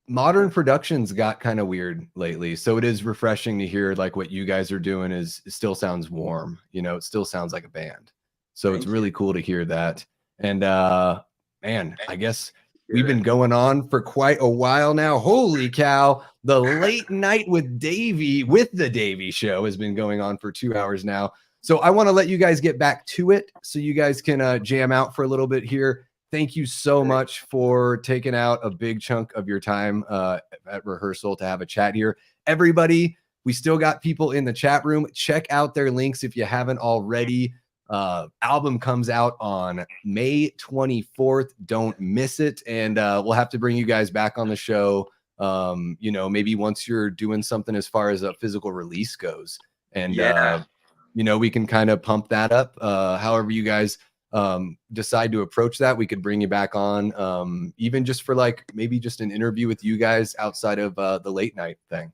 [SPEAKER 1] modern productions got kind of weird lately, so it is refreshing to hear like what you guys are doing it still sounds warm. You know, it still sounds like a band. So it's really cool to hear that. And man, I guess we've been going on for quite a while now. Holy cow. The late night with Davey, with the Davey show, has been going on for 2 hours now. So I want to let you guys get back to it so you guys can jam out for a little bit here. Thank you so much for taking out a big chunk of your time at rehearsal to have a chat here. Everybody, we still got people in the chat room. Check out their links if you haven't already. Album comes out on May 24th. Don't miss it. And we'll have to bring you guys back on the show, you know, maybe once you're doing something as far as a physical release goes. And, you know, we can kind of pump that up. However you guys decide to approach that, we could bring you back on, even just for like maybe just an interview with you guys outside of the late night thing.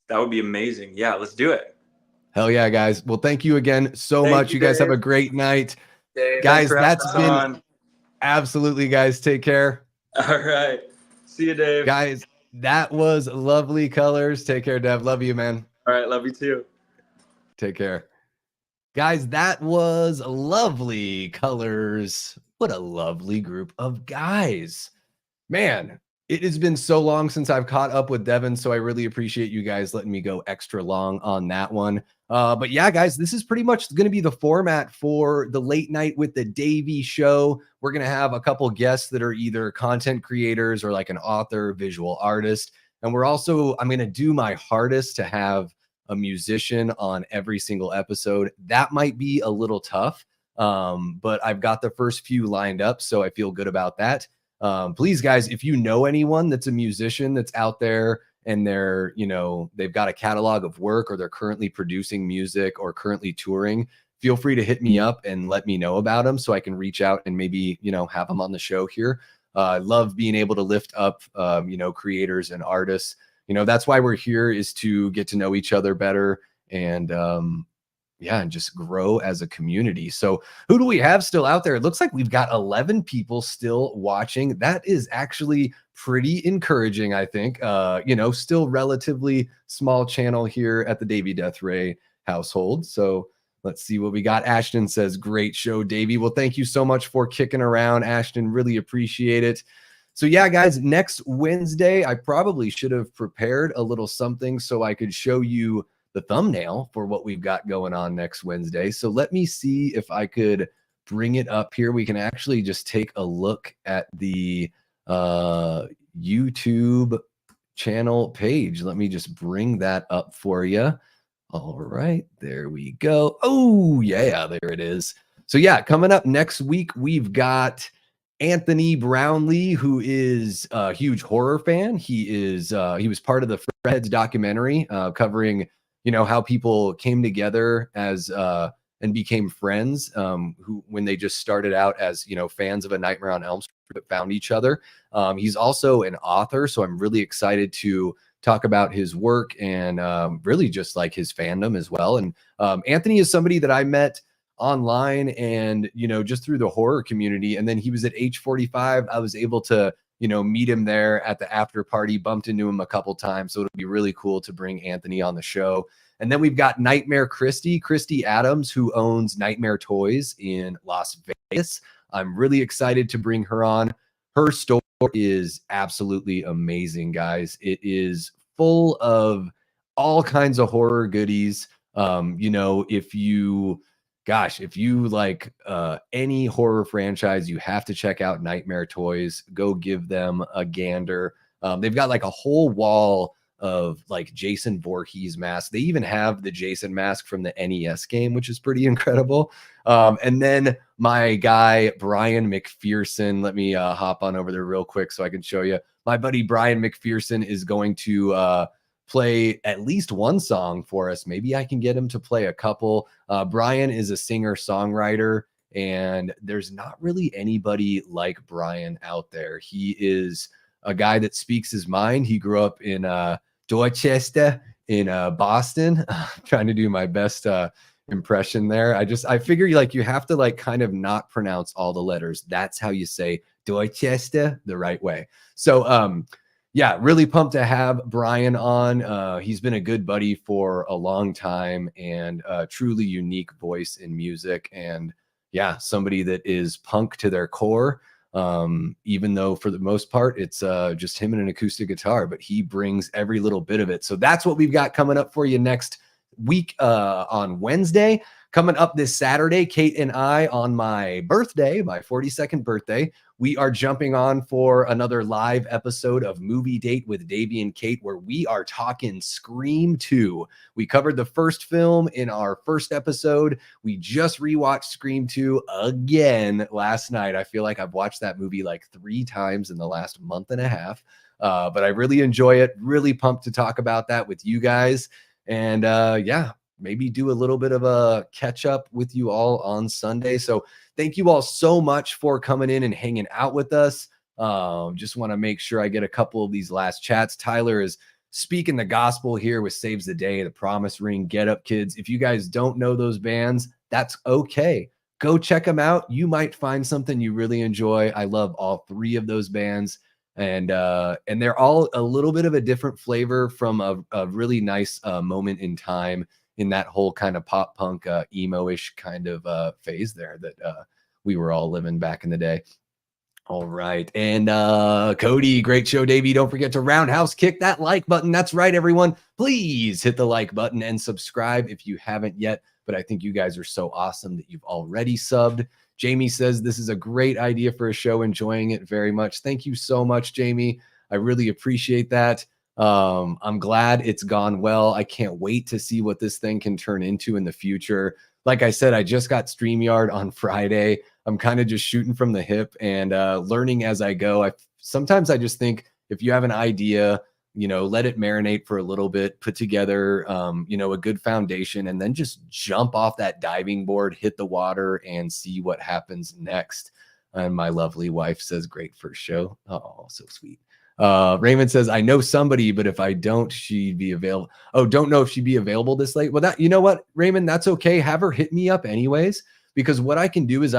[SPEAKER 6] That would be amazing. Yeah, let's do it.
[SPEAKER 1] Hell yeah, guys. Well, thank you again so much. You guys have a great night.
[SPEAKER 5] Dave,
[SPEAKER 1] guys, that's been absolutely, guys. Take care.
[SPEAKER 6] All right. See you, Dave.
[SPEAKER 1] Guys, that was Lovely Colors. Take care, Dev. Love you, man.
[SPEAKER 6] All right. Love you too.
[SPEAKER 1] Take care. Guys, that was Lovely Colors. What a lovely group of guys. Man, it has been so long since I've caught up with Devin, so I really appreciate you guys letting me go extra long on that one. But yeah, guys, this is pretty much going to be the format for the late night with the Davey show. We're going to have a couple guests that are either content creators or like an author, visual artist. And I'm going to do my hardest to have a musician on every single episode. That might be a little tough, but I've got the first few lined up, so I feel good about that. Please, guys, if you know anyone that's a musician that's out there and they're, you know, they've got a catalog of work or they're currently producing music or currently touring, feel free to hit me up and let me know about them so I can reach out and maybe, you know, have them on the show here. I love being able to lift up, you know, creators and artists. that's why we're here, is to get to know each other better and yeah, and just grow as a community. So who do we have still out there? It looks like we've got 11 people still watching. That is actually pretty encouraging, I think. Still relatively small channel here at the Davey Death Ray household. So let's see what we got. Ashton says, great show, Davey. Well, thank you so much for kicking around, Ashton. Really appreciate it. So yeah, guys, next Wednesday, I probably should have prepared a little something so I could show you the thumbnail for what we've got going on next Wednesday. So let me see if I could bring it up here. We can actually just take a look at the YouTube channel page. Let me just bring that up for you. All right, there we go. Oh yeah, there it is. So yeah, coming up next week, we've got Anthony Brownlee, who is a huge horror fan. He was part of the Fredheads documentary covering how people came together as and became friends when they just started out as fans of A Nightmare on Elm Street but found each other. He's also an author, so I'm really excited to talk about his work and really just like his fandom as well. And Anthony is somebody that I met online and just through the horror community, and then he was at H45. I was able to meet him there at the after party, bumped into him a couple times. So it'll be really cool to bring Anthony on the show. And then we've got Nightmare Christy Adams, who owns Nightmare Toys in Las Vegas. I'm really excited to bring her on. Her store is absolutely amazing, guys. It is full of all kinds of horror goodies. If you like any horror franchise, you have to check out Nightmare Toys. Go give them a gander. They've got like a whole wall of like Jason Voorhees masks. They even have the Jason mask from the NES game, which is pretty incredible. And then my guy, Brian McPherson, let me hop on over there real quick so I can show you. My buddy, Brian McPherson, is going to play at least one song for us. Maybe I can get him to play a couple. Brian is a singer-songwriter, and there's not really anybody like Brian out there. He is a guy that speaks his mind. He grew up in Dorchester in Boston. I'm trying to do my best impression there. I figure you have to kind of not pronounce all the letters. That's how you say Dorchester the right way. So yeah, really pumped to have Brian on. He's been a good buddy for a long time and a truly unique voice in music. And yeah, somebody that is punk to their core. Even though for the most part, it's just him and an acoustic guitar, but he brings every little bit of it. So that's what we've got coming up for you next week on Wednesday. Coming up this Saturday, Kate and I, on my birthday, my 42nd birthday, we are jumping on for another live episode of Movie Date with Davey and Kate, where we are talking Scream 2. We covered the first film in our first episode. We just rewatched Scream 2 again last night. I feel like I've watched that movie like 3 times in the last month and a half, but I really enjoy it. Really pumped to talk about that with you guys. And yeah, maybe do a little bit of a catch up with you all on Sunday. So thank you all so much for coming in and hanging out with us. Just want to make sure I get a couple of these last chats. Tyler is speaking the gospel here with Saves the Day, The Promise Ring, Get Up Kids. If you guys don't know those bands, that's okay. Go check them out. You might find something you really enjoy. I love all 3 of those bands. And they're all a little bit of a different flavor from a really nice moment in time in that whole kind of pop punk emo-ish kind of phase there that we were all living back in the day. All right. And Cody, great show, Davey. Don't forget to roundhouse kick that like button. That's right, everyone. Please hit the like button and subscribe if you haven't yet. But I think you guys are so awesome that you've already subbed. Jamie says this is a great idea for a show. Enjoying it very much. Thank you so much, Jamie. I really appreciate that. I'm glad it's gone well. I can't wait to see what this thing can turn into in the future. Like I said, I just got StreamYard on Friday. I'm kind of just shooting from the hip and learning as I go. Sometimes I just think if you have an idea, let it marinate for a little bit, put together, a good foundation, and then just jump off that diving board, hit the water, and see what happens next. And my lovely wife says, great first show. Oh, so sweet. Raymond says, I know somebody, but if I don't, she'd be available. Oh, don't know if she'd be available this late. Well, that, you know what, Raymond, that's okay. Have her hit me up anyways, because what I can do is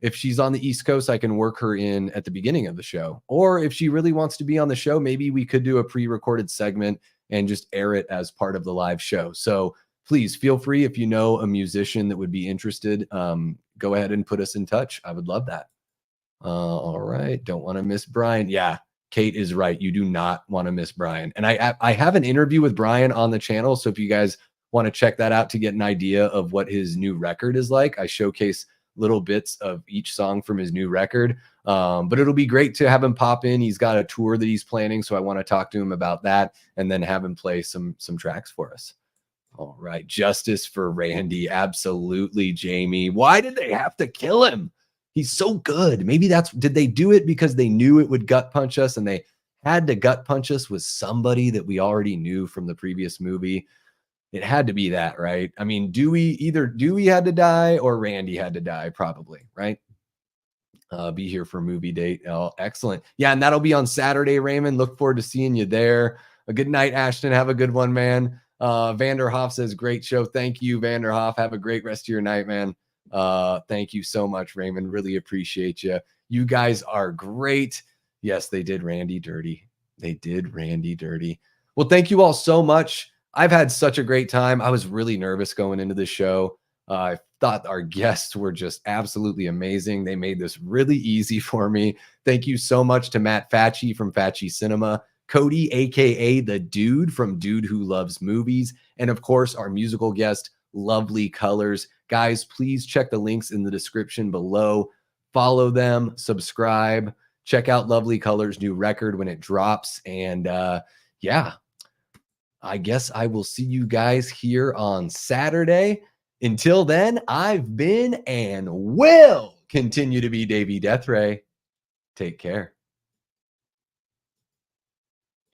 [SPEAKER 1] if she's on the East Coast, I can work her in at the beginning of the show. Or if she really wants to be on the show, maybe we could do a pre-recorded segment and just air it as part of the live show. So please feel free, if you know a musician that would be interested, go ahead and put us in touch. I would love that. All right. Don't want to miss Brian. Yeah, Kate is right. You do not want to miss Brian. And I have an interview with Brian on the channel. So if you guys want to check that out to get an idea of what his new record is like, I showcase little bits of each song from his new record. But it'll be great to have him pop in. He's got a tour that he's planning, so I want to talk to him about that and then have him play some tracks for us. All right. Justice for Randy. Absolutely, Jamie. Why did they have to kill him? He's so good. Maybe did they do it because they knew it would gut punch us and they had to gut punch us with somebody that we already knew from the previous movie? It had to be that, right? I mean, either Dewey had to die or Randy had to die, probably, right? Be here for movie date. Oh, excellent. Yeah, and that'll be on Saturday, Raymond. Look forward to seeing you there. A good night, Ashton. Have a good one, man. Vanderhoff says, great show. Thank you, Vanderhoff. Have a great rest of your night, man. Thank you so much, Raymond. Really appreciate you. You guys are great. Yes, they did Randy dirty. They did Randy dirty. Well, thank you all so much. I've had such a great time. I was really nervous going into the show. I thought our guests were just absolutely amazing. They made this really easy for me. Thank you so much to Matt FACCI from FACCI Cinema, Cody, aka the Dude from Dude Who Loves Movies, and of course, our musical guest, Lovely Colors. Guys, please check the links in the description below. Follow them, subscribe, check out Lovely Colors' new record when it drops. And yeah, I guess I will see you guys here on Saturday. Until then, I've been and will continue to be Davey Deathray. Take care.